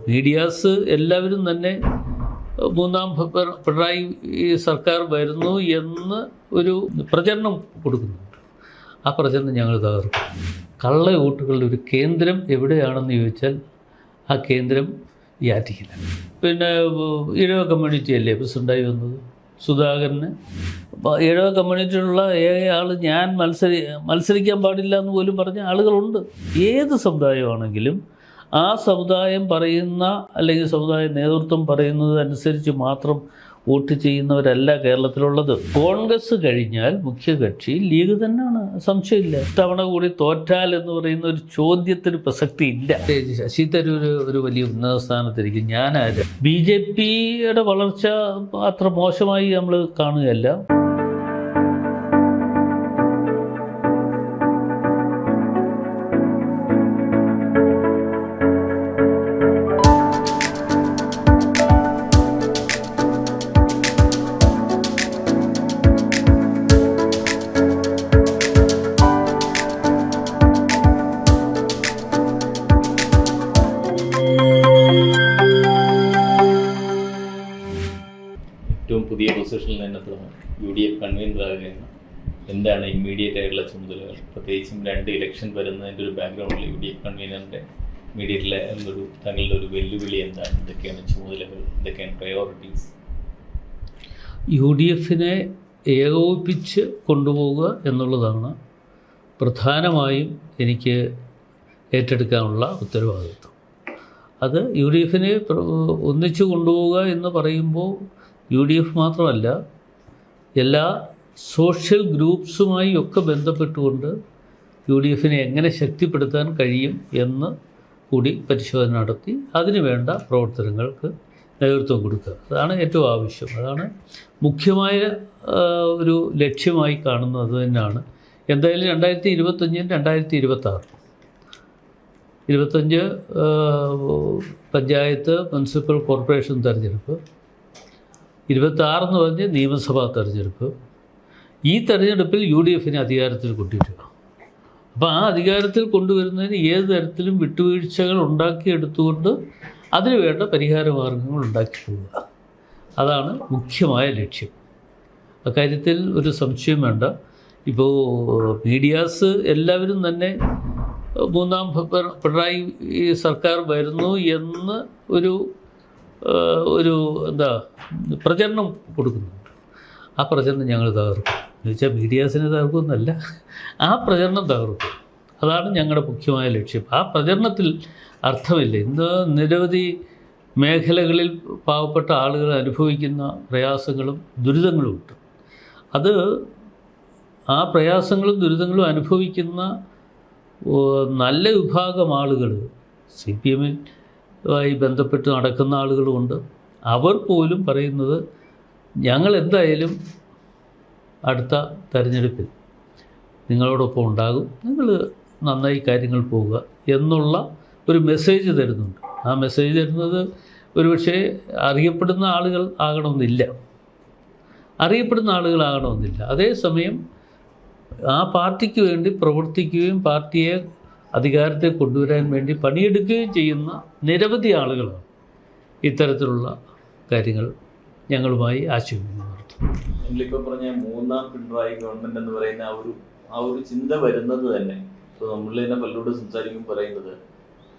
Medias എല്ലാവരും തന്നെ മൂന്നാം പിണറായി സർക്കാർ വരുന്നു എന്ന് ഒരു പ്രചരണം കൊടുക്കുന്നുണ്ട്. ആ പ്രചരണം ഞങ്ങൾ തകർക്കും. കള്ള വോട്ടുകളുടെ ഒരു കേന്ദ്രം എവിടെയാണെന്ന് ചോദിച്ചാൽ ആ കേന്ദ്രം ഈ ആറ്റിങ്ങലാണ്. പിന്നെ ഈഴവ കമ്മ്യൂണിറ്റിയല്ലേ പ്രസിഡൻ്റായി വന്നത് സുധാകരന്. ഈഴവ കമ്മ്യൂണിറ്റിയിലുള്ള ഏക ആൾ ഞാൻ മത്സരിക്കാൻ പാടില്ല എന്ന് പോലും പറഞ്ഞ ആളുകളുണ്ട്. ഏത് സമുദായമാണെങ്കിലും ആ സമുദായം പറയുന്ന അല്ലെങ്കിൽ സമുദായ നേതൃത്വം പറയുന്നത് അനുസരിച്ച് മാത്രം വോട്ട് ചെയ്യുന്നവരല്ല കേരളത്തിലുള്ളത്. കോൺഗ്രസ് കഴിഞ്ഞാൽ മുഖ്യകക്ഷി ലീഗ് തന്നെയാണ്, സംശയമില്ല. തവണ കൂടി തോറ്റാൽ എന്ന് പറയുന്ന ഒരു ചോദ്യത്തിന് പ്രസക്തി ഇല്ല. ശശി തരൂർ ഒരു വലിയ ഉന്നത സ്ഥാനത്തിരിക്കും. ഞാനാര് BJPയുടെ വളർച്ച അത്ര മോശമായി നമ്മൾ കാണുകയല്ല. ഏറ്റവും പുതിയ പൊസിഷനിൽ നിന്നപ്പോൾ UDF കൺവീനറാകുകയാണ്. എന്താണ് ഇമ്മീഡിയറ്റ് ആയിട്ടുള്ള ചുമതലകൾ? പ്രത്യേകിച്ചും 2 ഇലക്ഷൻ വരുന്നതിൻ്റെ ഒരു ബാക്ക്ഗ്രൗണ്ടിൽ UDF കൺവീനറിൻ്റെ ഇമ്മീഡിയറ്റിലെ തങ്ങളുടെ ഒരു വെല്ലുവിളി എന്താണ്? എന്തൊക്കെയാണ് ചുമതലകൾ? എന്തൊക്കെയാണ് പ്രയോറിറ്റീസ്? UDFനെ ഏകോപിപ്പിച്ച് കൊണ്ടുപോവുക എന്നുള്ളതാണ് പ്രധാനമായും എനിക്ക് ഏറ്റെടുക്കാനുള്ള ഉത്തരവാദിത്വം. അത് UDFനെ ഒന്നിച്ചു കൊണ്ടുപോവുക എന്ന് പറയുമ്പോൾ UDF മാത്രമല്ല, എല്ലാ സോഷ്യൽ ഗ്രൂപ്പ്സുമായി ഒക്കെ ബന്ധപ്പെട്ടുകൊണ്ട് UDFനെ എങ്ങനെ ശക്തിപ്പെടുത്താൻ കഴിയും എന്ന് കൂടി പരിശോധന നടത്തി അതിന് വേണ്ട പ്രവർത്തനങ്ങൾക്ക് നേതൃത്വം കൊടുക്കുക. അതാണ് ഏറ്റവും ആവശ്യം. അതാണ് മുഖ്യമായ ഒരു ലക്ഷ്യമായി കാണുന്നത് തന്നെയാണ്. എന്തായാലും 2025 2026 25 പഞ്ചായത്ത് മുനിസിപ്പൽ കോർപ്പറേഷൻ തെരഞ്ഞെടുപ്പ്, 26 എന്ന് പറഞ്ഞ് നിയമസഭാ തെരഞ്ഞെടുപ്പ്. ഈ തെരഞ്ഞെടുപ്പിൽ UDFനെ അധികാരത്തിൽ കൊണ്ടുവരിക. അപ്പോൾ ആ അധികാരത്തിൽ കൊണ്ടുവരുന്നതിന് ഏത് തരത്തിലും വിട്ടുവീഴ്ചകൾ ഉണ്ടാക്കിയെടുത്തുകൊണ്ട് അതിന് വേണ്ട പരിഹാര മാർഗങ്ങൾ ഉണ്ടാക്കി പോവുക. അതാണ് മുഖ്യമായ ലക്ഷ്യം. അക്കാര്യത്തിൽ ഒരു സംശയം വേണ്ട. ഇപ്പോൾ മീഡിയാസ് എല്ലാവരും തന്നെ മൂന്നാം പിണറായി സർക്കാർ വരുന്നു എന്ന് ഒരു പ്രചരണം കൊടുക്കുന്നുണ്ട്. ആ പ്രചരണം ഞങ്ങൾ തകർക്കും. എന്ന് വെച്ചാൽ മീഡിയാസിനെ തകർക്കുമെന്നല്ല, ആ പ്രചരണം തകർക്കും. അതാണ് ഞങ്ങളുടെ മുഖ്യമായ ലക്ഷ്യം. ആ പ്രചരണത്തിൽ അർത്ഥമില്ല. ഇന്ന് നിരവധി മേഖലകളിൽ പാവപ്പെട്ട ആളുകൾ അനുഭവിക്കുന്ന പ്രയാസങ്ങളും ദുരിതങ്ങളുമുണ്ട്. അത് ആ പ്രയാസങ്ങളും ദുരിതങ്ങളും അനുഭവിക്കുന്ന നല്ല വിഭാഗം ആളുകൾ CPMമായി ബന്ധപ്പെട്ട് നടക്കുന്ന ആളുകളുമുണ്ട്. അവർ പോലും പറയുന്നത് ഞങ്ങൾ എന്തായാലും അടുത്ത തെരഞ്ഞെടുപ്പിൽ നിങ്ങളോടൊപ്പം ഉണ്ടാകും, നിങ്ങൾ നന്നായി കാര്യങ്ങൾ പോവുക എന്നുള്ള ഒരു മെസ്സേജ് തരുന്നുണ്ട്. ആ മെസ്സേജ് തരുന്നത് ഒരുപക്ഷെ അറിയപ്പെടുന്ന ആളുകൾ ആകണമെന്നില്ല, അതേസമയം ആ പാർട്ടിക്ക് വേണ്ടി പ്രവർത്തിക്കുകയും പാർട്ടിയെ അധികാരത്തിൽ കൊണ്ടുവരാൻ വേണ്ടി പണിയെടുക്കുകയും ചെയ്യുന്ന നിരവധി ആളുകളാണ് ഇത്തരത്തിലുള്ള കാര്യങ്ങൾ ഞങ്ങളുമായി ആശയവിനിമയം നടത്തും. നിങ്ങളിപ്പോൾ പറഞ്ഞ മൂന്നാം പിണറായി ഗവൺമെൻറ് എന്ന് പറയുന്ന ആ ഒരു ചിന്ത വരുന്നത് തന്നെ, ഇപ്പോൾ നമ്മൾ തന്നെ പലരോട് സംസാരിക്കുമ്പോൾ പറയുന്നത്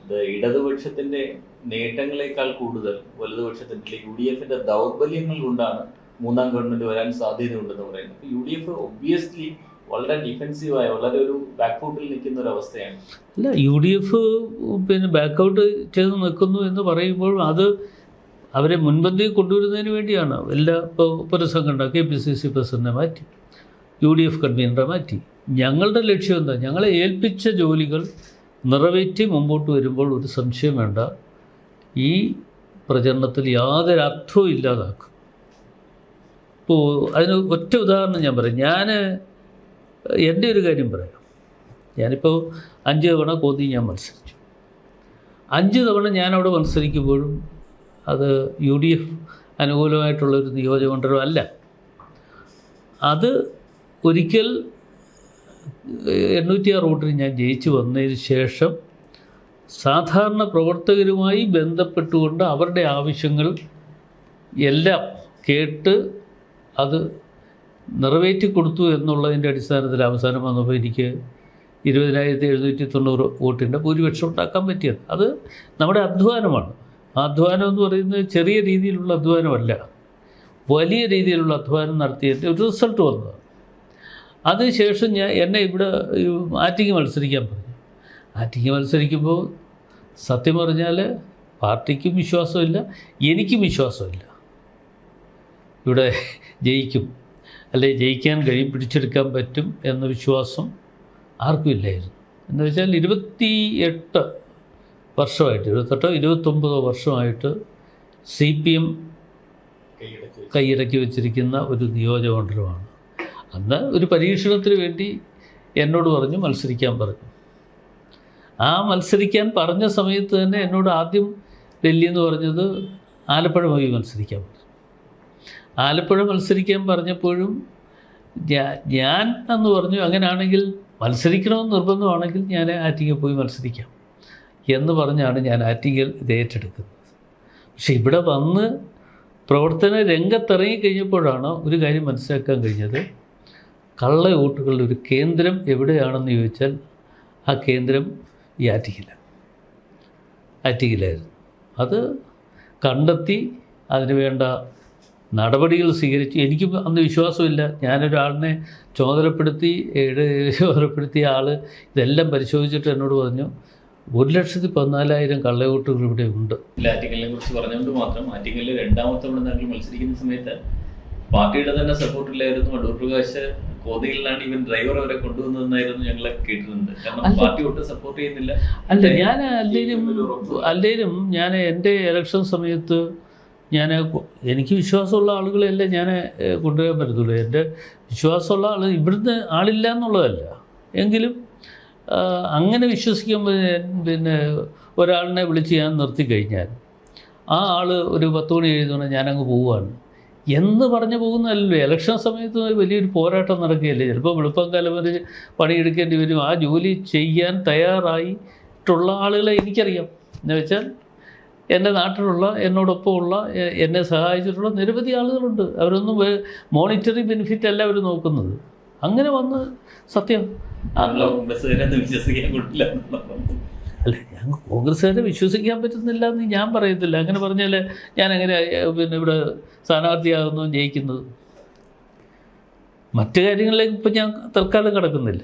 ഇത് ഇടതുപക്ഷത്തിൻ്റെ നേട്ടങ്ങളെക്കാൾ കൂടുതൽ വലതുപക്ഷത്തിൻ്റെ UDFന്റെ ദൗർബല്യങ്ങൾ കൊണ്ടാണ് മൂന്നാം ഗവൺമെൻറ് വരാൻ സാധ്യതയുണ്ടെന്ന് പറയുന്നത്. അപ്പോൾ UDF ഒബ്വിയസ്ലി വളരെ ഡിഫെൻസീവായ, വളരെ ഒരു ബാക്ക്ഔട്ടിൽ നിൽക്കുന്ന ഒരു അവസ്ഥയാണ്. അല്ല, UDF പിന്നെ ബാക്കൗട്ട് ചെയ്ത് നിൽക്കുന്നു എന്ന് പറയുമ്പോൾ അത് അവരെ മുൻപന്തിയിൽ കൊണ്ടുവരുന്നതിന് വേണ്ടിയാണ്. ഇപ്പോൾ പുരസംഘടന KPCC പ്രസിഡന്റിനെ മാറ്റി, UDF കൺവീനറെ മാറ്റി. ഞങ്ങളുടെ ലക്ഷ്യം എന്താ? ഞങ്ങളെ ഏൽപ്പിച്ച ജോലികൾ നിറവേറ്റി മുമ്പോട്ട് വരുമ്പോൾ ഒരു സംശയം വേണ്ട, ഈ പ്രചരണത്തിൽ യാതൊരു അർത്ഥവും ഇല്ലാതാക്കും. ഇപ്പോൾ അതിന് ഒറ്റ ഉദാഹരണം ഞാൻ പറയാം. എൻ്റെ ഒരു കാര്യം പറയാം. ഞാനിപ്പോൾ 5 തവണ കോന്നി ഞാൻ മത്സരിച്ചു. 5 തവണ ഞാനവിടെ മത്സരിക്കുമ്പോഴും അത് UDF അനുകൂലമായിട്ടുള്ളൊരു നിയോജകമണ്ഡലം അല്ല. അത് ഒരിക്കൽ 806 വോട്ടിന് ഞാൻ ജയിച്ചു വന്നതിന് ശേഷം സാധാരണ പ്രവർത്തകരുമായി ബന്ധപ്പെട്ടുകൊണ്ട് അവരുടെ ആവശ്യങ്ങൾ എല്ലാം കേട്ട് അത് നിറവേറ്റി കൊടുത്തു എന്നുള്ളതിൻ്റെ അടിസ്ഥാനത്തിൽ അവസാനം വന്നപ്പോൾ എനിക്ക് 20,790 വോട്ടിൻ്റെ ഭൂരിപക്ഷം ഉണ്ടാക്കാൻ പറ്റിയത്. അത് നമ്മുടെ അധ്വാനമാണ്. ആ അധ്വാനം എന്ന് പറയുന്നത് ചെറിയ രീതിയിലുള്ള അധ്വാനമല്ല, വലിയ രീതിയിലുള്ള അധ്വാനം നടത്തിയതിൻ്റെ ഒരു റിസൾട്ട് വന്നതാണ്. അതിനുശേഷം എന്നെ ഇവിടെ ആറ്റിങ്ങ് മത്സരിക്കാൻ പറഞ്ഞു. ആറ്റിങ്ങ് മത്സരിക്കുമ്പോൾ സത്യം പറഞ്ഞാൽ പാർട്ടിക്കും വിശ്വാസമില്ല, എനിക്കും വിശ്വാസമില്ല ഇവിടെ ജയിക്കും, അല്ലെ ജയിക്കാൻ കഴിയും, പിടിച്ചെടുക്കാൻ പറ്റും എന്ന വിശ്വാസം ആർക്കും ഇല്ലായിരുന്നു. എന്ന് വെച്ചാൽ 28 വർഷമായിട്ട്, 29 വർഷമായിട്ട് CPM കൈയടക്കി വച്ചിരിക്കുന്ന ഒരു നിയോജകമണ്ഡലമാണ്. അന്ന് ഒരു പരീക്ഷണത്തിന് വേണ്ടി എന്നോട് പറഞ്ഞു മത്സരിക്കാൻ പറഞ്ഞു. ആ മത്സരിക്കാൻ പറഞ്ഞ സമയത്ത് തന്നെ എന്നോട് ആദ്യം ഡൽഹി എന്ന് പറഞ്ഞത് ആലപ്പുഴ പോയി മത്സരിക്കാൻ പറഞ്ഞു. ആലപ്പുഴ മത്സരിക്കാൻ പറഞ്ഞപ്പോഴും ഞാൻ എന്ന് പറഞ്ഞു, അങ്ങനെയാണെങ്കിൽ മത്സരിക്കണമെന്ന് നിർബന്ധമാണെങ്കിൽ ഞാൻ ആറ്റിങ്ങിൽ പോയി മത്സരിക്കാം എന്ന് പറഞ്ഞാണ് ഞാൻ ആറ്റിങ്ങിൽ ഇത് ഏറ്റെടുക്കുന്നത്. പക്ഷെ ഇവിടെ വന്ന് പ്രവർത്തന രംഗത്തിറങ്ങി കഴിഞ്ഞപ്പോഴാണ് ഒരു കാര്യം മനസ്സിലാക്കാൻ കഴിഞ്ഞത്. കള്ള വോട്ടുകളുടെ ഒരു കേന്ദ്രം എവിടെയാണെന്ന് ചോദിച്ചാൽ ആ കേന്ദ്രം ഈ ആറ്റിങ്ങിലായിരുന്നു. അത് കണ്ടെത്തി അതിന് വേണ്ട നടപടികൾ സ്വീകരിച്ചു. എനിക്കും അന്ന് വിശ്വാസമില്ല. ഞാനൊരാളിനെ ചുമതലപ്പെടുത്തിയ ആൾ ഇതെല്ലാം പരിശോധിച്ചിട്ട് എന്നോട് പറഞ്ഞു 1,14,000 കള്ളവോട്ടുകൾ ഇവിടെ ഉണ്ട്. ആറ്റിങ്ങലിനെ കുറിച്ച് പറഞ്ഞുകൊണ്ട് മാത്രം, ആറ്റിങ്ങലിൽ രണ്ടാമത്തെ തവണ ഞങ്ങൾ മത്സരിക്കുന്ന സമയത്ത് പാർട്ടിയുടെ തന്നെ സപ്പോർട്ടിലായിരുന്നു. അടൂർ പ്രകാശ് കോന്നിയിലാണ് ഇവൻ ഡ്രൈവർ അവരെ കൊണ്ടുവന്നതെന്നായിരുന്നു ഞങ്ങളെ കേട്ടിട്ടുണ്ട്. കാരണം പാർട്ടി ഒട്ടും സപ്പോർട്ട് ചെയ്യുന്നില്ല. അല്ല, ഞാൻ അല്ലേലും ഞാൻ എൻ്റെ ഇലക്ഷൻ സമയത്ത് എനിക്ക് വിശ്വാസമുള്ള ആളുകളെയല്ലേ ഞാൻ കൊണ്ടുവരാൻ പറ്റത്തുള്ളൂ. എൻ്റെ വിശ്വാസമുള്ള ആൾ ഇവിടുന്ന് ആളില്ല എന്നുള്ളതല്ല, എങ്കിലും അങ്ങനെ വിശ്വസിക്കുമ്പോൾ പിന്നെ ഒരാളിനെ വിളിച്ച് ഞാൻ നിർത്തിക്കഴിഞ്ഞാൽ ആ ആൾ ഒരു 10 മണി എഴുതുകൊണ്ട് ഞാനങ്ങ് പോവുകയാണ് എന്ന് പറഞ്ഞ് പോകുന്നതല്ലല്ലോ. ഇലക്ഷൻ സമയത്ത് വലിയൊരു പോരാട്ടം നടക്കുകയല്ലേ. ചിലപ്പോൾ വെളുപ്പംകാലം വരെ പണിയെടുക്കേണ്ടി വരും. ആ ജോലി ചെയ്യാൻ തയ്യാറായിട്ടുള്ള ആളുകളെ എനിക്കറിയാം. എന്ന് വെച്ചാൽ എൻ്റെ നാട്ടിലുള്ള, എന്നോടൊപ്പമുള്ള, എന്നെ സഹായിച്ചിട്ടുള്ള നിരവധി ആളുകളുണ്ട്. അവരൊന്നും മോണിറ്ററി ബെനിഫിറ്റ് അല്ല അവർ നോക്കുന്നത്. അങ്ങനെ വന്ന് സത്യം അല്ല, ഞാൻ കോൺഗ്രസ്സുകാരെ വിശ്വസിക്കാൻ പറ്റുന്നില്ല എന്ന് ഞാൻ പറയത്തില്ല. അങ്ങനെ പറഞ്ഞാൽ ഞാൻ എങ്ങനെ പിന്നെ ഇവിടെ സ്ഥാനാർത്ഥിയാകുന്നു, ജയിക്കുന്നത്. മറ്റു കാര്യങ്ങളിലേക്ക് ഇപ്പം ഞാൻ തൽക്കാലം കിടക്കുന്നില്ല.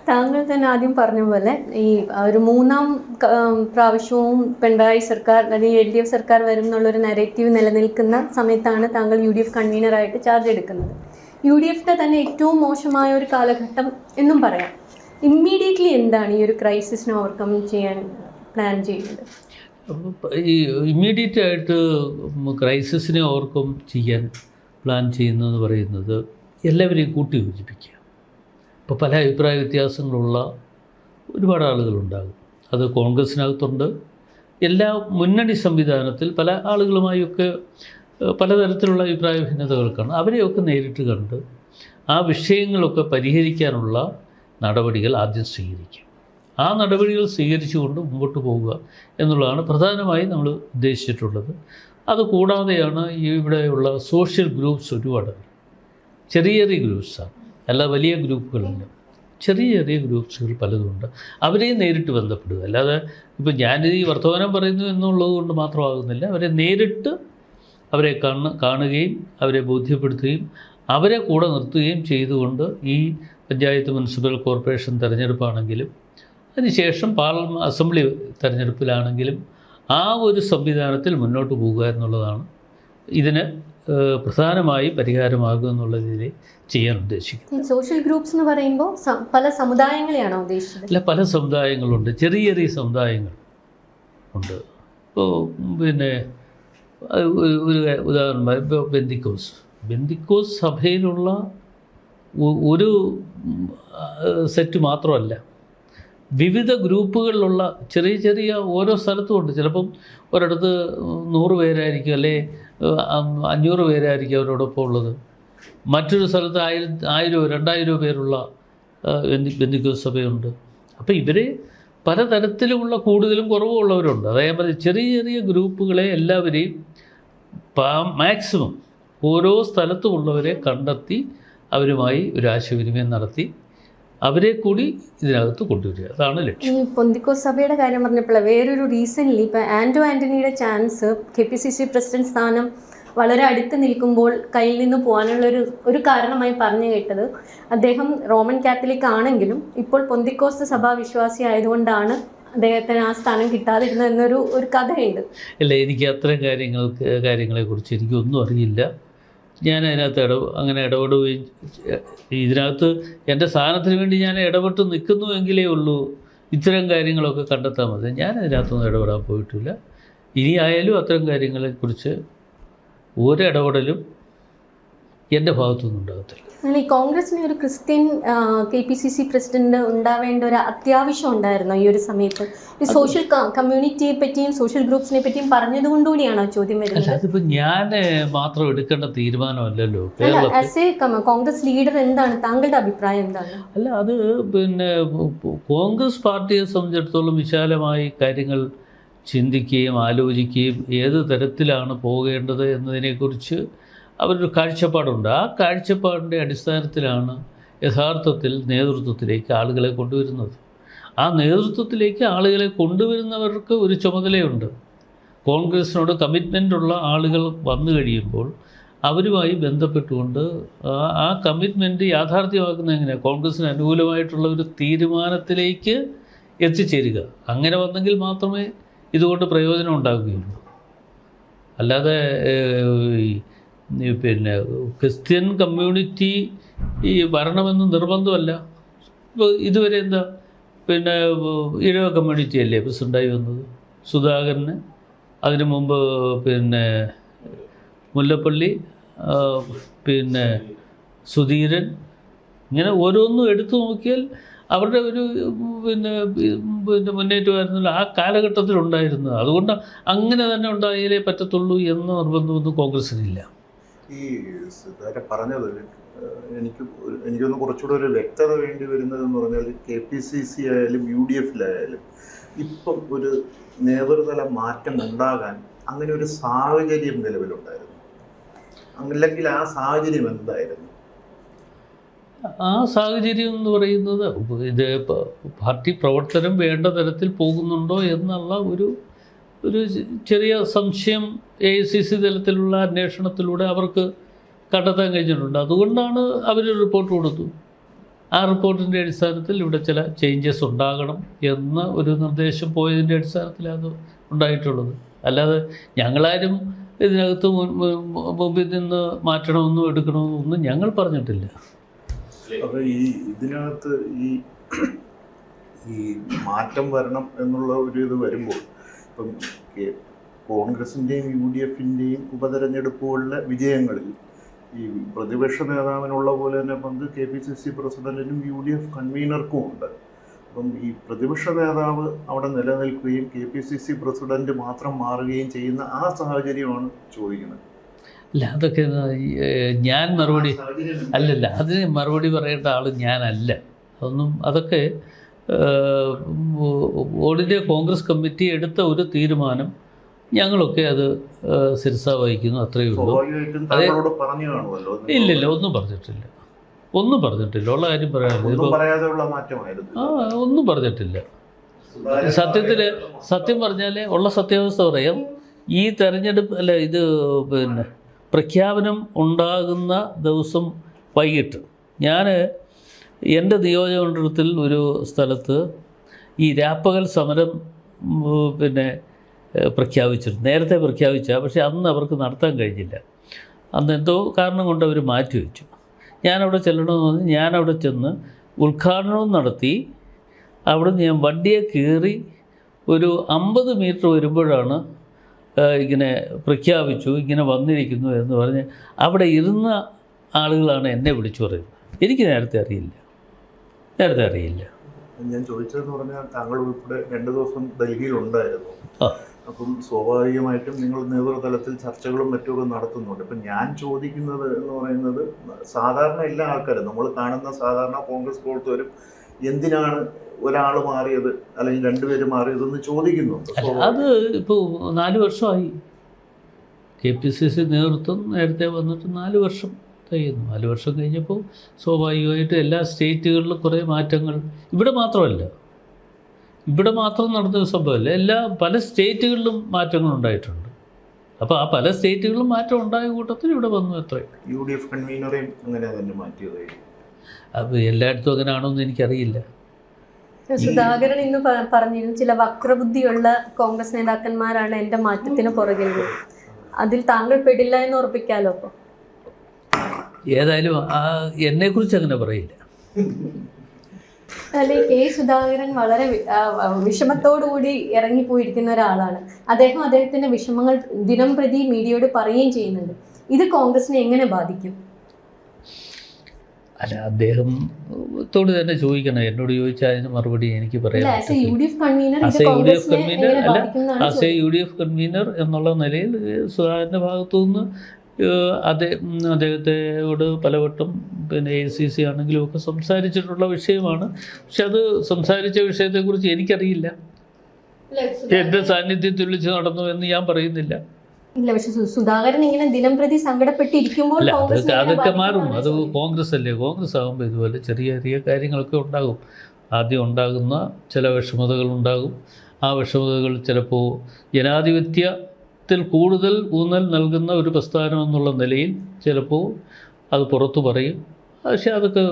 താങ്കൾ തന്നെ ആദ്യം പറഞ്ഞ പോലെ ഈ ഒരു 3ാം പ്രാവശ്യവും പിണറായി സർക്കാർ അല്ലെങ്കിൽ LDF സർക്കാർ വരും എന്നുള്ളൊരു നെഗറ്റീവ് നിലനിൽക്കുന്ന സമയത്താണ് താങ്കൾ UDF കൺവീനറായിട്ട് ചാർജ് എടുക്കുന്നത്. UDFയുടെ തന്നെ ഏറ്റവും മോശമായ ഒരു കാലഘട്ടം എന്നും പറയാം. ഇമ്മീഡിയറ്റ്ലി എന്താണ് ഈ ഒരു ക്രൈസിസിനെ ഓവർകം ചെയ്യാൻ പ്ലാൻ ചെയ്യുന്നത്? ഈ ഇമ്മീഡിയറ്റായിട്ട് ക്രൈസിസിനെ ഓവർകം ചെയ്യാൻ പ്ലാൻ ചെയ്യുന്നതെന്ന് പറയുന്നത് എല്ലാവരെയും കൂട്ടി യോജിപ്പിക്കുക. ഇപ്പോൾ പല അഭിപ്രായ വ്യത്യാസങ്ങളുള്ള ഒരുപാട് ആളുകളുണ്ടാകും. അത് കോൺഗ്രസ്സിനകത്തുണ്ട്. എല്ലാ മുന്നണി സംവിധാനത്തിൽ പല ആളുകളുമായൊക്കെ പലതരത്തിലുള്ള അഭിപ്രായ ഭിന്നതകൾക്കാണ്. അവരെയൊക്കെ നേരിട്ട് കണ്ട് ആ വിഷയങ്ങളൊക്കെ പരിഹരിക്കാനുള്ള നടപടികൾ ആദ്യം സ്വീകരിക്കുക. ആ നടപടികൾ സ്വീകരിച്ചുകൊണ്ട് മുമ്പോട്ട് പോവുക എന്നുള്ളതാണ് പ്രധാനമായും നമ്മൾ ഉദ്ദേശിച്ചിട്ടുള്ളത്. അതുകൂടാതെയാണ് ഇവിടെയുള്ള സോഷ്യൽ ഗ്രൂപ്പ്സ് ഒരുപാട് ചെറിയ ചെറിയ ഗ്രൂപ്പ്സാണ്, അല്ല വലിയ ഗ്രൂപ്പുകളുണ്ട്. ചെറിയ ചെറിയ ഗ്രൂപ്പ്സുകൾ പലതുമുണ്ട്. അവരെയും നേരിട്ട് ബന്ധപ്പെടുക. അല്ലാതെ ഇപ്പോൾ ഞാനിത് ഈ വർത്തമാനം പറയുന്നു എന്നുള്ളത് കൊണ്ട് മാത്രമാകുന്നില്ല. അവരെ നേരിട്ട് അവരെ കാണുകയും അവരെ ബോധ്യപ്പെടുത്തുകയും അവരെ കൂടെ നിർത്തുകയും ചെയ്തുകൊണ്ട് ഈ പഞ്ചായത്ത്, മുനിസിപ്പൽ കോർപ്പറേഷൻ തിരഞ്ഞെടുപ്പാണെങ്കിലും അതിനുശേഷം അസംബ്ലി തിരഞ്ഞെടുപ്പിലാണെങ്കിലും ആ ഒരു സംവിധാനത്തിൽ മുന്നോട്ട് പോകുക എന്നുള്ളതാണ് ഇതിന് പ്രധാനമായി പരിഹാരമാകുക എന്നുള്ള രീതിയിൽ ചെയ്യാൻ ഉദ്ദേശിക്കുന്നത്. സോഷ്യൽ ഗ്രൂപ്പ്സ് എന്ന് പറയുമ്പോൾ പല സമുദായങ്ങളെയാണോ ഉദ്ദേശിച്ചത്? അല്ല, പല സമുദായങ്ങളുണ്ട്. ചെറിയ ചെറിയ സമുദായങ്ങൾ ഉണ്ട്. ഇപ്പോൾ പിന്നെ ഒരു ഉദാഹരണം, ഇപ്പോൾ ബെന്തിക്കോസ് സഭയിലുള്ള ഒരു സെറ്റ് മാത്രമല്ല, വിവിധ ഗ്രൂപ്പുകളിലുള്ള ചെറിയ ചെറിയ ഓരോ സ്ഥലത്തുമുണ്ട്. ചിലപ്പം ഒരിടത്ത് 100 പേരായിരിക്കും, അല്ലെ 500 പേരായിരിക്കും അവരോടൊപ്പം ഉള്ളത്. മറ്റൊരു സ്ഥലത്ത് 1000 2000 പേരുള്ള ബെന്തിക്കോസ് സഭയുണ്ട്. അപ്പോൾ ഇവരെ പലതരത്തിലുമുള്ള കൂടുതലും കുറവുള്ളവരുണ്ട്. അതായത് ഞാൻ പറഞ്ഞത് ചെറിയ ചെറിയ ഗ്രൂപ്പുകളെ എല്ലാവരെയും മാക്സിമം ഓരോ സ്ഥലത്തുമുള്ളവരെ കണ്ടെത്തി അവരുമായി ഒരു ആശയവിനിമയം നടത്തി അവരെ കൂടി ഇതിനകത്ത് കൊണ്ടുവരിക, അതാണ് ലക്ഷ്യം. ഈ പൊന്തിക്കോസ് സഭയുടെ കാര്യം പറഞ്ഞപ്പോൾ വേറൊരു റീസെൻ്റ്ലി ഇപ്പോൾ ആൻ്റണിയുടെ ചാൻസ് KPCC പ്രസിഡന്റ് സ്ഥാനം വളരെ അടുത്ത് നിൽക്കുമ്പോൾ കയ്യിൽ നിന്ന് പോകാനുള്ളൊരു കാരണമായി പറഞ്ഞു കേട്ടത് അദ്ദേഹം റോമൻ കാത്തലിക് ആണെങ്കിലും ഇപ്പോൾ പൊന്തിക്കോസ് സഭാ വിശ്വാസി ആയതുകൊണ്ടാണ് അദ്ദേഹത്തിന് ആ സ്ഥാനം കിട്ടാതിരുന്നത് എന്നൊരു കഥയുണ്ട്. ഇല്ല, എനിക്ക് അത്തരം കാര്യങ്ങളെക്കുറിച്ച് എനിക്കൊന്നും അറിയില്ല. ഞാൻ അതിനകത്ത് അങ്ങനെ ഇടപെടുകയും ഇതിനകത്ത് എൻ്റെ സ്ഥാനത്തിന് വേണ്ടി ഞാൻ ഇടപെട്ട് നിൽക്കുന്നുവെങ്കിലേ ഉള്ളൂ ഇത്തരം കാര്യങ്ങളൊക്കെ കണ്ടെത്താൻ മതി. ഞാൻ അതിനകത്തൊന്നും ഇടപെടാൻ പോയിട്ടില്ല. ഇനി ആയാലും അത്തരം കാര്യങ്ങളെക്കുറിച്ച് ഒരിടപെടലും എൻ്റെ ഭാഗത്തുനിന്നും ഉണ്ടാകത്തില്ല. ഈ കോൺഗ്രസിന് ഒരു ക്രിസ്ത്യൻ KPCC പ്രസിഡന്റ് ഉണ്ടാവേണ്ട ഒരു അത്യാവശ്യം ഉണ്ടായിരുന്നു ഈ ഒരു സമയത്ത്. ഈ സോഷ്യൽ കമ്മ്യൂണിറ്റിയെ പറ്റിയും സോഷ്യൽ ഗ്രൂപ്പ്സിനെ പറ്റിയും പറഞ്ഞതുകൊണ്ടുകൂടിയാണോ ചോദ്യം വരുന്നത്? അതിപ്പോൾ ഞാൻ മാത്രം എടുക്കേണ്ട തീരുമാനമല്ലല്ലോ. ആസ് എ കോൺഗ്രസ് ലീഡർ എന്താണ് താങ്കളുടെ അഭിപ്രായം എന്താണ്? അല്ല, അത് പിന്നെ കോൺഗ്രസ് പാർട്ടിയെ സംബന്ധിച്ചിടത്തോളം വിശാലമായി കാര്യങ്ങൾ ചിന്തിക്കുകയും ആലോചിക്കുകയും ഏത് തരത്തിലാണ് പോകേണ്ടത് എന്നതിനെക്കുറിച്ച് അവരൊരു കാഴ്ചപ്പാടുണ്ട്. ആ കാഴ്ചപ്പാടിൻ്റെ അടിസ്ഥാനത്തിലാണ് യഥാർത്ഥത്തിൽ നേതൃത്വത്തിലേക്ക് ആളുകളെ കൊണ്ടുവരുന്നത്. ആ നേതൃത്വത്തിലേക്ക് ആളുകളെ കൊണ്ടുവരുന്നവർക്ക് ഒരു ചുമതലയുണ്ട്. കോൺഗ്രസിനോട് കമ്മിറ്റ്മെൻ്റുള്ള ആളുകൾ വന്നു കഴിയുമ്പോൾ അവരുമായി ബന്ധപ്പെട്ടുകൊണ്ട് ആ കമ്മിറ്റ്മെൻറ്റ് യാഥാർത്ഥ്യമാക്കുന്നത് എങ്ങനെയാണ്? കോൺഗ്രസിന് അനുകൂലമായിട്ടുള്ള ഒരു തീരുമാനത്തിലേക്ക് എത്തിച്ചേരുക. അങ്ങനെ വന്നെങ്കിൽ മാത്രമേ ഇതുകൊണ്ട് പ്രയോജനം ഉണ്ടാകുകയുള്ളൂ. അല്ലാതെ പിന്നെ ക്രിസ്ത്യൻ കമ്മ്യൂണിറ്റി ഈ വരണമെന്ന് നിർബന്ധമല്ല. ഇപ്പോൾ ഇതുവരെ എന്താ പിന്നെ ഈഴവ കമ്മ്യൂണിറ്റി അല്ലേ പ്രസിഡൻ്റായി വന്നത്? സുധാകരന്, അതിനു മുമ്പ് പിന്നെ മുല്ലപ്പള്ളി, പിന്നെ സുധീരൻ, ഇങ്ങനെ ഓരോന്നും എടുത്തു നോക്കിയാൽ അവരുടെ ഒരു പിന്നെ മുന്നേറ്റമായിരുന്നല്ലോ ആ കാലഘട്ടത്തിലുണ്ടായിരുന്നത്. അതുകൊണ്ട് അങ്ങനെ തന്നെ ഉണ്ടായാലേ പറ്റത്തുള്ളൂ എന്ന നിർബന്ധമൊന്നും കോൺഗ്രസ്സിനില്ല. ഈ സിദ്ധാർത്ഥ പറഞ്ഞത് എനിക്കൊന്ന് കുറച്ചുകൂടെ ഒരു വ്യക്തത വേണ്ടി വരുന്നതെന്ന് പറഞ്ഞാൽ KPCC ആയാലും UDFിലായാലും ഇപ്പം ഒരു നേതൃതല മാറ്റം ഉണ്ടാകാൻ അങ്ങനെ ഒരു സാഹചര്യം നിലവിലുണ്ടായിരുന്നു, അല്ലെങ്കിൽ ആ സാഹചര്യം എന്തായിരുന്നു? ആ സാഹചര്യം എന്ന് പറയുന്നത് ഇത് പാർട്ടി പ്രവർത്തനം വേണ്ട തരത്തിൽ പോകുന്നുണ്ടോ എന്നുള്ള ഒരു ചെറിയ സംശയം AICC തലത്തിലുള്ള അന്വേഷണത്തിലൂടെ അവർക്ക് കണ്ടെത്താൻ കഴിഞ്ഞിട്ടുണ്ട്. അതുകൊണ്ടാണ് അവർ റിപ്പോർട്ട് കൊടുത്തു. ആ റിപ്പോർട്ടിൻ്റെ അടിസ്ഥാനത്തിൽ ഇവിടെ ചില ചേഞ്ചസ് ഉണ്ടാകണം എന്ന ഒരു നിർദ്ദേശം പോയതിൻ്റെ അടിസ്ഥാനത്തിലാണ് ഉണ്ടായിട്ടുള്ളത്. അല്ലാതെ ഞങ്ങളാരും ഇതിനകത്ത് മുമ്പിൽ നിന്ന് മാറ്റണമെന്നോ എടുക്കണമെന്നോ ഒന്നും ഞങ്ങൾ പറഞ്ഞിട്ടില്ല. അപ്പോൾ ഇതിനകത്ത് ഈ മാറ്റം വരണം എന്നുള്ള ഒരു ഇത് വരുമ്പോൾ ഇപ്പം കോൺഗ്രസിൻ്റെയും UDFിൻ്റെയും ഉപതെരഞ്ഞെടുപ്പുകളിലെ വിജയങ്ങളിൽ ഈ പ്രതിപക്ഷ നേതാവിനുള്ള പോലെ തന്നെ പങ്ക് KPCC പ്രസിഡന്റിനും UDF കൺവീനർക്കും ഉണ്ട്. അപ്പം ഈ പ്രതിപക്ഷ നേതാവ് അവിടെ നിലനിൽക്കുകയും KPCC പ്രസിഡന്റ് മാത്രം മാറുകയും ചെയ്യുന്ന ആ സാഹചര്യമാണ് ചോദിക്കുന്നത്. അല്ല, അതൊക്കെ ഞാൻ മറുപടി അല്ലല്ല അതിന് മറുപടി പറയേണ്ട ആൾ ഞാനല്ല. അതൊക്കെ ഓൾ ഇന്ത്യ കോൺഗ്രസ് കമ്മിറ്റി എടുത്ത ഒരു തീരുമാനം, ഞങ്ങളൊക്കെ അത് ശിരസ വഹിക്കുന്നു, അത്രയേ ഉള്ളൂ. ഇല്ലില്ല, ഒന്നും പറഞ്ഞിട്ടില്ല. ഉള്ള കാര്യം പറയാനില്ല. ഒന്നും പറഞ്ഞിട്ടില്ല. സത്യം പറഞ്ഞാൽ ഉള്ള സത്യാവസ്ഥ പറയാം. ഈ തെരഞ്ഞെടുപ്പ് അല്ല, ഇത് പിന്നെ പ്രഖ്യാപനം ഉണ്ടാകുന്ന ദിവസം വൈകിട്ട് ഞാൻ എൻ്റെ നിയോജകമണ്ഡലത്തിൽ ഒരു സ്ഥലത്ത് ഈ രാപ്പകൽ സമരം പിന്നെ പ്രഖ്യാപിച്ചിരുന്നു. നേരത്തെ പ്രഖ്യാപിച്ച, പക്ഷേ അന്ന് അവർക്ക് നടത്താൻ കഴിഞ്ഞില്ല. അന്ന് എന്തോ കാരണം കൊണ്ട് അവർ മാറ്റിവെച്ചു. ഞാനവിടെ ചെല്ലണമെന്ന് പറഞ്ഞ് ഞാനവിടെ ചെന്ന് ഉദ്ഘാടനവും നടത്തി. അവിടെ നിന്ന് ഞാൻ വണ്ടിയെ കയറി ഒരു 50 മീറ്റർ വരുമ്പോഴാണ് ഇങ്ങനെ പ്രഖ്യാപിച്ചു, ഇങ്ങനെ വന്നിരിക്കുന്നു എന്ന് പറഞ്ഞ് അവിടെ ഇരുന്ന ആളുകളാണ് എന്നെ വിളിച്ചു പറയുന്നത്. എനിക്ക് നേരത്തെ അറിയില്ല. ഞാൻ ചോദിച്ചതെന്ന് പറഞ്ഞാൽ താങ്കൾ ഉൾപ്പെടെ 2 ദിവസം ഡൽഹിയിലുണ്ടായിരുന്നു. അപ്പം സ്വാഭാവികമായിട്ടും നിങ്ങൾ നേതൃതലത്തിൽ ചർച്ചകളും മറ്റുമൊക്കെ നടത്തുന്നുണ്ട്. ഇപ്പം ഞാൻ ചോദിക്കുന്നത് എന്ന് പറയുന്നത്, സാധാരണ എല്ലാ ആൾക്കാരും നമ്മൾ കാണുന്ന സാധാരണ കോൺഗ്രസ് പ്രവർത്തകരും എന്തിനാണ് ഒരാൾ മാറിയത് അല്ലെങ്കിൽ രണ്ടുപേര് മാറിയതെന്ന് ചോദിക്കുന്നുണ്ട്. അത് ഇപ്പോൾ 4 വർഷമായി. KPCC നേതൃത്വം നേരത്തെ വന്നിട്ട് 4 വർഷം കഴിയുന്നു. 4 വർഷം കഴിഞ്ഞപ്പോൾ സ്വാഭാവികമായിട്ട് എല്ലാ സ്റ്റേറ്റുകളിലും കുറേ മാറ്റങ്ങൾ, ഇവിടെ മാത്രമല്ല, ഇവിടെ മാത്രം നടന്ന സംഭവമല്ല, പല സ്റ്റേറ്റുകളിലും മാറ്റങ്ങൾ ഉണ്ടായിട്ടുണ്ട്. അപ്പോൾ ആ പല സ്റ്റേറ്റുകളിലും മാറ്റം ഉണ്ടായ കൂട്ടത്തിൽ ഇവിടെ വന്നു. എത്രയും UDF കൺവീനറേയും അങ്ങനെ തന്നെ മാറ്റിയതായി. അത് എല്ലായിടത്തും അങ്ങനെ ആണോ എന്ന് എനിക്കറിയില്ല. സുധാകരൻ ഇന്ന് പറഞ്ഞിരുന്നു, ചില വക്രബുദ്ധിയുള്ള കോൺഗ്രസ് നേതാക്കന്മാരാണ് എൻ്റെ മാറ്റത്തിന് പുറകിൽ. അതിൽ താങ്കൾ പെടില്ല എന്ന് ഉറപ്പിക്കാലോ? അപ്പോൾ ഏതായാലും എന്നെക്കുറിച്ച് അങ്ങനെ പറയില്ല. അല്ലെ, കെ സുധാകരൻ വളരെ വിഷമത്തോടുകൂടി ഇറങ്ങിപ്പോയിരിക്കുന്ന ഒരാളാണ്. അദ്ദേഹത്തിന്റെ വിഷമങ്ങൾ ദിനം പ്രതി മീഡിയയോട് പറയുകയും ചെയ്യുന്നുണ്ട്. ഇത് കോൺഗ്രസിനെ എങ്ങനെ ബാധിക്കും? അല്ല, അദ്ദേഹത്തോട് തന്നെ ചോദിക്കണം. എന്നോട് ചോദിച്ചാൽ അതിന് മറുപടി എനിക്ക് പറയാം. ആസ് എ UDF കൺവീനർ എന്നുള്ള നിലയിൽ സുധാകരൻ്റെ ഭാഗത്തു നിന്ന് അദ്ദേഹത്തോട് പലവട്ടം ACC ആണെങ്കിലും ഒക്കെ സംസാരിച്ചിട്ടുള്ള വിഷയമാണ്. പക്ഷെ അത് സംസാരിച്ച വിഷയത്തെക്കുറിച്ച് എനിക്കറിയില്ല. എൻ്റെ സാന്നിധ്യത്തിൽ വിളിച്ച് നടന്നു എന്ന് ഞാൻ പറയുന്നില്ല. ഇല്ല, പക്ഷെ സുധാകരൻ ഇങ്ങനെ ദിനം പ്രതി സങ്കടപ്പെട്ടിരിക്കുമ്പോൾ അതൊക്കെ മാറും. അത് കോൺഗ്രസ് അല്ലേ. കോൺഗ്രസ് ആകുമ്പോൾ ഇതുപോലെ ചെറിയ ചെറിയ കാര്യങ്ങളൊക്കെ ഉണ്ടാകും. ആദ്യം ഉണ്ടാകുന്ന ചില വിഷമതകളുണ്ടാകും. ആ വിഷമതകൾ ചിലപ്പോൾ ജനാധിപത്യത്തിൽ കൂടുതൽ ഊന്നൽ നൽകുന്ന ഒരു പ്രസ്ഥാനം എന്നുള്ള നിലയിൽ ചിലപ്പോൾ അത് പുറത്തു പറയും. പക്ഷേ അതൊക്കെ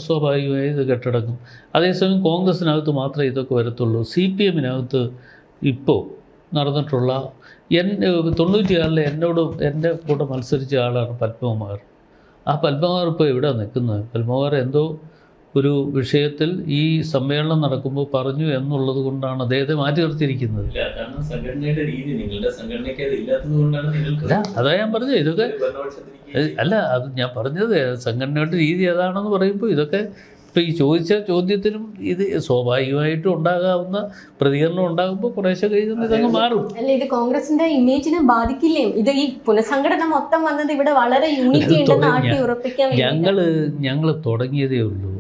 സ്വാഭാവികമായി ഇത് കെട്ടടങ്ങും. അതേസമയം കോൺഗ്രസിനകത്ത് മാത്രമേ ഇതൊക്കെ വരത്തുള്ളൂ. CPM-നകത്ത് ഇപ്പോൾ നടന്നിട്ടുള്ള 96-ൽ എൻ്റെ കൂടെ മത്സരിച്ച ആളാണ് പത്മകുമാർ. ആ പത്മകുമാർ ഇപ്പോൾ എവിടെ നിൽക്കുന്നത്? പത്മകുമാർ എന്തോ ഒരു വിഷയത്തിൽ ഈ സമ്മേളനം നടക്കുമ്പോൾ പറഞ്ഞു എന്നുള്ളത് കൊണ്ടാണ് അദ്ദേഹത്തെ മാറ്റി നിർത്തിയിരിക്കുന്നത്. അല്ല, അതാ ഞാൻ പറഞ്ഞത്. ഇതൊക്കെ അല്ല, അത് ഞാൻ പറഞ്ഞത് സംഘടനയുടെ രീതി ഏതാണെന്ന് പറയുമ്പോൾ ഇതൊക്കെ ഇപ്പോൾ ഈ ചോദിച്ച ചോദ്യത്തിനും ഇത് സ്വാഭാവികമായിട്ടും ഉണ്ടാകാവുന്ന പ്രതികരണം ഉണ്ടാകുമ്പോൾ കുറേശ്ശെ കഴിയുന്ന ഇതങ്ങ് മാറും. അല്ല, ഇത് കോൺഗ്രസിന്റെ ഇമേജിനെ ബാധിക്കില്ലേ? ഇത് ഈ പുനഃസംഘടന മൊത്തം വന്നത് ഇവിടെ വളരെ യൂണിറ്റി ഉണ്ടെന്ന് ആട്ടി ഉറപ്പിക്കാൻ ഞങ്ങൾ തുടങ്ങിയതേ ഉള്ളൂ.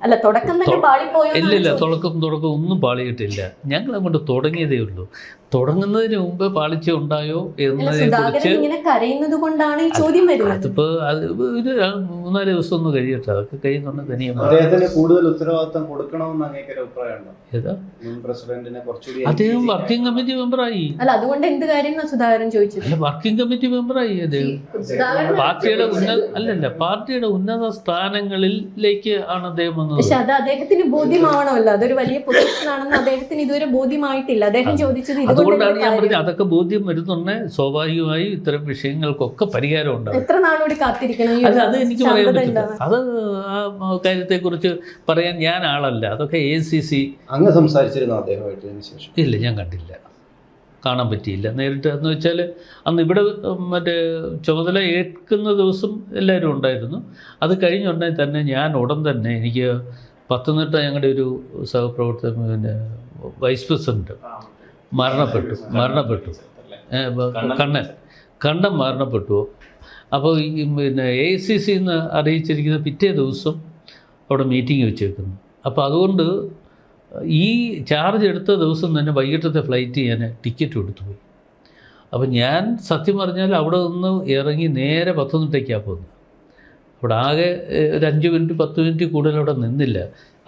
അല്ല, തുടക്കം തന്നെ പാളിപ്പോയോ? ഇല്ലില്ല, തുടക്കം ഒന്നും പാളിയിട്ടില്ല. ഞങ്ങൾ അങ്ങോട്ട് തുടങ്ങിയതേ ഉള്ളൂ. തുടങ്ങുന്നതിന് മുമ്പ് പാളിച്ച ഉണ്ടായോ എന്നതിനെ കുറിച്ച് ഇങ്ങനെ കരയുന്നത് കൊണ്ടാണ് ഈ ചോദ്യം വരുന്നത്. അതിപ്പോൾ അത് ഒരു 3-4 ദിവസം ഒന്ന് കഴിയട്ടെ. അതൊക്കെ കഴിയുന്നുണ്ട് തനിയെ. അദ്ദേഹത്തിന് കൂടുതൽ ഉത്തരവാദിത്തം കൊടുക്കണമെന്ന് അങ്ങേക്ക് അഭിപ്രായമുണ്ടോ? ഏതാ? പ്രസിഡന്റിനെ കുറച്ചുകൂടി അദ്ദേഹം വർക്കിംഗ് കമ്മിറ്റി മെമ്പറായി. അല്ല, അതുകൊണ്ട് എന്ത് കാര്യം സുധാകരൻ ചോദിച്ചത്? അല്ല, വർക്കിംഗ് കമ്മിറ്റി മെമ്പറായി അദ്ദേഹം. പാർട്ടിയുടെ ഉന്നത സ്ഥാനങ്ങളിലേക്ക് ആണ് അദ്ദേഹം വന്നത്. പക്ഷെ അത് അദ്ദേഹത്തിന് ബോധ്യമാവണമല്ലോ. അതൊരു വലിയ പൊസിഷൻ ആണെന്ന് അദ്ദേഹത്തിന് ഇതുവരെ ബോധ്യമായിട്ടില്ല. അദ്ദേഹം ചോദിച്ചത് അതുകൊണ്ടാണ് ഞാൻ പറഞ്ഞത് അതൊക്കെ ബോധ്യം വരുന്നുണ്ട്. സ്വാഭാവികമായി ഇത്തരം വിഷയങ്ങൾക്കൊക്കെ പരിഹാരം ഉണ്ടാവും. എത്ര നാളുകൂടി കാത്തിരിക്കണം? അത് എനിക്ക് പറയാൻ പറ്റില്ല. അത് ആ കാര്യത്തെക്കുറിച്ച് പറയാൻ ഞാൻ ആളല്ല. അതൊക്കെ ACC അങ്ങ് സംസാരിച്ചിരുന്നു അദ്ദേഹമായിട്ട്? ഇല്ല, ഞാൻ കണ്ടില്ല, കാണാൻ പറ്റിയില്ല നേരിട്ട്. എന്ന് വെച്ചാൽ അന്ന് ഇവിടെ മറ്റേ ചുമതല ഏൽക്കുന്ന ദിവസം എല്ലാവരും ഉണ്ടായിരുന്നു. അത് കഴിഞ്ഞുണ്ടെങ്കിൽ തന്നെ ഞാൻ ഉടൻ തന്നെ എനിക്ക് പത്തനംതിട്ട ഞങ്ങളുടെ ഒരു സഹപ്രവർത്തകൻ വൈസ് പ്രസിഡന്റ് മരണപ്പെട്ടു. കണ്ണൻ മരണപ്പെട്ടു. അപ്പോൾ ഈ ACC അറിയിച്ചിരിക്കുന്ന പിറ്റേ ദിവസം അവിടെ മീറ്റിംഗ് വെച്ചേക്കുന്നു. അപ്പോൾ അതുകൊണ്ട് ഈ ചാർജ് എടുത്ത ദിവസം തന്നെ വൈകിട്ടത്തെ ഫ്ലൈറ്റ് ഞാൻ ടിക്കറ്റ് എടുത്തുപോയി. അപ്പോൾ ഞാൻ സത്യം പറഞ്ഞാൽ അവിടെ നിന്ന് ഇറങ്ങി നേരെ പത്തനംതിട്ടയ്ക്കാണ് പോകുന്നത്. അവിടെ ആകെ ഒരു 5 മിനിറ്റ് 10 മിനിറ്റ് കൂടുതൽ അവിടെ നിന്നില്ല.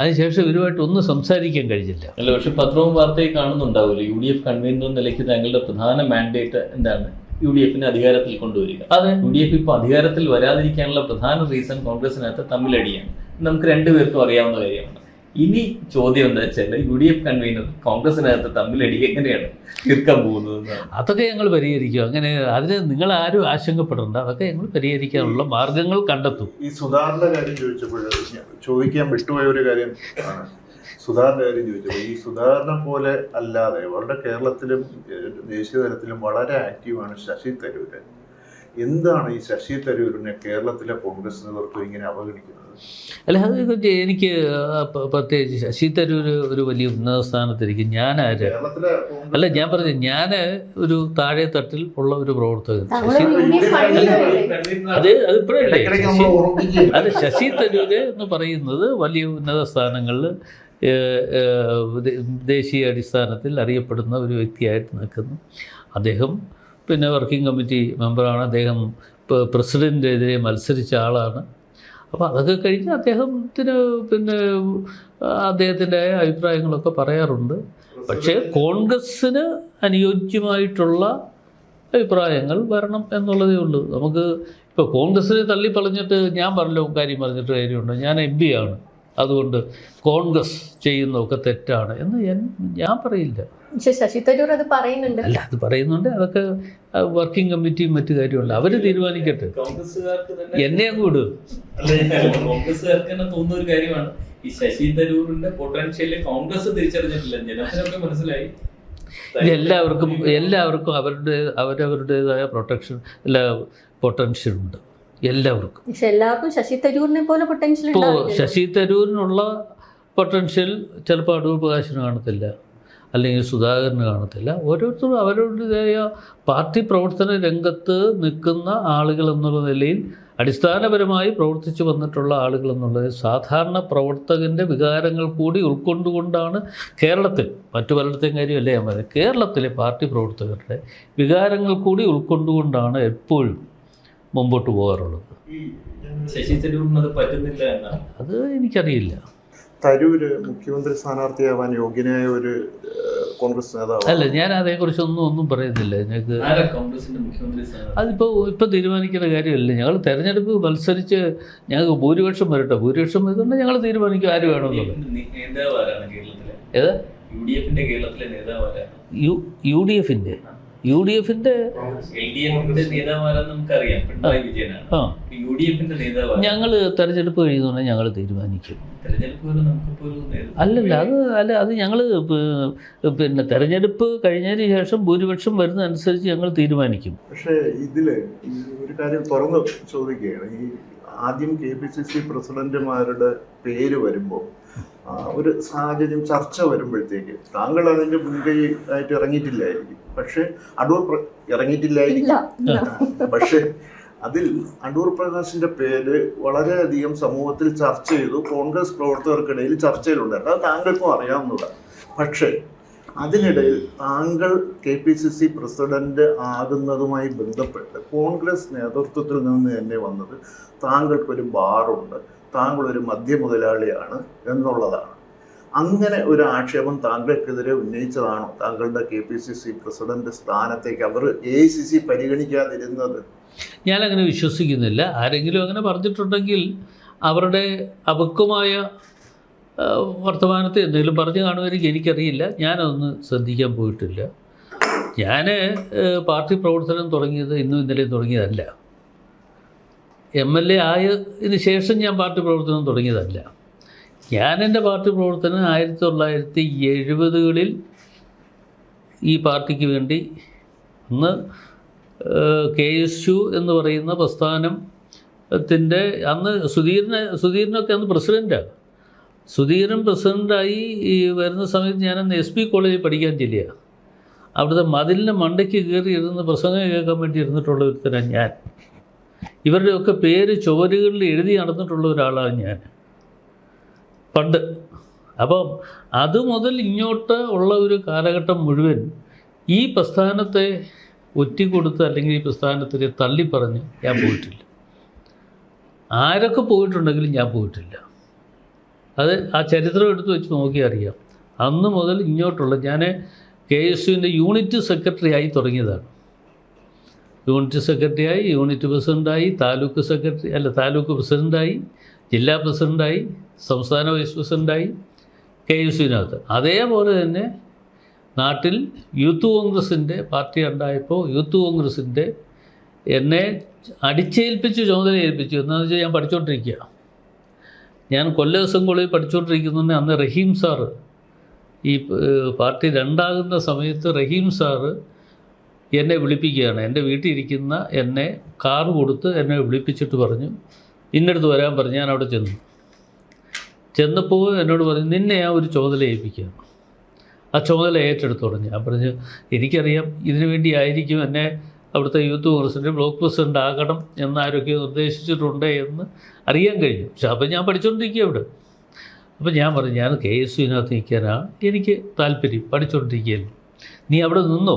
അതിനുശേഷം ഇവരുമായിട്ട് ഒന്നും സംസാരിക്കാൻ കഴിഞ്ഞില്ല. അല്ല, പക്ഷെ പത്രവും വാർത്തയും കാണുന്നുണ്ടാവില്ല. UDF കൺവീനർ നിലയ്ക്ക് താങ്കളുടെ പ്രധാന മാൻഡേറ്റ് എന്താണ്? UDF-നെ അധികാരത്തിൽ കൊണ്ടുവരിക. അതെ, UDF ഇപ്പോൾ അധികാരത്തിൽ വരാതിരിക്കാനുള്ള പ്രധാന റീസൺ കോൺഗ്രസിനകത്ത് തമ്മിലടിയാണ്. നമുക്ക് രണ്ടുപേർക്കും അറിയാവുന്ന കാര്യമാണ്. ഇനി ചോദ്യം എന്താ വെച്ചാൽ UDF കൺവീനർ കോൺഗ്രസിനകത്ത് തമ്മിലടി എങ്ങനെയാണ് തീർക്കാൻ പോകുന്നത്? അതൊക്കെ ഞങ്ങൾ പരിഹരിക്കും. അങ്ങനെ അതിന് നിങ്ങൾ ആരും ആശങ്കപ്പെടേണ്ട. അതൊക്കെ ഞങ്ങൾ പരിഹരിക്കാനുള്ള മാർഗങ്ങൾ കണ്ടെത്തും. ഈ സുധാകരന്റെ കാര്യം ചോദിക്കാൻ വിട്ടുപോയ ഒരു കാര്യം ആണ്. സുധാകരന്റെ കാര്യം ചോദിച്ചപ്പോൾ ഈ സുധാകരനെ പോലെ അല്ലാതെ വളരെ കേരളത്തിലും ദേശീയ തലത്തിലും വളരെ ആക്റ്റീവാണ് ശശി തരൂര്. എന്താണ് ഈ ശശി തരൂരിനെ കേരളത്തിലെ കോൺഗ്രസ് നേതൃത്വം ഇങ്ങനെ അവഗണിക്കുന്നത്? അല്ല, അത് എനിക്ക് പ്രത്യേകിച്ച് ശശി തരൂർ ഒരു വലിയ ഉന്നത സ്ഥാനത്തിരിക്കും. ഞാനാര് അല്ല, ഞാൻ പറഞ്ഞു, ഞാൻ ഒരു താഴെ തട്ടിൽ ഉള്ള ഒരു പ്രവർത്തകൻ. അത് ഇപ്പോഴല്ലേ അല്ല, ശശി തരൂര് എന്ന് പറയുന്നത് വലിയ ഉന്നത സ്ഥാനങ്ങളിൽ ദേശീയ അടിസ്ഥാനത്തിൽ അറിയപ്പെടുന്ന ഒരു വ്യക്തിയായിട്ട് നിൽക്കുന്നു. അദ്ദേഹം പിന്നെ വർക്കിംഗ് കമ്മിറ്റി മെമ്പറാണ്. അദ്ദേഹം പ്രസിഡൻറ്റിനെതിരെ മത്സരിച്ച ആളാണ്. അപ്പോൾ അതൊക്കെ കഴിഞ്ഞ് അദ്ദേഹത്തിന് പിന്നെ അദ്ദേഹത്തിൻ്റെ അഭിപ്രായങ്ങളൊക്കെ പറയാറുണ്ട്. പക്ഷേ കോൺഗ്രസ്സിന് അനുയോജ്യമായിട്ടുള്ള അഭിപ്രായങ്ങൾ വരണം എന്നുള്ളതേ ഉള്ളൂ. നമുക്ക് ഇപ്പോൾ കോൺഗ്രസ്സിനെ തള്ളിപ്പറഞ്ഞിട്ട് ഞാൻ കാര്യം പറഞ്ഞിട്ട് കാര്യമുണ്ട്. ഞാൻ MP ആണ്, അതുകൊണ്ട് കോൺഗ്രസ് ചെയ്യുന്നതൊക്കെ തെറ്റാണ് എന്ന് ഞാൻ പറയില്ല. പക്ഷേ ശശി തരൂർ അത് പറയുന്നുണ്ട്. അല്ല, അത് പറയുന്നുണ്ട്. അതൊക്കെ വർക്കിംഗ് കമ്മിറ്റിയും മറ്റു കാര്യമുണ്ട്, അവർ തീരുമാനിക്കട്ടെ. കോൺഗ്രസ്സുകാർക്ക് തന്നെ എന്നെ അങ്ങ് വിടും. കോൺഗ്രസ്സുകാർക്ക് തന്നെ തോന്നുന്ന ഒരു കാര്യമാണ്, ഈ ശശി തരൂരിന്റെ പൊട്ടൻഷ്യല് കോൺഗ്രസ് തിരിച്ചറിഞ്ഞിട്ടില്ല. ജനത്തിനൊക്കെ മനസ്സിലായി. എല്ലാവർക്കും അവരവരുടേതായ പൊട്ടൻഷ്യൽ ഉണ്ട് എല്ലാവർക്കും. പക്ഷെ എല്ലാവർക്കും ശശി തരൂരിനെ പോലെ പൊട്ടൻഷ്യൽ ഇപ്പോൾ ശശി തരൂരിനുള്ള പൊട്ടൻഷ്യൽ ചിലപ്പോൾ അടൂർ പ്രകാശിന് കാണത്തില്ല, അല്ലെങ്കിൽ സുധാകരന് കാണത്തില്ല. ഓരോരുത്തരും അവരുടേതായ പാർട്ടി പ്രവർത്തന രംഗത്ത് നിൽക്കുന്ന ആളുകൾ എന്നുള്ള നിലയിൽ അടിസ്ഥാനപരമായി പ്രവർത്തിച്ചു വന്നിട്ടുള്ള ആളുകൾ എന്നുള്ളത് സാധാരണ പ്രവർത്തകൻ്റെ വികാരങ്ങൾ കൂടി ഉൾക്കൊണ്ടുകൊണ്ടാണ് കേരളത്തിൽ, മറ്റു പലയിടത്തെയും കാര്യമല്ലേ ഞാൻ പറയുന്നത്, കേരളത്തിലെ പാർട്ടി പ്രവർത്തകരുടെ വികാരങ്ങൾ കൂടി ഉൾക്കൊണ്ടുകൊണ്ടാണ് എപ്പോഴും മുമ്പോട്ട് പോകാറുള്ളത്. ശശി തരൂരിന് അത് പറ്റുന്നില്ല എന്നാണ്. അത് എനിക്കറിയില്ല. തരൂര് മുഖ്യമന്ത്രി സ്ഥാനാർത്ഥിയാവാൻ യോഗ്യനായ ഒരു കോൺഗ്രസ് നേതാവ് അല്ല, ഞാൻ അതേക്കുറിച്ചൊന്നും പറയുന്നില്ല. ഞങ്ങൾക്ക് കോൺഗ്രസിന്റെ മുഖ്യമന്ത്രി അതിപ്പോൾ തീരുമാനിക്കേണ്ട കാര്യമല്ല. ഞങ്ങൾ തെരഞ്ഞെടുപ്പ് മത്സരിച്ച് ഞങ്ങൾക്ക് ഭൂരിപക്ഷം വരട്ടെ, ഭൂരിപക്ഷം വരുന്നുണ്ടെങ്കിൽ ഞങ്ങൾ തീരുമാനിക്കും ആര് വേണമെന്നുള്ളത്. നേതാവ് ആരാണ് കേരളത്തിലെ? ഏത് UDFന്റെ കേരളത്തിലെ നേതാവ് ആരാണ്? UDFന്റെ LDFന്റെ നേതാവ് ആരാന്ന് നമുക്കറിയാം, പിണറായി വിജയനാണ്. UDFന്റെ നേതാവ് ഞങ്ങൾ തെരഞ്ഞെടുപ്പ് കഴിയുന്നുണ്ടെങ്കിൽ ഞങ്ങൾ തീരുമാനിക്കും. അത് ഞങ്ങൾ പിന്നെ തെരഞ്ഞെടുപ്പ് കഴിഞ്ഞതിന് ശേഷം ഭൂരിപക്ഷം വരുന്നതനുസരിച്ച് ഞങ്ങൾ തീരുമാനിക്കും. പക്ഷേ ഇതിൽ ഒരു കാര്യം തുറന്ന് ചോദിക്കുകയാണ്. ഈ ആദ്യം KPCC പ്രസിഡന്റുമാരുടെ പേര് വരുമ്പോൾ ഒരു സാഹചര്യം ചർച്ച വരുമ്പോഴത്തേക്ക് താങ്കൾ അതിൻ്റെ മുൻകൈ ആയിട്ട് ഇറങ്ങിയിട്ടില്ലായിരിക്കും, പക്ഷെ പക്ഷെ അതിൽ അടൂർ പ്രകാശിന്റെ പേര് വളരെയധികം സമൂഹത്തിൽ ചർച്ച ചെയ്തു. കോൺഗ്രസ് പ്രവർത്തകർക്കിടയിൽ ചർച്ചയിലുണ്ടായിരുന്നു, അത് താങ്കൾക്കും അറിയാവുന്നതാണ്. പക്ഷേ അതിനിടയിൽ താങ്കൾ KPCC പ്രസിഡന്റ് ആകുന്നതുമായി ബന്ധപ്പെട്ട് കോൺഗ്രസ് നേതൃത്വത്തിൽ നിന്ന് തന്നെ വന്നത് താങ്കൾക്കൊരു ബാറുണ്ട്, താങ്കളൊരു മദ്യമുതലാളിയാണ് എന്നുള്ളതാണ്. അങ്ങനെ ഒരു ആക്ഷേപം താങ്കൾക്കെതിരെ ഉന്നയിച്ചതാണോ താങ്കളുടെ KPCC പ്രസിഡന്റ് സ്ഥാനത്തേക്ക് അവർ AICC പരിഗണിക്കാതിരുന്നത്? ഞാനങ്ങനെ വിശ്വസിക്കുന്നില്ല. ആരെങ്കിലും അങ്ങനെ പറഞ്ഞിട്ടുണ്ടെങ്കിൽ അവരുടെ അപക്വമായ വർത്തമാനത്തെ എന്തെങ്കിലും പറഞ്ഞു കാണുമായിരിക്കും, എനിക്കറിയില്ല. ഞാനതൊന്ന് ശ്രദ്ധിക്കാൻ പോയിട്ടില്ല. ഞാൻ പാർട്ടി പ്രവർത്തനം തുടങ്ങിയത് ഇന്നും ഇന്നലെയും തുടങ്ങിയതല്ല. MLA ആയതിന് ശേഷം ഞാൻ പാർട്ടി പ്രവർത്തനം തുടങ്ങിയതല്ല. ഞാൻ എൻ്റെ പാർട്ടി പ്രവർത്തനം 1970കളിൽ ഈ പാർട്ടിക്ക് വേണ്ടി അന്ന് KSU എന്ന് പറയുന്ന പ്രസ്ഥാനത്തിൻ്റെ അന്ന് സുധീരനൊക്കെ അന്ന് പ്രസിഡൻ്റാണ്. സുധീരൻ പ്രസിഡൻ്റായി വരുന്ന സമയത്ത് ഞാനന്ന് SP കോളേജിൽ പഠിക്കാൻ ചെല്ലുക. അവിടുത്തെ മതിലിൻ്റെ മണ്ടയ്ക്ക് കയറി ഇരുന്ന് പ്രസംഗം കേൾക്കാൻ വേണ്ടി ഇരുന്നിട്ടുള്ള ഒരുത്തരാണ് ഞാൻ. ഇവരുടെയൊക്കെ പേര് ചുവരുകളിൽ എഴുതി നടന്നിട്ടുള്ള ഒരാളാണ് ഞാൻ പണ്ട്. അപ്പം അതുമുതൽ ഇങ്ങോട്ട് ഉള്ള ഒരു കാലഘട്ടം മുഴുവൻ ഈ പ്രസ്ഥാനത്തെ ഒറ്റിക്കൊടുത്ത് അല്ലെങ്കിൽ ഈ പ്രസ്ഥാനത്തിനെ തള്ളിപ്പറഞ്ഞ് ഞാൻ പോയിട്ടില്ല. ആരൊക്കെ പോയിട്ടുണ്ടെങ്കിലും ഞാൻ പോയിട്ടില്ല. അത് ആ ചരിത്രം എടുത്ത് വെച്ച് നോക്കി അറിയാം. അന്ന് മുതൽ ഇങ്ങോട്ടുള്ള ഞാൻ KSUവിൻ്റെ യൂണിറ്റ് സെക്രട്ടറി ആയി തുടങ്ങിയതാണ്. യൂണിറ്റ് സെക്രട്ടറിയായി, യൂണിറ്റ് പ്രസിഡൻ്റായി, താലൂക്ക് പ്രസിഡൻ്റായി, ജില്ലാ പ്രസിഡൻ്റായി, സംസ്ഥാന വൈസ് പ്രസിഡൻ്റായി KSUവിനകത്ത്. അതേപോലെ തന്നെ നാട്ടിൽ യൂത്ത് കോൺഗ്രസിൻ്റെ പാർട്ടി ഉണ്ടായപ്പോൾ യൂത്ത് കോൺഗ്രസിൻ്റെ എന്നെ അടിച്ചേൽപ്പിച്ച് ചുമതല ഏൽപ്പിച്ചു. എന്താണെന്ന് വെച്ചാൽ ഞാൻ പഠിച്ചുകൊണ്ടിരിക്കുക. ഞാൻ കൊല്ലം കോളേജിൽ പഠിച്ചുകൊണ്ടിരിക്കുന്നുണ്ട്. അന്ന് റഹീം സാറ് ഈ പാർട്ടി രണ്ടാകുന്ന സമയത്ത് റഹീം സാറ് എന്നെ വിളിപ്പിക്കുകയാണ്. എൻ്റെ വീട്ടിൽ ഇരിക്കുന്ന എന്നെ കാർ കൊടുത്ത് എന്നെ വിളിപ്പിച്ചിട്ട് പറഞ്ഞു, ഇന്നടുത്ത് വരാൻ പറഞ്ഞു. ഞാൻ അവിടെ ചെന്നപ്പോൾ എന്നോട് പറഞ്ഞു, നിന്നെ ഞാൻ ഒരു ചുമതല ഏൽപ്പിക്കുകയാണ്, ആ ചുമതല ഏറ്റെടുത്തോളം. ഞാൻ പറഞ്ഞു, എനിക്കറിയാം ഇതിനു വേണ്ടി ആയിരിക്കും എന്നെ അവിടുത്തെ യൂത്ത് കോൺഗ്രസിൻ്റെ ബ്ലോക്ക് പ്രസിഡൻ്റ് ആകണം എന്നാരൊക്കെ നിർദ്ദേശിച്ചിട്ടുണ്ട് എന്ന് അറിയാൻ കഴിഞ്ഞു. പക്ഷെ അപ്പം ഞാൻ പഠിച്ചുകൊണ്ടിരിക്കുക അവിടെ. അപ്പോൾ ഞാൻ പറഞ്ഞു, ഞാൻ KSUവിനകത്ത് നിൽക്കാനാണ് എനിക്ക് താല്പര്യം, പഠിച്ചുകൊണ്ടിരിക്കുകയല്ലോ, നീ അവിടെ നിന്നോ,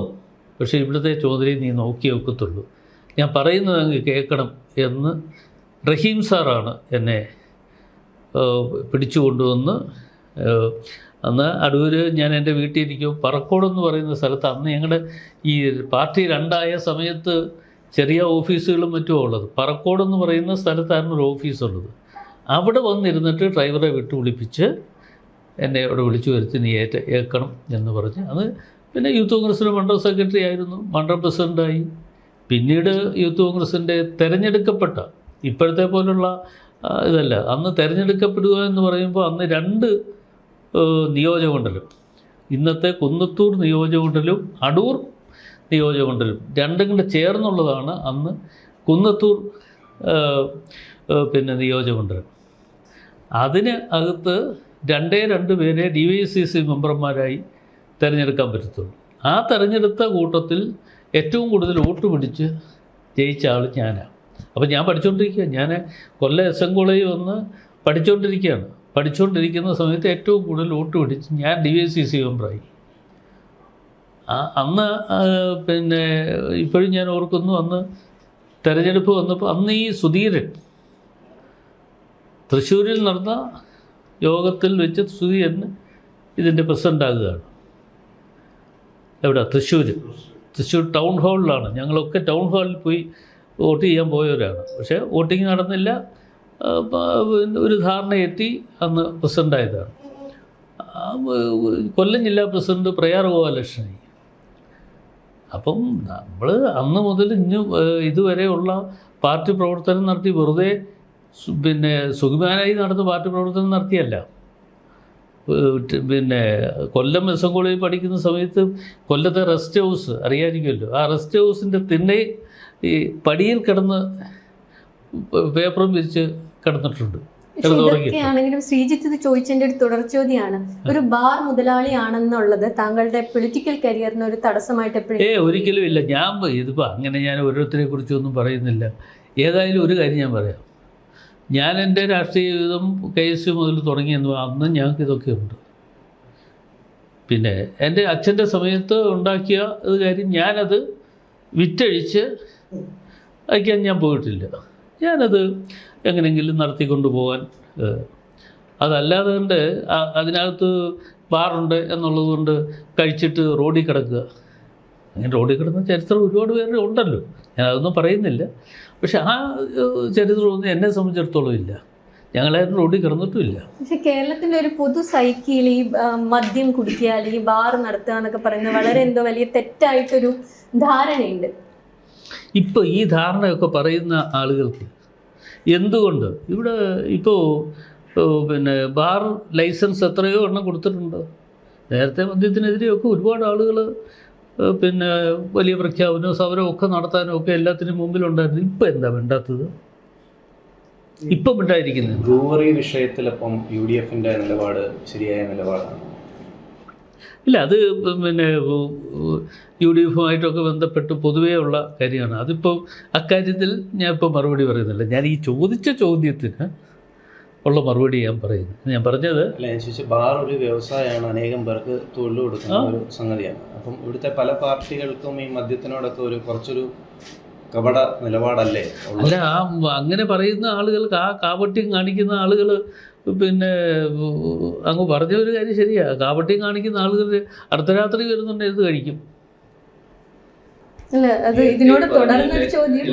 പക്ഷേ ഇവിടുത്തെ ചുമതലയും നീ നോക്കിയേ ഒക്കത്തുള്ളൂ, ഞാൻ പറയുന്നത് അങ്ങ് കേൾക്കണം എന്ന് റഹീം സാറാണ് എന്നെ പിടിച്ചു കൊണ്ടുവന്ന്. അന്ന് അടൂർ ഞാൻ എൻ്റെ വീട്ടിൽ ഇരിക്കും, പറക്കോടെന്ന് പറയുന്ന സ്ഥലത്ത് അന്ന് ഞങ്ങളുടെ ഈ പാർട്ടി രണ്ടായ സമയത്ത് ചെറിയ ഓഫീസുകളും മറ്റും ഉള്ളത്. പറക്കോടെന്ന് പറയുന്ന സ്ഥലത്തായിരുന്നു ഒരു ഓഫീസുള്ളത്. അവിടെ വന്നിരുന്നിട്ട് ഡ്രൈവറെ വിട്ടു വിളിപ്പിച്ച് എന്നെ അവിടെ വിളിച്ചു വരുത്തി, നീ ഏൽക്കണം എന്ന് പറഞ്ഞ്. അത് പിന്നെ യൂത്ത് കോൺഗ്രസിൻ്റെ മണ്ഡലം സെക്രട്ടറി ആയിരുന്നു, മണ്ഡലം പ്രസിഡൻ്റായി. പിന്നീട് യൂത്ത് കോൺഗ്രസിൻ്റെ തിരഞ്ഞെടുക്കപ്പെട്ട, ഇപ്പോഴത്തെ പോലുള്ള ഇതല്ല, അന്ന് തിരഞ്ഞെടുക്കപ്പെടുക എന്ന് പറയുമ്പോൾ അന്ന് 2 നിയോജകമണ്ഡലം, ഇന്നത്തെ കുന്നത്തൂർ നിയോജകമണ്ഡലവും അടൂർ നിയോജകമണ്ഡലം രണ്ടും കൂടെ ചേർന്നുള്ളതാണ് അന്ന് കുന്നത്തൂർ പിന്നെ നിയോജകമണ്ഡലം. അതിന് അകത്ത് 2 പേരെ DYCC മെമ്പർമാരായി തിരഞ്ഞെടുക്കാൻ പറ്റത്തുള്ളൂ. ആ തിരഞ്ഞെടുത്ത കൂട്ടത്തിൽ ഏറ്റവും കൂടുതൽ വോട്ട് പിടിച്ച് ജയിച്ച ആൾ ഞാനാണ്. അപ്പോൾ ഞാൻ പഠിച്ചുകൊണ്ടിരിക്കുക, ഞാൻ കൊല്ലം SM കോളേജിൽ വന്ന് പഠിച്ചുകൊണ്ടിരിക്കുകയാണ്. പഠിച്ചുകൊണ്ടിരിക്കുന്ന സമയത്ത് ഏറ്റവും കൂടുതൽ വോട്ട് പിടിച്ച് ഞാൻ DYCC മെമ്പറായി. അന്ന് പിന്നെ ഇപ്പോഴും ഞാൻ ഓർക്കുന്നു, അന്ന് തെരഞ്ഞെടുപ്പ് വന്നപ്പോൾ അന്ന് ഈ സുധീരൻ തൃശ്ശൂരിൽ നടന്ന യോഗത്തിൽ വെച്ച് സുധീരൻ ഇതിൻ്റെ പ്രസിഡൻ്റാകുകയാണ്. എവിടെ? തൃശ്ശൂർ ടൗൺ ഹാളിലാണ്. ഞങ്ങളൊക്കെ ടൗൺ ഹാളിൽ പോയി വോട്ട് ചെയ്യാൻ പോയവരാണ്. പക്ഷേ വോട്ടിങ് നടന്നില്ല. ഒരു ധാരണയെത്തി അന്ന് പ്രസിഡൻ്റായതാണ്. കൊല്ലം ജില്ലാ പ്രസിഡന്റ് പ്രയാർ ഗോപാലകൃഷ്ണനായി. അപ്പം നമ്മൾ അന്ന് മുതൽ ഇതുവരെയുള്ള പാർട്ടി പ്രവർത്തനം നടത്തി വെറുതെ പിന്നെ സുഖമാനായി നടന്ന പാർട്ടി പ്രവർത്തനം നടത്തിയല്ല. പിന്നെ കൊല്ലം SM കോളേജിൽ പഠിക്കുന്ന സമയത്ത് കൊല്ലത്തെ റെസ്റ്റ് ഹൗസ് അറിയാമായിരിക്കുമല്ലോ. ആ റെസ്റ്റ് ഹൗസിൻ്റെ ഈ പടിയിൽ കിടന്ന് പേപ്പറും വിരിച്ച് കിടന്നിട്ടുണ്ട്. ഇതൊക്കെയാണെങ്കിലും ശ്രീജിത്ത് ഇത് ചോദിച്ചതിൻ്റെ ഒരു തുടർച്ചോദ്യമാണ്. ഒരു ബാർ മുതലാളിയാണെന്നുള്ളത് താങ്കളുടെ പൊളിറ്റിക്കൽ കരിയറിന് ഒരു തടസ്സമായിട്ട് എപ്പോഴും? ഒരിക്കലും ഇല്ല. ഇതിപ്പോൾ അങ്ങനെ ഞാൻ ഓരോരുത്തരെ കുറിച്ചൊന്നും പറയുന്നില്ല. ഏതായാലും ഒരു കാര്യം ഞാൻ പറയാം. ഞാൻ എൻ്റെ രാഷ്ട്രീയ ജീവിതം KSU മുതൽ തുടങ്ങിയെന്ന് അന്ന് ഞങ്ങൾക്ക് ഇതൊക്കെ ഉണ്ട്. പിന്നെ എൻ്റെ അച്ഛൻ്റെ സമയത്ത് ഉണ്ടാക്കിയ ഒരു കാര്യം ഞാനത് വിറ്റഴിച്ച് അയക്കാൻ ഞാൻ പോയിട്ടില്ല. ഞാനത് എങ്ങനെയെങ്കിലും നടത്തിക്കൊണ്ട് പോകാൻ, അതല്ലാതെ കൊണ്ട് അതിനകത്ത് ബാറുണ്ട് എന്നുള്ളത് കൊണ്ട് കഴിച്ചിട്ട് റോഡിൽ കിടക്കുക, അങ്ങനെ റോഡിൽ കിടന്ന ചരിത്രം ഒരുപാട് പേരുടെ ഉണ്ടല്ലോ, ഞാനതൊന്നും പറയുന്നില്ല. പക്ഷെ ആ ചരിത്രമൊന്നും എന്നെ സംബന്ധിച്ചിടത്തോളം ഇല്ല. ഞങ്ങളാരും റോഡിൽ കിടന്നിട്ടുമില്ല. പക്ഷെ കേരളത്തിൻ്റെ ഒരു പൊതു സൈക്കിൾ ഈ മദ്യം കുടിക്കുക അല്ലെങ്കിൽ ബാർ നടത്തുക എന്നൊക്കെ പറയുന്നത് വളരെ എന്തോ വലിയ തെറ്റായിട്ടൊരു ധാരണയുണ്ട്. ഇപ്പോൾ ഈ ധാരണയൊക്കെ പറയുന്ന ആളുകൾക്ക് എന്തുകൊണ്ട് ഇവിടെ ഇപ്പോൾ പിന്നെ ബാർ ലൈസൻസ് എത്രയോ എണ്ണം കൊടുത്തിട്ടുണ്ട്. നേരത്തെ മദ്യത്തിനെതിരെയൊക്കെ ഒരുപാട് ആളുകൾ പിന്നെ വലിയ പ്രഖ്യാപനവും സമരവും ഒക്കെ നടത്താനും ഒക്കെ എല്ലാത്തിനും മുമ്പിലുണ്ടായിരുന്നു. ഇപ്പം എന്താ വേണ്ടാത്തത്? ഇപ്പം ഉണ്ടായിരിക്കുന്നത് ബ്രൂവറി വിഷയത്തിലപ്പം UDFൻ്റെ നിലപാട് ശരിയായ നിലപാടാണ്? ഇല്ല, അത് പിന്നെ UDFുമായിട്ടൊക്കെ ബന്ധപ്പെട്ട് പൊതുവേ ഉള്ള കാര്യമാണ്. അതിപ്പോൾ അക്കാര്യത്തിൽ ഞാൻ ഇപ്പോൾ മറുപടി പറയുന്നില്ല. ഞാൻ ഈ ചോദിച്ച ചോദ്യത്തിന് ഉള്ള മറുപടി ഞാൻ പറയുന്നു. ഞാൻ പറഞ്ഞത് അല്ല, ഞാൻ ചോദിച്ച ബാർ ഒരു വ്യവസായമാണ്, അനേകം പേർക്ക് തൊഴിൽ കൊടുക്കുന്ന ഒരു സംഗതിയാണ്. അപ്പം ഇവിടുത്തെ പല പാർട്ടികൾക്കും ഈ മദ്യത്തിനോടൊക്കെ കുറച്ചൊരു കപട നിലപാടല്ലേ? അല്ല, അങ്ങനെ പറയുന്ന ആളുകൾക്ക്, ആ കാപട്യം കാണിക്കുന്ന ആളുകൾ പിന്നെ അങ്ങ് പറഞ്ഞ ഒരു കാര്യം ശരിയാ. കാപട്യം കാണിക്കുന്ന ആളുകൾ അർദ്ധരാത്രി വരുന്നുണ്ട് ഇത് കഴിക്കും. ഇതിനോട് തുടർന്നൊരു ചോദ്യം.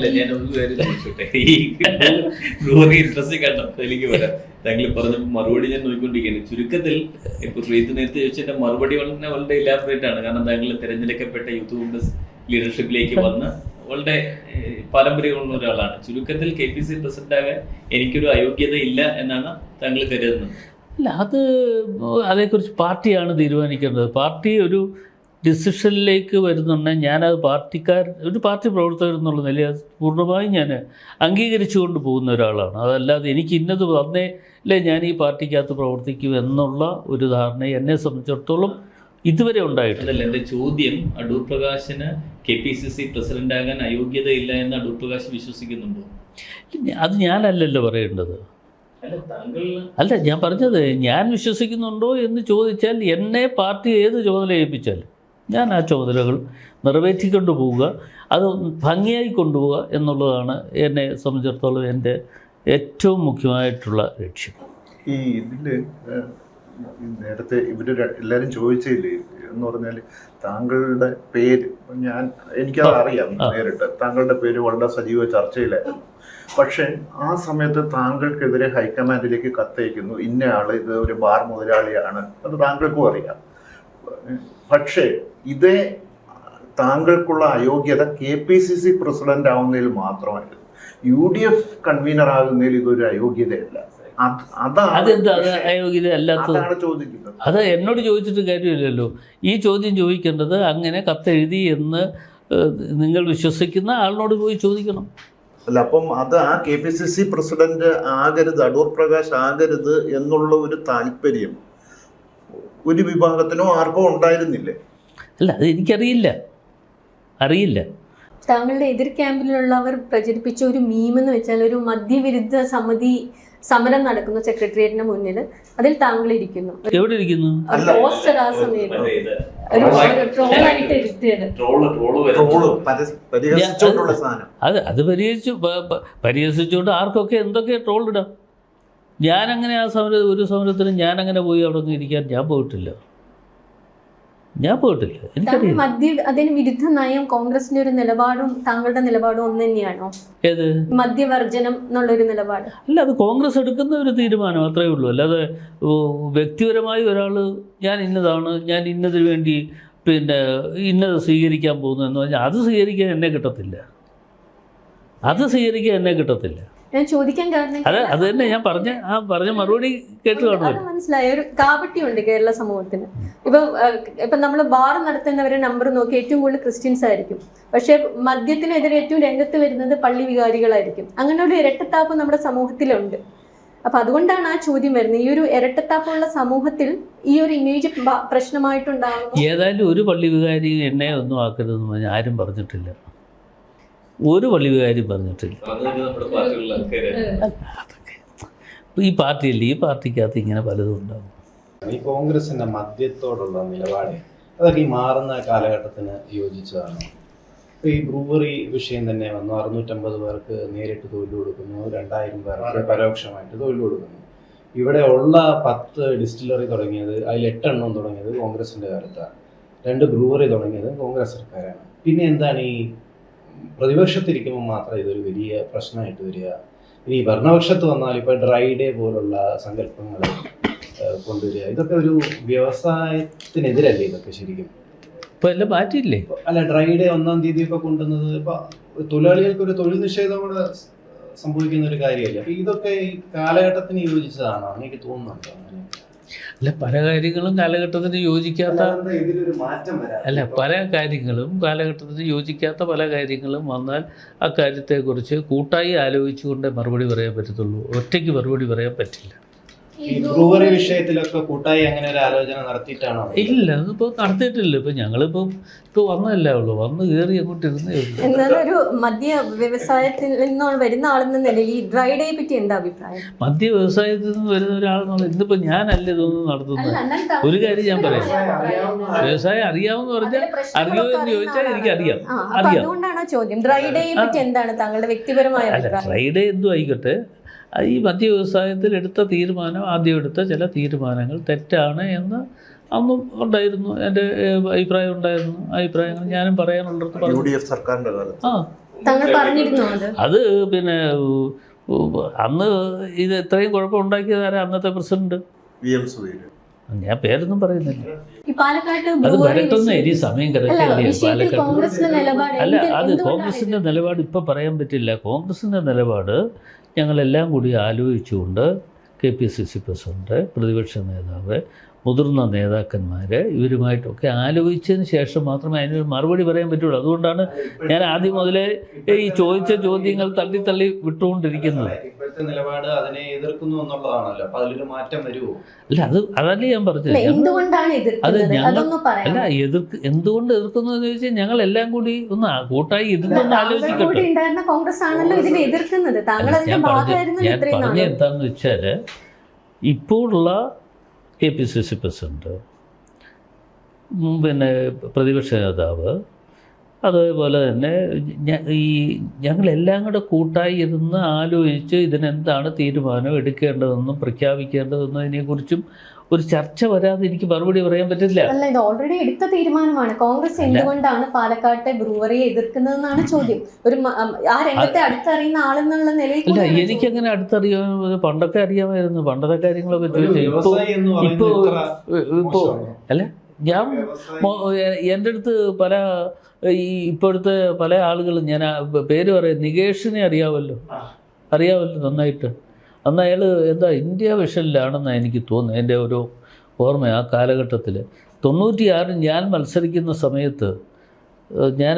ഇൻട്രസ്റ്റിംഗ് ആണ്, എനിക്ക് വരാം. താങ്കൾ പറഞ്ഞപ്പോൾ മറുപടി ഞാൻ നോക്കിക്കൊണ്ടിരിക്കുകയാണ്. ചുരുക്കത്തിൽ ഇപ്പൊ ശ്രീജിത്ത് നേരത്തെ ചോദിച്ചതിന്റെ മറുപടി വളരെ ഇലാബറേറ്റ് ആണ്. കാരണം താങ്കൾ തിരഞ്ഞെടുക്കപ്പെട്ട യൂത്ത് കോൺഗ്രസ് ലീഡർഷിപ്പിലേക്ക് വന്ന് വളരെ പാരമ്പര്യമുള്ള ഒരാളാണ്. ചുരുക്കത്തിൽ KPC പ്രസിഡന്റാകാൻ എനിക്കൊരു അയോഗ്യത ഇല്ല എന്നാണ് താങ്കൾ കരുതുന്നത്? അല്ല, അതേക്കുറിച്ച് പാർട്ടിയാണ് തീരുമാനിക്കേണ്ടത്. പാർട്ടി ഒരു ഡിസിഷനിലേക്ക് വരുന്നുണ്ടെങ്കിൽ ഞാനത് ഒരു പാർട്ടി പ്രവർത്തകർ എന്നുള്ള നിലയിൽ പൂർണ്ണമായും ഞാൻ അംഗീകരിച്ചുകൊണ്ട് പോകുന്ന ഒരാളാണ്. അതല്ലാതെ എനിക്ക് ഇന്നത് വന്നേലേ ഞാൻ ഈ പാർട്ടിക്കകത്ത് പ്രവർത്തിക്കൂ എന്നുള്ള ഒരു ധാരണ എന്നെ സംബന്ധിച്ചിടത്തോളം ഇതുവരെ ഉണ്ടായിട്ടില്ല. എൻ്റെ ചോദ്യം, അടൂർ പ്രകാശിന് KPCC പ്രസിഡന്റാകാൻ അയോഗ്യത ഇല്ല എന്ന് അടൂർ പ്രകാശ് വിശ്വസിക്കുന്നുണ്ടോ? അത് ഞാനല്ലല്ലോ പറയേണ്ടത്. അല്ല, ഞാൻ പറഞ്ഞത് ഞാൻ വിശ്വസിക്കുന്നുണ്ടോ എന്ന് ചോദിച്ചാൽ എന്നെ പാർട്ടി ഏത് ചുമതല ഏൽപ്പിച്ചാലും ഞാൻ ആ ചുമതലകൾ നിറവേറ്റിക്കൊണ്ട് പോവുക, അത് ഭംഗിയായി കൊണ്ടുപോവുക എന്നുള്ളതാണ് എന്നെ സംബന്ധിച്ചിടത്തോളം എൻ്റെ ഏറ്റവും മുഖ്യമായിട്ടുള്ള ലക്ഷ്യം. ഈ ഇതിൽ നേരത്തെ എല്ലാവരും ചോദിച്ചില്ലേ എന്ന് പറഞ്ഞാൽ താങ്കളുടെ പേര് എനിക്കത് അറിയാം നേരിട്ട്, താങ്കളുടെ പേര് വളരെ സജീവ ചർച്ചയിലായിരുന്നു. പക്ഷേ ആ സമയത്ത് താങ്കൾക്കെതിരെ ഹൈക്കമാൻഡിലേക്ക് കത്തയക്കുന്നു, ഇന്നയാൾ ഇത് ഒരു ബാർ മുതലാളിയാണ്, അത് താങ്കൾക്കും അറിയാം. പക്ഷേ ഇതേ താങ്കൾക്കുള്ള അയോഗ്യത KPCC പ്രസിഡന്റ് ആവുന്നതിൽ മാത്രമായിരുന്നു. UDF കൺവീനർ ആകുന്നതിൽ ഇതൊരു അയോഗ്യതയല്ല. അതെന്താ അയോഗ്യത അല്ലാത്തത്? അതാണ് ചോദിക്കുന്നത്. അത് എന്നോട് ചോദിച്ചിട്ട് കാര്യമില്ലല്ലോ. ഈ ചോദ്യം ചോദിക്കേണ്ടത് അങ്ങനെ കത്തെഴുതി എന്ന് നിങ്ങൾ വിശ്വസിക്കുന്ന ആളിനോട് പോയി ചോദിക്കണം. അല്ല, അപ്പം അത് ആ KPCC പ്രസിഡന്റ് ആകരുത്, അടൂർ പ്രകാശ് ആകരുത് എന്നുള്ള ഒരു താല്പര്യം ഒരു വിഭാഗത്തിനോ ആർക്കോ ഉണ്ടായിരുന്നില്ലേ? അല്ല, അത് എനിക്കറിയില്ല, അറിയില്ല. താങ്കളുടെ എതിർ ക്യാമ്പിലുള്ളവർ പ്രചരിപ്പിച്ച ഒരു മീമെന്ന് വെച്ചാൽ ഒരു മദ്യവിരുദ്ധ സമിതി സമരം നടക്കുന്നു സെക്രട്ടേറിയറ്റിന് മുന്നിൽ, അതിൽ താങ്കൾ ഇരിക്കുന്നു. എവിടെ ഇരിക്കുന്നു? പോസ്റ്റർ ആ സമയത്ത് ട്രോളായിട്ട് ഇരുത്തിയത്. അത് പരിഹസിച്ചുകൊണ്ട് ആർക്കൊക്കെ എന്തൊക്കെ ട്രോൾ ഇടാം. ഞാനങ്ങനെ ഒരു സമരത്തിന് ഞാനങ്ങനെ പോയി അവിടെ ഇരിക്കാൻ ഞാൻ പോയിട്ടില്ല. എനിക്കറിയില്ല. അതിന് വിരുദ്ധ നയം കോൺഗ്രസിന്റെ ഒരു നിലപാടും താങ്കളുടെ നിലപാടും ഒന്ന് തന്നെയാണോ? ഏത് മദ്യവർജനം എന്നുള്ളൊരു നിലപാട്? അല്ല, അത് കോൺഗ്രസ് എടുക്കുന്ന ഒരു തീരുമാനം, അത്രേ ഉള്ളൂ. അല്ലാതെ വ്യക്തിപരമായി ഒരാൾ ഞാൻ ഇന്നതാണ്, ഞാൻ ഇന്നതിന് വേണ്ടി ഇന്നത് സ്വീകരിക്കാൻ പോകുന്നു എന്ന് പറഞ്ഞാൽ അത് സ്വീകരിക്കാൻ എന്നെ കിട്ടത്തില്ല. ഞാൻ ചോദിക്കാൻ കാരണം അത് തന്നെ ഞാൻ പറഞ്ഞ മറുപടി കേട്ട് കാണുമല്ലോ. മനസ്സിലായ ഒരു കാപട്യമുണ്ട് കേരള സമൂഹത്തിന്. ഇപ്പൊ നമ്മൾ ബാർ നടത്തുന്നവരെ നമ്പർ നോക്കി ഏറ്റവും കൂടുതൽ ക്രിസ്ത്യൻസ് ആയിരിക്കും, പക്ഷെ മദ്യത്തിനെതിരെ ഏറ്റവും രംഗത്ത് വരുന്നത് പള്ളി വികാരികളായിരിക്കും. അങ്ങനെ ഒരു ഇരട്ടത്താപ്പ് നമ്മുടെ സമൂഹത്തിലുണ്ട്. അപ്പൊ അതുകൊണ്ടാണ് ആ ചോദ്യം വരുന്നത്. ഈ ഒരു ഇരട്ടത്താപ്പുള്ള സമൂഹത്തിൽ ഈ ഒരു ഇമേജ് പ്രശ്നമായിട്ടുണ്ടാകും. ഏതായാലും ഒരു പള്ളി വികാരി എന്നെ ഒന്നും ആക്കരുതെന്ന് പറഞ്ഞാൽ ആരും പറഞ്ഞിട്ടില്ല. ഒരു പള്ളി വികാരി പറഞ്ഞിട്ടില്ല. ഈ പാർട്ടിയല്ലേ, ഈ പാർട്ടിക്കകത്ത് ഇങ്ങനെ പലതും ഉണ്ടാകും. ഈ കോൺഗ്രസിന്റെ മദ്യത്തോടുള്ള നിലപാട് അതൊക്കെ ഈ മാറുന്ന കാലഘട്ടത്തിന് യോജിച്ചതാണ്. ഇപ്പോൾ ഈ ബ്രൂവറി വിഷയം തന്നെ വന്നു. 650 പേർക്ക് നേരിട്ട് തൊഴിൽ കൊടുക്കുന്നു, 2000 പേർക്ക് പരോക്ഷമായിട്ട് തൊഴിൽ കൊടുക്കുന്നു. ഇവിടെ ഉള്ള 10 ഡിസ്റ്റിലറി തുടങ്ങിയത്, അതിൽ 8 എണ്ണം തുടങ്ങിയത് കോൺഗ്രസിന്റെ കാലത്താണ്. 2 ബ്രൂവറി തുടങ്ങിയത് കോൺഗ്രസ് സർക്കാരാണ്. പിന്നെ എന്താണ് ഈ പ്രതിപക്ഷത്തിരിക്കുമ്പോൾ മാത്രം ഇതൊരു വലിയ പ്രശ്നമായിട്ട് വരിക? ഇനി ഭരണപക്ഷത്ത് വന്നാൽ ഇപ്പോൾ ഡ്രൈ ഡേ പോലുള്ള സങ്കല്പങ്ങൾ കൊണ്ടുവരിക, ഇതൊക്കെ ഒരു വ്യവസായത്തിനെതിരല്ലേ ഇതൊക്കെ ശരിക്കും? ഇപ്പോൾ എല്ലാം മാറ്റിയില്ലേ? അല്ല, ഡ്രൈ ഡേ 1-ാം തീയതി ഒക്കെ കൊണ്ടുവന്നത് ഇപ്പോൾ തൊഴിലാളികൾക്ക് ഒരു തൊഴിൽ നിഷേധം കൂടെ സംഭവിക്കുന്ന ഒരു കാര്യമല്ല. അപ്പോൾ ഇതൊക്കെ ഈ കാലഘട്ടത്തിന് യോജിച്ചതാണോ എനിക്ക് തോന്നുന്നുണ്ടോ? അല്ല, പല കാര്യങ്ങളും കാലഘട്ടത്തിന് യോജിക്കാത്ത പല കാര്യങ്ങളും വന്നാൽ അക്കാര്യത്തെക്കുറിച്ച് കൂട്ടായി ആലോചിച്ചുകൊണ്ട് മറുപടി പറയാൻ പറ്റത്തുള്ളൂ. ഒറ്റയ്ക്ക് മറുപടി പറയാൻ പറ്റില്ല. ഈ ബ്രൂവറി വിഷയത്തിലൊക്കെ കൂട്ടായി അങ്ങനെ ഒരു ആലോചന നടത്തിയിട്ടാണോ? ഇല്ല, അതിപ്പോൾ നടത്തിയിട്ടില്ല. ഇപ്പം ഞങ്ങളിപ്പോൾ വന്നതല്ലേ ഉള്ളൂ, വന്ന് കയറി അങ്ങോട്ട് ഇരുന്നേ ഉള്ളൂ. എന്നാലൊരു മദ്യ വ്യവസായത്തിൽ നിന്ന് വരുന്ന ആളെന്ന നിലയിൽ ഈ ഡ്രൈ ഡേയെ പറ്റി എന്താ അഭിപ്രായം? മദ്യ വ്യവസായത്തിൽ നിന്ന് വരുന്ന ഒരാളെന്നുള്ള ഇന്നിപ്പോൾ ഞാനല്ല ഇതൊന്നും നടത്തുന്നത്. ഒരു കാര്യം ഞാൻ പറയാം, വ്യവസായം അറിയാമെന്ന് പറഞ്ഞാൽ അറിയുമെന്ന് ചോദിച്ചാൽ എനിക്കറിയാം. അതുകൊണ്ടാണോ ചോദ്യം? ഡ്രൈ ഡേയെ പറ്റി എന്താണ് താങ്കളുടെ വ്യക്തിപരമായ അഭിപ്രായം? ഡ്രൈ ഡേ എന്തും ആയിക്കോട്ടെ, ഈ മദ്യ വ്യവസായത്തിൽ ആദ്യം എടുത്ത ചില തീരുമാനങ്ങൾ തെറ്റാണ് എന്ന് അന്നും ഉണ്ടായിരുന്നു, എൻ്റെ അഭിപ്രായം ഉണ്ടായിരുന്നു. അഭിപ്രായങ്ങൾ ഞാനും പറയാനുള്ളത് പറഞ്ഞു. അത് പിന്നെ അന്ന് ഇത് ഇത്രയും കുഴപ്പമുണ്ടാക്കിയതാരാ? അന്നത്തെ പ്രസിഡന്റ്. ഞാൻ പേരൊന്നും പറയുന്നില്ല. അത് വരട്ടൊന്നും ഇനി സമയം കിടക്കില്ലേ പാലക്കാട്? അല്ല, അത് കോൺഗ്രസിൻ്റെ നിലപാട് ഇപ്പം പറയാൻ പറ്റില്ല. കോൺഗ്രസിൻ്റെ നിലപാട് ഞങ്ങളെല്ലാം കൂടി ആലോചിച്ചുകൊണ്ട് KPCC പ്രസിഡന്റ്, പ്രതിപക്ഷ നേതാവ്, മുതിർന്ന നേതാക്കന്മാർ ഇവരുമായിട്ടൊക്കെ ആലോചിച്ചതിന് ശേഷം മാത്രമേ അതിനൊരു മറുപടി പറയാൻ പറ്റുള്ളൂ. അതുകൊണ്ടാണ് ഞാൻ ആദ്യം മുതലേ ഈ ചോദിച്ച ചോദ്യങ്ങൾ തള്ളി വിട്ടുകൊണ്ടിരിക്കുന്നത്. ഇപ്പോഴത്തെ നിലപാട് അതിനെ എതിർക്കുന്നു എന്നുള്ളതാണല്ലോ. അപ്പൊ അതിലൊരു മാറ്റം വരുമോ? അല്ല, അതല്ലേ ഞാൻ പറഞ്ഞത്. എന്തുകൊണ്ടാണ് എതിർക്കുന്നത് അതൊന്ന് പറയാം. അല്ല, എന്തുകൊണ്ട് എതിർക്കുന്നു എന്ന് ചോദിച്ചാൽ ഞങ്ങൾ എല്ലാം കൂടി ഒന്ന് കൂട്ടായി ഇതിനൊന്ന് ആലോചിക്കട്ടെ. ഉണ്ടായിരുന്ന കോൺഗ്രസ് ആണല്ലോ ഇതിനെ എതിർക്കുന്നത്. താങ്കൾ അതിന്റെ ഭാഗമായിരുന്നു ഞാൻ ഇത്രയും പറഞ്ഞ നാളും. എന്താണെന്ന് വെച്ചാൽ ഇപ്പോഴുള്ള KPCC പ്രസിഡന്റ്, പിന്നെ പ്രതിപക്ഷ നേതാവ്, അതേപോലെ തന്നെ ഞങ്ങളെല്ലാം കൂടെ കൂട്ടായി ഇരുന്ന് ആലോചിച്ച് ഇതിനെന്താണ് തീരുമാനം എടുക്കേണ്ടതെന്നും പ്രഖ്യാപിക്കേണ്ടതെന്നും ഇതിനെക്കുറിച്ചും ഒരു ചർച്ച വരാതെ എനിക്ക് മറുപടി പറയാൻ പറ്റില്ല. അല്ല, ഇത് ഓൾറെഡി എടുത്ത തീരുമാനമാണ്. കോൺഗ്രസ് എന്തുകൊണ്ടാണ് പാലക്കാട്ടെ ബ്രൂവറിയെ എതിർക്കുന്നതെന്നാണ് ചോദ്യം. ആ രംഗത്തെ അടുത്തറിയുന്ന ആളെന്നുള്ള നിലയിൽ ഇല്ല, എനിക്കങ്ങനെ അടുത്തറിയാൻ പണ്ടൊക്കെ അറിയാമായിരുന്നു. പണ്ടത്തെ കാര്യങ്ങളൊക്കെ ചോദിച്ചു. ഇപ്പോ അല്ല, ഞാൻ എൻ്റെ അടുത്ത് പല ഇപ്പോഴത്തെ പല ആളുകളും, ഞാൻ പേര് പറയാം, നികേഷിനെ അറിയാമല്ലോ നന്നായിട്ട്. അന്ന് അയാൾ എന്താ ഇന്ത്യ വിഷനിലാണെന്നാണ് എനിക്ക് തോന്നുന്നത്. എൻ്റെ ഒരു ഓർമ്മ ആ കാലഘട്ടത്തിൽ 96 ഞാൻ മത്സരിക്കുന്ന സമയത്ത് ഞാൻ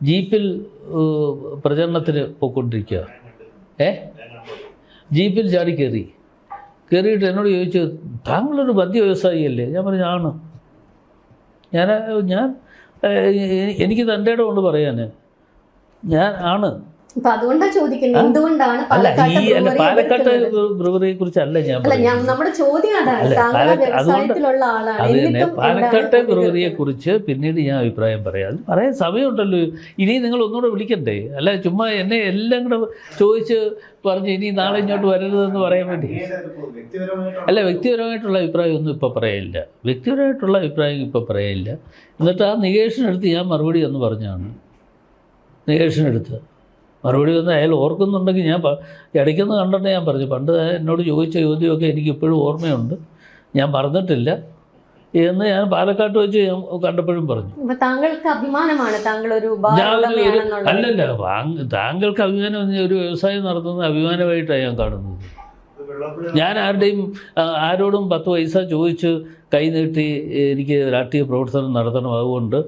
ജീപ്പിൽ പ്രചരണത്തിന് പോയിക്കൊണ്ടിരിക്കുക. ജീപ്പിൽ ചാടി കയറിയിട്ട് എന്നോട് ചോദിച്ചു, താങ്കളൊരു മദ്യ വ്യവസായിയല്ലേ? ഞാൻ പറഞ്ഞു, ആണ്. ഞാൻ എനിക്ക് തൻ്റെ ഇടം കൊണ്ട് പറയാൻ ഞാൻ ആണ്. അല്ല, പാലക്കാട്ടെ ബ്രൂവറിയെ കുറിച്ചല്ല ഞാൻ പാലക്കാട്ടെ ബ്രൂവറിയെ കുറിച്ച് പിന്നീട് ഞാൻ അഭിപ്രായം പറയാം. പറയാൻ സമയമുണ്ടല്ലോ. ഇനി നിങ്ങൾ ഒന്നുകൂടെ വിളിക്കണ്ടേ? അല്ല, ചുമ്മാ എന്നെ എല്ലാം കൂടെ ചോദിച്ച് പറഞ്ഞ് ഇനി നാളെ ഇങ്ങോട്ട് വരരുതെന്ന് പറയാൻ വേണ്ടി. അല്ല, വ്യക്തിപരമായിട്ടുള്ള അഭിപ്രായം ഒന്നും ഇപ്പോൾ പറയില്ല. എന്നിട്ട് ആ നികേഷിനടുത്ത് ഞാൻ മറുപടി എന്ന് പറഞ്ഞാണ്. നികേഷിനടുത്ത് മറുപടി വന്ന് അയാൾ ഓർക്കുന്നുണ്ടെങ്കിൽ ഞാൻ ഇടയ്ക്കൊന്ന് കണ്ടിട്ട് ഞാൻ പറഞ്ഞു. പണ്ട് എന്നോട് ചോദിച്ച ചോദ്യമൊക്കെ എനിക്ക് ഇപ്പോഴും ഓർമ്മയുണ്ട്, ഞാൻ പറഞ്ഞിട്ടില്ല എന്ന് ഞാൻ പാലക്കാട്ട് വെച്ച് കണ്ടപ്പോഴും പറഞ്ഞു. താങ്കൾക്ക് അഭിമാനമാണ് അല്ലല്ല, താങ്കൾക്ക് അഭിമാനം ഒരു വ്യവസായം നടത്തുന്ന അഭിമാനമായിട്ടാണ് ഞാൻ കാണുന്നത്. ഞാൻ ആരോടും 10 പൈസ ചോദിച്ച് കൈനീട്ടി എനിക്ക് രാഷ്ട്രീയ പ്രവർത്തനം നടത്തണം, അതുകൊണ്ട്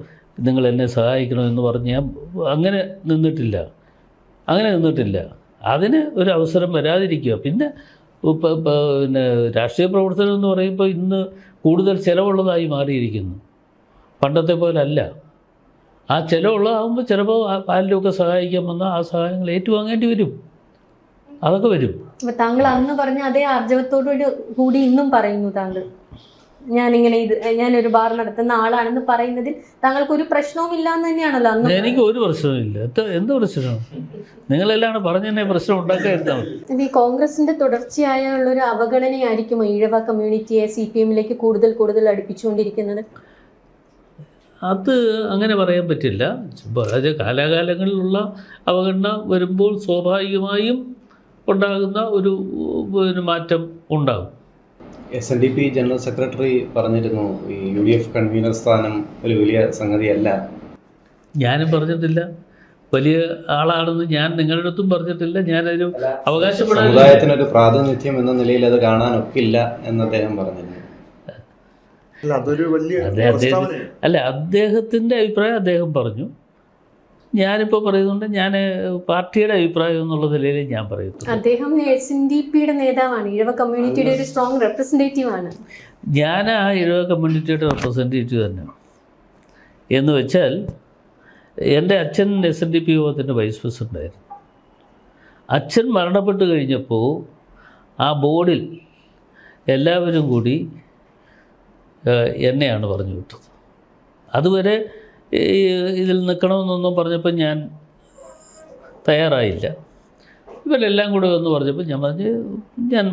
നിങ്ങൾ എന്നെ സഹായിക്കണമെന്ന് പറഞ്ഞ് ഞാൻ അങ്ങനെ നിന്നിട്ടില്ല. അതിന് ഒരു അവസരം വരാതിരിക്കുക. പിന്നെ രാഷ്ട്രീയ പ്രവർത്തനം എന്ന് പറയുമ്പോൾ ഇന്ന് കൂടുതൽ ചിലവുള്ളതായി മാറിയിരിക്കുന്നു. പണ്ടത്തെ പോലെ അല്ല. ആ ചിലവുള്ളതാകുമ്പോൾ ചിലപ്പോൾ ആരിലുമൊക്കെ സഹായിക്കാൻ വന്നാൽ ആ സഹായങ്ങൾ ഏറ്റുവാങ്ങേണ്ടി വരും. അതൊക്കെ വരും. താങ്കൾ അന്ന് പറഞ്ഞ അതേ ആർജവത്തോടു കൂടി ഇന്നും പറയുന്നു താങ്കൾ. ഞാനൊരു ബാർ നടത്തുന്ന ആളാണെന്ന് പറയുന്നതിൽ താങ്കൾക്ക് ഒരു പ്രശ്നവും ഇല്ല എന്ന് തന്നെയാണല്ലോ? എനിക്ക് ഒരു പ്രശ്നമില്ല. എന്ത് പ്രശ്നം? നിങ്ങളെല്ലാം പറഞ്ഞ പ്രശ്നം ഉണ്ടാക്കാൻ. ഈ കോൺഗ്രസിന്റെ തുടർച്ചയായ ഉള്ളൊരു അവഗണനയായിരിക്കുമോ ഈഴവ കമ്മ്യൂണിറ്റിയെ CPM-ലേക്ക് കൂടുതൽ അടുപ്പിച്ചുകൊണ്ടിരിക്കുന്നത്? അത് അങ്ങനെ പറയാൻ പറ്റില്ല. കാലാകാലങ്ങളിലുള്ള അവഗണന വരുമ്പോൾ സ്വാഭാവികമായും ഉണ്ടാകുന്ന ഒരു മാറ്റം ഉണ്ടാകും. SNDP ജനറൽ സെക്രട്ടറി പറഞ്ഞിരുന്നു, ഈ UDF കൺവീനർ സ്ഥാനം ഒരു വലിയ സംഗതിയല്ല. ഞാനും പറഞ്ഞിട്ടില്ല വലിയ ആളാണെന്ന്. ഞാൻ നിങ്ങളുടെ അടുത്തും പറഞ്ഞിട്ടില്ല. ഞാനൊരു അവകാശപ്പെടാൻ സമുദായത്തിനൊരു പ്രാതിനിധ്യം എന്ന നിലയിൽ അത് കാണാനൊക്കില്ല എന്ന് അദ്ദേഹം പറഞ്ഞിരുന്നു. അല്ല, അദ്ദേഹത്തിൻ്റെ അഭിപ്രായം അദ്ദേഹം പറഞ്ഞു. ഞാനിപ്പോൾ പറയുന്നുണ്ട്, ഞാൻ പാർട്ടിയുടെ അഭിപ്രായം എന്നുള്ള നിലയിൽ ഞാൻ പറയുന്നു. അദ്ദേഹം SNDPയുടെ നേതാവാണ്, ഈഴവ കമ്മ്യൂണിറ്റിയുടെ ഒരു സ്ട്രോങ് റെപ്രസെൻറ്റേറ്റീവ് ആണ്. ഞാൻ ആ ഈഴവ കമ്മ്യൂണിറ്റിയുടെ റെപ്രസെൻറ്റേറ്റീവ് തന്നെ. എന്ന് വെച്ചാൽ എൻ്റെ അച്ഛൻ SNDP യോഗത്തിൻ്റെ വൈസ് പ്രസിഡൻ്റായിരുന്നു. അച്ഛൻ മരണപ്പെട്ട് കഴിഞ്ഞപ്പോൾ ആ ബോർഡിൽ എല്ലാവരും കൂടി എന്നെയാണ് പറഞ്ഞു വിട്ടത്. അതുവരെ ഇതിൽ നിൽക്കണമെന്നൊന്നും പറഞ്ഞപ്പോൾ ഞാൻ തയ്യാറായില്ല. ഇവരെല്ലാം കൂടെ വന്ന് പറഞ്ഞപ്പോൾ ഞാൻ ഞാൻ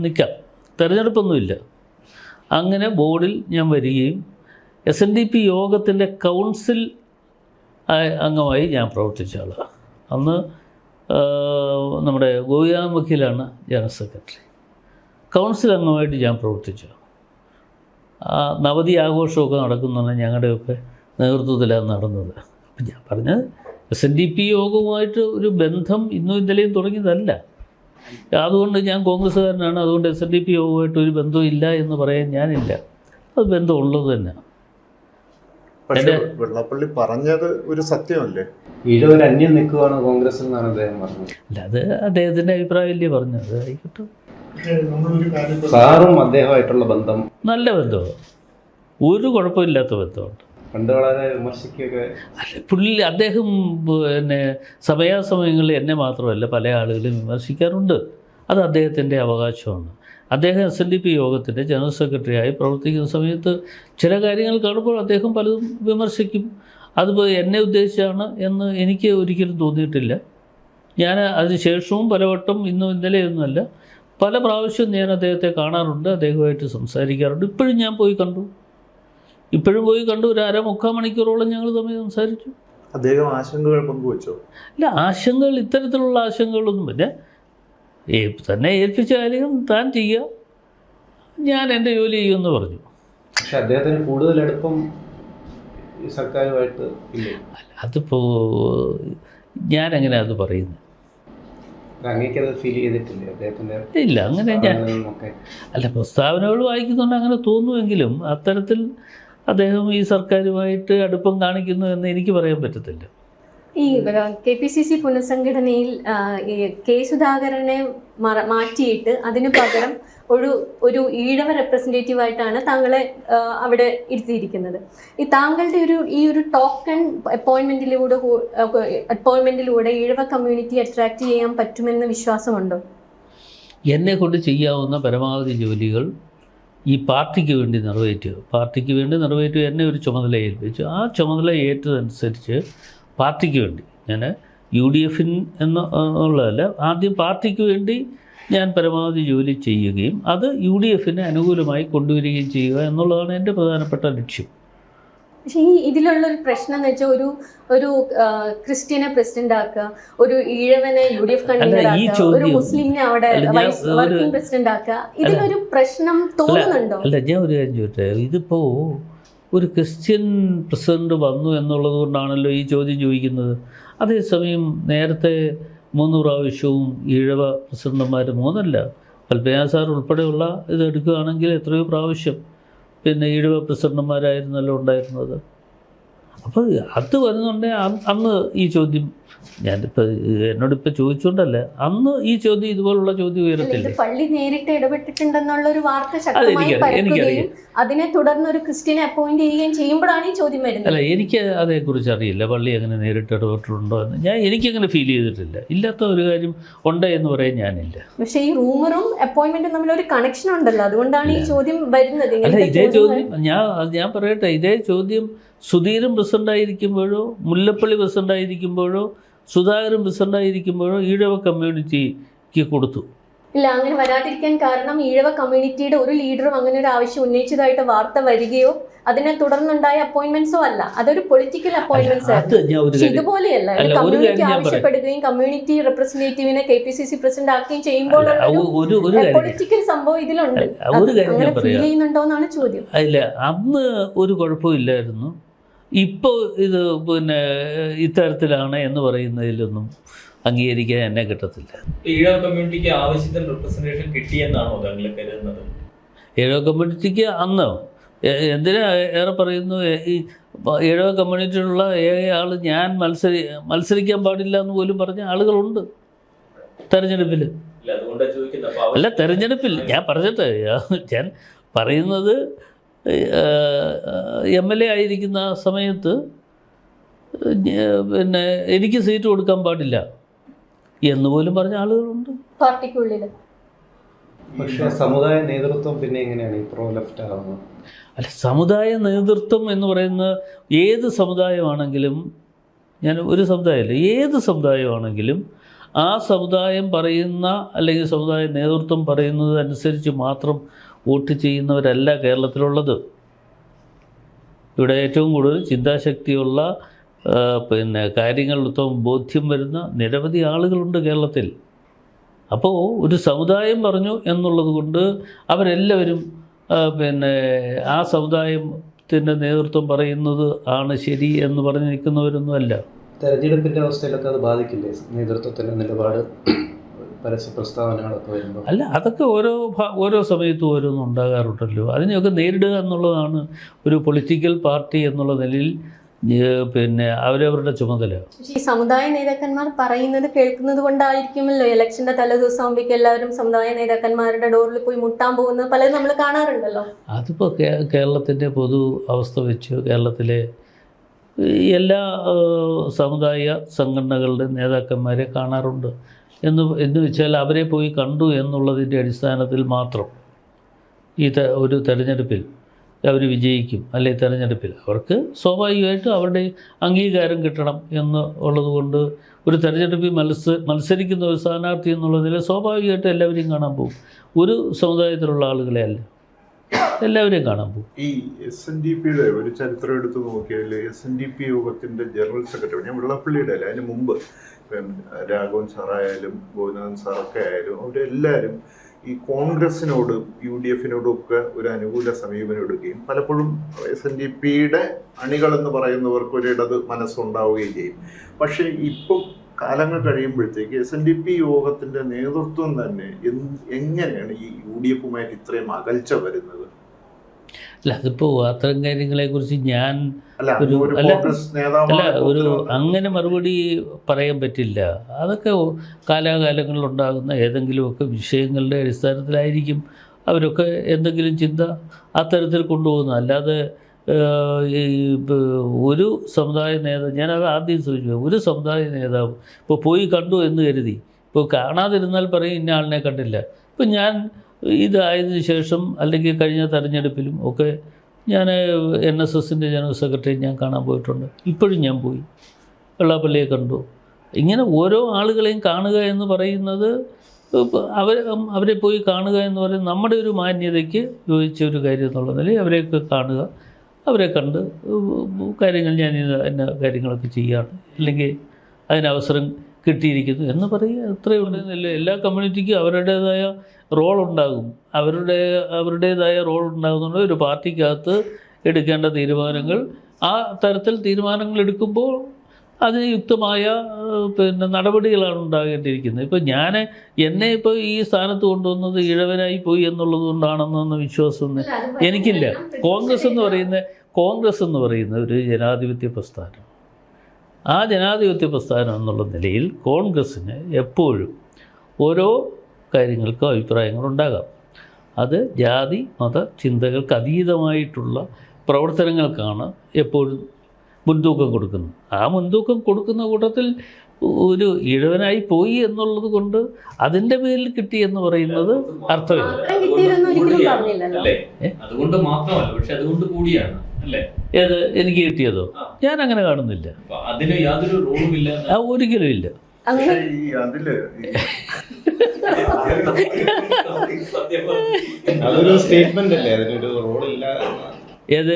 നിൽക്കാം, തിരഞ്ഞെടുപ്പൊന്നുമില്ല. അങ്ങനെ ബോർഡിൽ ഞാൻ വരികയും SNDP യോഗത്തിൻ്റെ കൗൺസിൽ അംഗമായി ഞാൻ പ്രവർത്തിച്ച ആളാണ്. അന്ന് നമ്മുടെ ഗോവിന്ദ വക്കീലാണ് ജനറൽ സെക്രട്ടറി. കൗൺസിൽ അംഗമായിട്ട് ഞാൻ പ്രവർത്തിച്ചു. നവതി ആഘോഷമൊക്കെ നടക്കുന്നതാണ് ഞങ്ങളുടെയൊക്കെ നേതൃത്വത്തിലാണ് നടന്നത്. അപ്പം ഞാൻ പറഞ്ഞത് SNDP യോഗവുമായിട്ട് ഒരു ബന്ധം ഇന്നും ഇന്നലെയും തുടങ്ങിയതല്ല. അതുകൊണ്ട് ഞാൻ കോൺഗ്രസ്സുകാരനാണ്, അതുകൊണ്ട് SNDP യോഗവുമായിട്ട് ഒരു ബന്ധവും ഇല്ല എന്ന് പറയാൻ ഞാനില്ല. അത് ബന്ധമുള്ളത് തന്നെ. പക്ഷെ വെള്ളാപ്പള്ളി പറഞ്ഞത് ഒരു സത്യമല്ലേ? ഈഴവർ അന്യം നിൽക്കുകയാണ് കോൺഗ്രസിൽ നിന്നാണ് അദ്ദേഹം പറഞ്ഞത്. അല്ല, അത് അദ്ദേഹത്തിൻ്റെ അഭിപ്രായമല്ലേ പറഞ്ഞത്. ആയിക്കോട്ടെ. സാറും അദ്ദേഹമായിട്ടുള്ള ബന്ധം നല്ല ബന്ധമാണ്, ഒരു കുഴപ്പമില്ലാത്ത ബന്ധമുണ്ട്. പണ്ട് വളരെ വിമർശിക്കുകയൊക്കെ. അല്ല, അദ്ദേഹം പിന്നെ സമയാസമയങ്ങളിൽ എന്നെ മാത്രമല്ല പല ആളുകളും വിമർശിക്കാറുണ്ട്. അത് അദ്ദേഹത്തിൻ്റെ അവകാശമാണ്. അദ്ദേഹം SNDP യോഗത്തിൻ്റെ ജനറൽ സെക്രട്ടറിയായി പ്രവർത്തിക്കുന്ന സമയത്ത് ചില കാര്യങ്ങൾ കാണുമ്പോൾ അദ്ദേഹം പലതും വിമർശിക്കും. അതിപ്പോൾ എന്നെ ഉദ്ദേശിച്ചാണ് എന്ന് എനിക്ക് ഒരിക്കലും തോന്നിയിട്ടില്ല. ഞാൻ അതിനുശേഷവും പലവട്ടം ഇന്നും ഇന്നലെയൊന്നുമല്ല പല പ്രാവശ്യം ഞാൻ അദ്ദേഹത്തെ കാണാറുണ്ട്, അദ്ദേഹമായിട്ട് സംസാരിക്കാറുണ്ട്. ഇപ്പോഴും ഞാൻ പോയി കണ്ടു, ഒരു 3/4 മണിക്കൂറോളം ഞങ്ങൾ തമ്മിൽ സംസാരിച്ചു. അദ്ദേഹം ആശങ്കകൾ പങ്കുവച്ചോ? ഇല്ല, ആശങ്കകൾ ഇത്തരത്തിലുള്ള ആശങ്കകളൊന്നും പിന്നെ തന്നെ ഏൽപ്പിച്ച കാര്യം താൻ ചെയ്യുക, ഞാൻ എൻ്റെ ജോലി ചെയ്യുമെന്ന് പറഞ്ഞു. പക്ഷെ അദ്ദേഹത്തിന് കൂടുതൽ അടുപ്പം ഈ സർക്കാരുമായിട്ട് ഇല്ലേ? അതിപ്പോൾ ഞാനെങ്ങനെ അത് പറയുന്നത്? അങ്ങേക്കത് ഫീൽ ചെയ്തിട്ടില്ലേ അദ്ദേഹത്തിൻ്റെ? ഇല്ല, അങ്ങനെ ഞാൻ അല്ല, പ്രസ്താവനകൾ വായിക്കുന്നുണ്ട് അങ്ങനെ തോന്നുമെങ്കിലും അത്തരത്തിൽ അദ്ദേഹം ഈ സർക്കാരുമായിട്ട് അടുപ്പം കാണിക്കുന്നു എന്ന് എനിക്ക് പറയാൻ പറ്റത്തില്ല. ഈ KPCC പുനഃസംഘടനയിൽ കെ സുധാകരനെ മാറ്റിയിട്ട് അതിന് പകരം ഒരു ഈഴവ റെപ്രസെൻറ്റേറ്റീവായിട്ടാണ് താങ്കളെ അവിടെ ഇരുത്തിയിരിക്കുന്നത്. താങ്കളുടെ ഈ ഒരു ടോക്കൺ അപ്പോയിൻമെൻറ്റിലൂടെ ഈഴവ കമ്മ്യൂണിറ്റി അട്രാക്റ്റ് ചെയ്യാൻ പറ്റുമെന്ന് വിശ്വാസമുണ്ടോ? എന്നെ കൊണ്ട് ചെയ്യാവുന്ന പരമാവധി ജോലികൾ ഈ പാർട്ടിക്ക് വേണ്ടി നിറവേറ്റുക. എന്നെ ഒരു ചുമതല ഏൽപ്പിച്ചു. ആ ചുമതല ഏറ്റതനുസരിച്ച് പാർട്ടിക്ക് വേണ്ടി ഞാൻ UDF എന്നുള്ളതല്ല, ആദ്യം പാർട്ടിക്ക് വേണ്ടി ഞാൻ പരമാവധി ജോലി ചെയ്യുകയും അത് UDFന് അനുകൂലമായി കൊണ്ടുവരികയും ചെയ്യുക എന്നുള്ളതാണ് എൻ്റെ പ്രധാനപ്പെട്ട ലക്ഷ്യം. പക്ഷേ ഇതിലുള്ളൊരു പ്രശ്നം എന്ന് വെച്ചാൽ ഒരു ക്രിസ്ത്യനെ പ്രസിഡന്റ് ആക്കുക, ഒരു ഈഴവനെ UDF കൺവീനർ ആക്കുക, ഒരു മുസ്ലിമിനെ അവിടെ വർക്കിംഗ് പ്രസിഡന്റ് ആക്കുക, ഇതിലൊരു പ്രശ്നം തോന്നുന്നുണ്ടോ? അല്ല, ഞാൻ ഒരു കാര്യം ചോദിച്ചേ, ഇതിപ്പോൾ ഒരു ക്രിസ്ത്യൻ പ്രസിഡന്റ് വന്നു എന്നുള്ളത് കൊണ്ടാണല്ലോ ഈ ചോദ്യം ചോദിക്കുന്നത്. അതേസമയം നേരത്തെ 3 പ്രാവശ്യവും ഈഴവ പ്രസിഡന്റുമാർ 3 കൽപ്പന സാർ ഉൾപ്പെടെയുള്ള ഇത് എടുക്കുകയാണെങ്കിൽ എത്രയോ പ്രാവശ്യം പിന്നെ ഈഴവ പ്രസിഡന്റുമാരായിരുന്നല്ലോ ഉണ്ടായിരുന്നത്. അപ്പോൾ അത് വരുന്നുണ്ടെങ്കിൽ അന്ന് ഈ ചോദ്യം എന്നോടിപ്പോൾ ചോദിച്ചുകൊണ്ടല്ല, അന്ന് ഈ ചോദ്യം ഇതുപോലുള്ള ചോദ്യം ഉയരത്തില്ല. പള്ളി നേരിട്ട് ഇടപെട്ടിട്ടുണ്ടെന്നുള്ള ഒരു വാർത്ത ശക്തമായി പരക്കുകയും അതിനെ തുടർന്ന് ഒരു ക്രിസ്ത്യനെ അപ്പോയിന്റ് ചെയ്യുകയും ചെയ്യുമ്പോഴാണ് ഈ ചോദ്യം വരുന്നത്. അല്ല, എനിക്ക് അതേക്കുറിച്ച് അറിയില്ല, പള്ളി അങ്ങനെ നേരിട്ട് ഇടപെട്ടിട്ടുണ്ടോ എന്ന് എനിക്കങ്ങനെ ഫീൽ ചെയ്തിട്ടില്ല. ഇല്ലാത്ത ഒരു കാര്യം ഉണ്ട് എന്ന് പറയാൻ ഞാനില്ല. പക്ഷേ ഈ റൂമറും അപ്പോയിന്റ്മെന്റും തമ്മിൽ ഒരു കണക്ഷൻ ഉണ്ടല്ലോ, അതുകൊണ്ടാണ് ഈ ചോദ്യം വരുന്നത്. അല്ല, ഇതേ ചോദ്യം ഞാൻ പറയട്ടെ, ഇതേ ചോദ്യം സുധീരൻ പ്രസിഡന്റായിരിക്കുമ്പോഴോ മുല്ലപ്പള്ളി പ്രസിഡന്റായിരിക്കുമ്പോഴോ സുധാകരൻ പ്രസിഡന്റായിരിക്കുമ്പോഴോ ഈഴവ കമ്മ്യൂണിറ്റിക്ക് കൊടുത്തു. ഇല്ല, അങ്ങനെ വരാതിരിക്കാൻ കാരണം ഈഴവ കമ്മ്യൂണിറ്റിയുടെ ഒരു ലീഡറും അങ്ങനെ ഒരു ആവശ്യം ഉന്നയിച്ചതായിട്ട് വാർത്ത വരികയോ അതിനെ തുടർന്നുണ്ടായ അപ്പോയിന്റ്മെന്റ്സോ അല്ല, അതൊരു പൊളിറ്റിക്കൽ അപ്പോയിന്റ്മെന്റ്സ് ആയിരുന്നു. ഇതുപോലെയല്ല, കമ്മ്യൂണിറ്റി ആവശ്യപ്പെടുകയും കമ്മ്യൂണിറ്റി റെപ്രസെന്റേറ്റീവിനെ KPCC പ്രസിഡന്റ് ആക്കുകയും ചെയ്യുമ്പോൾ പൊളിറ്റിക്കൽ സംഭവം ഇതിലുണ്ട്. അങ്ങനെ ഫീൽ ചെയ്യുന്നുണ്ടോന്നാണ് ചോദ്യം. അല്ല, അന്ന് ഒരു കുഴപ്പമില്ലായിരുന്നു. ഇപ്പോൾ ഇത് പിന്നെ ഇത്തരത്തിലാണ് എന്ന് പറയുന്നതിലൊന്നും അംഗീകരിക്കാൻ എന്നെ കിട്ടത്തില്ല. ഈഴവ കമ്മ്യൂണിറ്റിക്ക് ആവശ്യത്തിന് റെപ്രസെന്റേഷൻ കിട്ടിയെന്നാണോ താങ്കൾ കരുതുന്നത്? ഈഴവ കമ്മ്യൂണിറ്റിക്ക് അന്ന് എന്തിനാ ഏറെ പറയുന്നു, ഈ ഈഴവ കമ്മ്യൂണിറ്റിയിലുള്ള ഏക ആൾ ഞാൻ മത്സരിക്കാൻ പാടില്ല എന്ന് പോലും പറഞ്ഞ ആളുകളുണ്ട് തെരഞ്ഞെടുപ്പിൽ. അല്ല, തെരഞ്ഞെടുപ്പിൽ ഞാൻ പറഞ്ഞിട്ട് ഞാൻ പറയുന്നത് MLA ആയിരിക്കുന്ന സമയത്ത് പിന്നെ എനിക്ക് സീറ്റ് കൊടുക്കാൻ പാടില്ല എന്ന് പോലും പറഞ്ഞ ആളുകളുണ്ട് പാർട്ടിക്കുള്ളിൽ. പക്ഷേ സമുദായ നേതൃത്വം പിന്നെ എങ്ങനെയാണ് പ്രോ ലെഫ്റ്റ് ആവുന്നത്? അല്ല, സമുദായ നേതൃത്വം എന്ന് പറയുന്നത് ഏത് സമുദായമാണെങ്കിലും, ഞാൻ ഒരു സമുദായമല്ല, ഏത് സമുദായമാണെങ്കിലും ആ സമുദായം പറയുന്ന അല്ലെങ്കിൽ സമുദായ നേതൃത്വം പറയുന്നത് അനുസരിച്ച് മാത്രം വോട്ട് ചെയ്യുന്നവരല്ല കേരളത്തിലുള്ളത്. ഇവിടെ ഏറ്റവും കൂടുതൽ ചിന്താശക്തിയുള്ള പിന്നെ കാര്യങ്ങളിലൊപ്പം ബോധ്യം വരുന്ന നിരവധി ആളുകളുണ്ട് കേരളത്തിൽ. അപ്പോൾ ഒരു സമുദായം പറഞ്ഞു എന്നുള്ളത് കൊണ്ട് അവരെല്ലാവരും പിന്നെ ആ സമുദായത്തിൻ്റെ നേതൃത്വം പറയുന്നത് ആണ് ശരി എന്ന് പറഞ്ഞ് നിൽക്കുന്നവരൊന്നുമല്ല. തെരഞ്ഞെടുപ്പിൻ്റെ അവസ്ഥയിലൊക്കെ അത് ബാധിക്കില്ലേ നേതൃത്വത്തിൻ്റെ നിലപാട്? പരസ്യ പ്രസ്താവനകളൊക്കെ വരുമ്പോൾ? അല്ല, അതൊക്കെ ഓരോ സമയത്തും ഓരോന്നും ഉണ്ടാകാറുണ്ടല്ലോ. അതിനെയൊക്കെ നേരിടുക എന്നുള്ളതാണ് ഒരു പൊളിറ്റിക്കൽ പാർട്ടി എന്നുള്ള നിലയിൽ പിന്നെ അവരവരുടെ ചുമതല. പക്ഷേ ഈ സമുദായ നേതാക്കന്മാർ പറയുന്നത് കേൾക്കുന്നത് കൊണ്ടായിരിക്കുമല്ലോ ഇലക്ഷന്റെ തലേദിവസം ആകുമ്പോഴേക്കും എല്ലാവരും സമുദായ നേതാക്കന്മാരുടെ ഡോറിൽ പോയി മുട്ടാൻ പോകുന്നത് പലരും നമ്മൾ കാണാറുണ്ടല്ലോ. അതിപ്പോൾ കേരളത്തിൻ്റെ പൊതു അവസ്ഥ വെച്ച് കേരളത്തിലെ എല്ലാ സമുദായ സംഘടനകളുടെ നേതാക്കന്മാരെ കാണാറുണ്ട്. എന്ന് വെച്ചാൽ അവരെ പോയി കണ്ടു എന്നുള്ളതിൻ്റെ അടിസ്ഥാനത്തിൽ മാത്രം ഒരു തെരഞ്ഞെടുപ്പിൽ അവർ വിജയിക്കും. അല്ലെങ്കിൽ തെരഞ്ഞെടുപ്പിൽ അവർക്ക് സ്വാഭാവികമായിട്ടും അവരുടെ അംഗീകാരം കിട്ടണം എന്ന് ഉള്ളതുകൊണ്ട് ഒരു തെരഞ്ഞെടുപ്പിൽ മത്സരിക്കുന്ന ഒരു സ്ഥാനാർത്ഥി എന്നുള്ളതിൽ സ്വാഭാവികമായിട്ടും എല്ലാവരെയും കാണാൻ പോകും. ഒരു സമുദായത്തിലുള്ള ആളുകളെ അല്ല, എല്ലാവരെയും കാണാൻ പോകും. ഈ SNDPയുടെ ഒരു ചരിത്രം എടുത്ത് നോക്കിയാൽ SNDP യോഗത്തിൻ്റെ ജനറൽ സെക്രട്ടറി, ഞാൻ വെള്ളപ്പള്ളിയുടെ അല്ല, അതിന് മുമ്പ് രാഘവൻ സാറായാലും ഗോവിന്ദൻ സാറൊക്കെ ആയാലും അവരെല്ലാവരും ഈ കോൺഗ്രസിനോടും UDFനോടും ഒക്കെ ഒരു അനുകൂല സമീപനം എടുക്കുകയും പലപ്പോഴും SNDPയുടെ അണികളെന്ന് പറയുന്നവർക്ക് ഒരു ഇടത് മനസ്സുണ്ടാവുകയും ചെയ്യും. പക്ഷേ ഇപ്പം കാലങ്ങൾ കഴിയുമ്പോഴത്തേക്ക് SNDP യോഗത്തിൻ്റെ നേതൃത്വം തന്നെ എങ്ങനെയാണ് ഈ UDFുമായിട്ട് ഇത്രയും അകൽച്ച വരുന്നത്? അല്ല, അതിപ്പോൾ അത്തരം കാര്യങ്ങളെക്കുറിച്ച് ഞാൻ ഒരു അങ്ങനെ മറുപടി പറയാൻ പറ്റില്ല. അതൊക്കെ കാലാകാലങ്ങളിലുണ്ടാകുന്ന ഏതെങ്കിലുമൊക്കെ വിഷയങ്ങളുടെ അടിസ്ഥാനത്തിലായിരിക്കും അവരൊക്കെ എന്തെങ്കിലും ചിന്ത അത്തരത്തിൽ കൊണ്ടുപോകുന്നത്. അല്ലാതെ ഒരു സമുദായ നേതാവ്, ഞാനത് ആദ്യം സൂചിപ്പിച്ചു, ഒരു സമുദായ നേതാവ് ഇപ്പോൾ പോയി കണ്ടു എന്ന് കരുതി ഇപ്പോൾ കാണാതിരുന്നാൽ പറയും ഇന്ന ആളിനെ കണ്ടില്ല. ഇപ്പം ഞാൻ ഇതായതിനു ശേഷം അല്ലെങ്കിൽ കഴിഞ്ഞ തെരഞ്ഞെടുപ്പിലും ഒക്കെ ഞാൻ NSSൻ്റെ ജനറൽ സെക്രട്ടറി ഞാൻ കാണാൻ പോയിട്ടുണ്ട്. ഇപ്പോഴും ഞാൻ പോയി വെള്ളാപ്പള്ളിയെ കണ്ടു. ഇങ്ങനെ ഓരോ ആളുകളെയും കാണുക എന്ന് പറയുന്നത് അവരെ പോയി കാണുക എന്ന് പറയുന്നത് നമ്മുടെ ഒരു മാന്യതയ്ക്ക് യോജിച്ച ഒരു കാര്യം എന്നുള്ള നിലയിൽ അവരെയൊക്കെ കാണുക, അവരെ കണ്ട് കാര്യങ്ങൾ ഞാൻ എന്ന കാര്യങ്ങളൊക്കെ ചെയ്യുകയാണ്, അല്ലെങ്കിൽ അതിനവസരം കിട്ടിയിരിക്കുന്നു എന്ന് പറയുക, അത്രയും ഉണ്ടെന്നില്ല. എല്ലാ കമ്മ്യൂണിറ്റിക്കും അവരുടേതായ റോളുണ്ടാകും, അവരുടേതായ റോൾ ഉണ്ടാകുന്നുണ്ട്. ഒരു പാർട്ടിക്കകത്ത് എടുക്കേണ്ട തീരുമാനങ്ങൾ, ആ തരത്തിൽ തീരുമാനങ്ങൾ എടുക്കുമ്പോൾ അതിന് യുക്തമായ നടപടികളാണ് ഉണ്ടാകേണ്ടിയിരിക്കുന്നത്. ഇപ്പോൾ എന്നെ ഇപ്പോൾ ഈ സ്ഥാനത്ത് കൊണ്ടുവന്നത് ഇഴവനായി പോയി എന്നുള്ളത് കൊണ്ടാണെന്നൊന്നും വിശ്വാസമൊന്നും എനിക്കില്ല. കോൺഗ്രസ് എന്ന് പറയുന്ന ഒരു ജനാധിപത്യ പ്രസ്ഥാനം. ആ ജനാധിപത്യ പ്രസ്ഥാനം എന്നുള്ള നിലയിൽ കോൺഗ്രസ്സിന് എപ്പോഴും ഓരോ കാര്യങ്ങൾക്കും അഭിപ്രായങ്ങളുണ്ടാകാം. അത് ജാതി മത ചിന്തകൾക്ക് അതീതമായിട്ടുള്ള പ്രവർത്തനങ്ങൾക്കാണ് എപ്പോഴും മുൻതൂക്കം കൊടുക്കുന്നത്. ആ മുൻതൂക്കം കൊടുക്കുന്ന കൂട്ടത്തിൽ ഒരു ഇഴവനായി പോയി എന്നുള്ളത് കൊണ്ട് അതിൻ്റെ പേരിൽ കിട്ടി എന്ന് പറയുന്നത് അർത്ഥമില്ല. അതുകൊണ്ട് മാത്രമല്ല, പക്ഷെ അതുകൊണ്ട് കൂടിയാണ് അല്ലേ ഏത് എനിക്ക് കിട്ടിയതോ? ഞാൻ അങ്ങനെ കാണുന്നില്ല. അതിന് യാതൊരു റോളും ഇല്ല. ഒരിക്കലും ഇല്ല. അതൊരു സ്റ്റേറ്റ്മെന്റ് അല്ലേ, അതിനൊരു റോളില്ല. ഏത്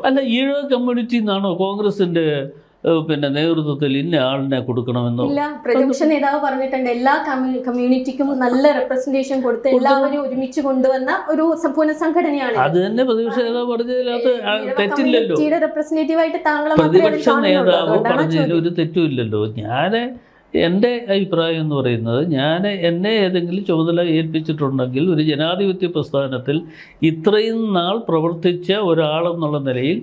അല്ല, ഈഴവ കമ്മ്യൂണിറ്റി എന്നാണോ കോൺഗ്രസിന്റെ നേതൃത്വത്തിൽ ഇന്ന ആളിനെ കൊടുക്കണമെന്നോ? ഇല്ല, പ്രതിപക്ഷ നേതാവ് പറഞ്ഞിട്ടുണ്ട് എല്ലാ കമ്മ്യൂണിറ്റിക്കും നല്ല റെപ്രസെന്റേഷൻ കൊടുത്ത് എല്ലാവരും ഒരുമിച്ച് കൊണ്ടുവന്ന ഒരു പുനഃസംഘടനയാണ്. അത് തന്നെ പ്രതിപക്ഷ നേതാവ് പറഞ്ഞതിനകത്ത് തെറ്റില്ലല്ലോ. റെപ്രസെന്റേറ്റീവായിട്ട് താങ്കളെ പ്രതിപക്ഷ നേതാവ് പറഞ്ഞതിൽ ഒരു തെറ്റുമില്ലല്ലോ. എൻ്റെ അഭിപ്രായം എന്ന് പറയുന്നത്, എന്നെ ഏതെങ്കിലും ചുമതല ഏൽപ്പിച്ചിട്ടുണ്ടെങ്കിൽ ഒരു ജനാധിപത്യ പ്രസ്ഥാനത്തിൽ ഇത്രയും നാൾ പ്രവർത്തിച്ച ഒരാളെന്നുള്ള നിലയിൽ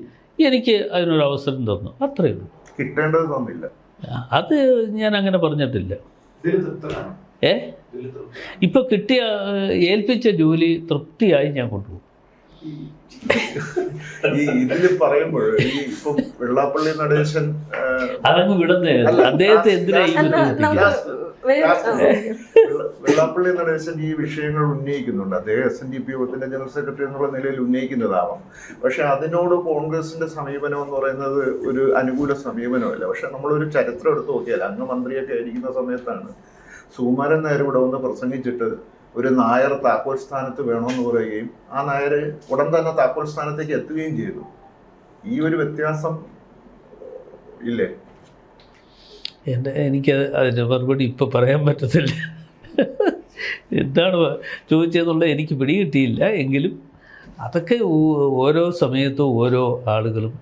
എനിക്ക് അതിനൊരു അവസരം തന്നു, അത്രയേ ഉള്ളൂ. കിട്ടേണ്ടത് തന്നില്ല. അത് ഞാൻ അങ്ങനെ പറഞ്ഞിട്ടില്ല. ഇപ്പൊ ഏൽപ്പിച്ച ജോലി തൃപ്തിയായി ഞാൻ കൊണ്ടുപോകും. ഇതിൽ പറയുമ്പോൾ ഇപ്പം വെള്ളാപ്പള്ളി നടേശൻ അതങ്ങ് വിടുന്നേ, അദ്ദേഹത്തെ എന്തിനായി വെള്ളാപ്പള്ളി നടേശൻ ഈ വിഷയങ്ങൾ ഉന്നയിക്കുന്നുണ്ട്. അദ്ദേഹം SNDP യോഗത്തിന്റെ ജനറൽ സെക്രട്ടറി എന്നുള്ള നിലയിൽ ഉന്നയിക്കുന്നതാവാം. പക്ഷെ അതിനോട് കോൺഗ്രസിന്റെ സമീപനം എന്ന് പറയുന്നത് ഒരു അനുകൂല സമീപനമല്ല. പക്ഷെ നമ്മളൊരു ചരിത്രം എടുത്ത് നോക്കിയാൽ അങ്ങ് മന്ത്രിയൊക്കെ ആയിരിക്കുന്ന സമയത്താണ് സുകുമാരൻ നായർ ഇവിടെ വന്ന് പ്രസംഗിച്ചിട്ട് ഒരു നായർ താക്കോൽ സ്ഥാനത്ത് വേണമെന്ന് പറയുകയും ആ നായർ ഉടൻ തന്നെ താക്കോൽ സ്ഥാനത്തേക്ക് എത്തുകയും ചെയ്തു. ഈ ഒരു വ്യത്യാസം ഇല്ലേ? എനിക്ക് അതിൻ്റെ മറുപടി ഇപ്പോൾ പറയാൻ പറ്റത്തില്ല. എന്താണ് ചോദിച്ചതെന്നുള്ളത് എനിക്ക് പിടികിട്ടിയില്ല. എങ്കിലും അതൊക്കെ ഓരോ സമയത്തും ഓരോ ആളുകളും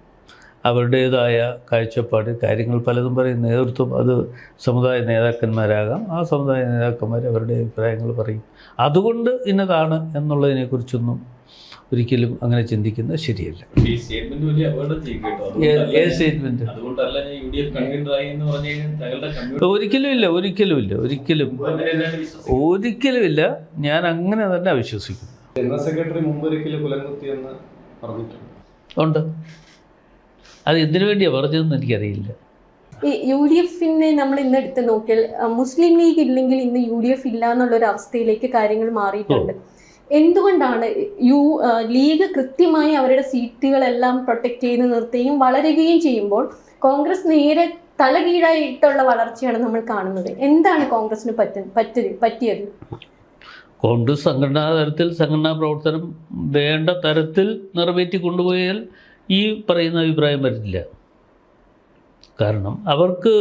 അവരുടേതായ കാഴ്ചപ്പാട്, കാര്യങ്ങൾ പലതും പറയും. നേതൃത്വം അത് സമുദായ നേതാക്കന്മാരാകാം, ആ സമുദായ നേതാക്കന്മാർ അവരുടെ അഭിപ്രായങ്ങൾ പറയും. അതുകൊണ്ട് ഇന്നതാണ് എന്നുള്ളതിനെക്കുറിച്ചൊന്നും ഒരിക്കലും അങ്ങനെ ചിന്തിക്കുന്നത് ശരിയല്ല. ഈ സ്റ്റേറ്റ്മെന്റ് വലിയ അപകടം ചെയ്യും കേട്ടോ. ഏത് സ്റ്റേറ്റ്മെന്റ്? അതുകൊണ്ടല്ല ഞാൻ UDF കൺവീനറായി എന്ന് പറഞ്ഞു കഴിഞ്ഞാൽ താങ്കളുടെ കമ്മ്യൂണിറ്റി ഒരിക്കലുമില്ല. ഞാൻ അങ്ങനെ തന്നെ വിശ്വസിക്കുന്നു. ജനറൽ സെക്രട്ടറി മുമ്പൊരിക്കലും കുലംകുത്തിയെന്ന് പറഞ്ഞിട്ടുണ്ട്. ഉണ്ട്. അത് എന്തിനു വേണ്ടിയാണ് പറഞ്ഞതെന്ന് എനിക്കറിയില്ല. ഈ UDF നമ്മൾ ഇന്ന് എടുത്ത് നോക്കിയാൽ മുസ്ലിം ലീഗ് ഇല്ലെങ്കിൽ ഇന്ന് UDF ഇല്ല എന്നുള്ളൊരു അവസ്ഥയിലേക്ക് കാര്യങ്ങൾ മാറിയിട്ടുണ്ട്. എന്തുകൊണ്ടാണ് ലീഗ് കൃത്യമായി അവരുടെ സീറ്റുകളെല്ലാം പ്രൊട്ടക്ട് ചെയ്ത് നിർത്തുകയും വളരുകയും ചെയ്യുമ്പോൾ കോൺഗ്രസ് നേരെ തലകീഴായിട്ടുള്ള വളർച്ചയാണ് നമ്മൾ കാണുന്നത്? എന്താണ് കോൺഗ്രസിന് പറ്റിയത്? കോൺഗ്രസ് സംഘടനാ തലത്തിൽ സംഘടനാ പ്രവർത്തനം വേണ്ട തരത്തിൽ നിറവേറ്റി കൊണ്ടുപോയാൽ ഈ പറയുന്ന അഭിപ്രായം വരില്ല. കാരണം അവർക്ക്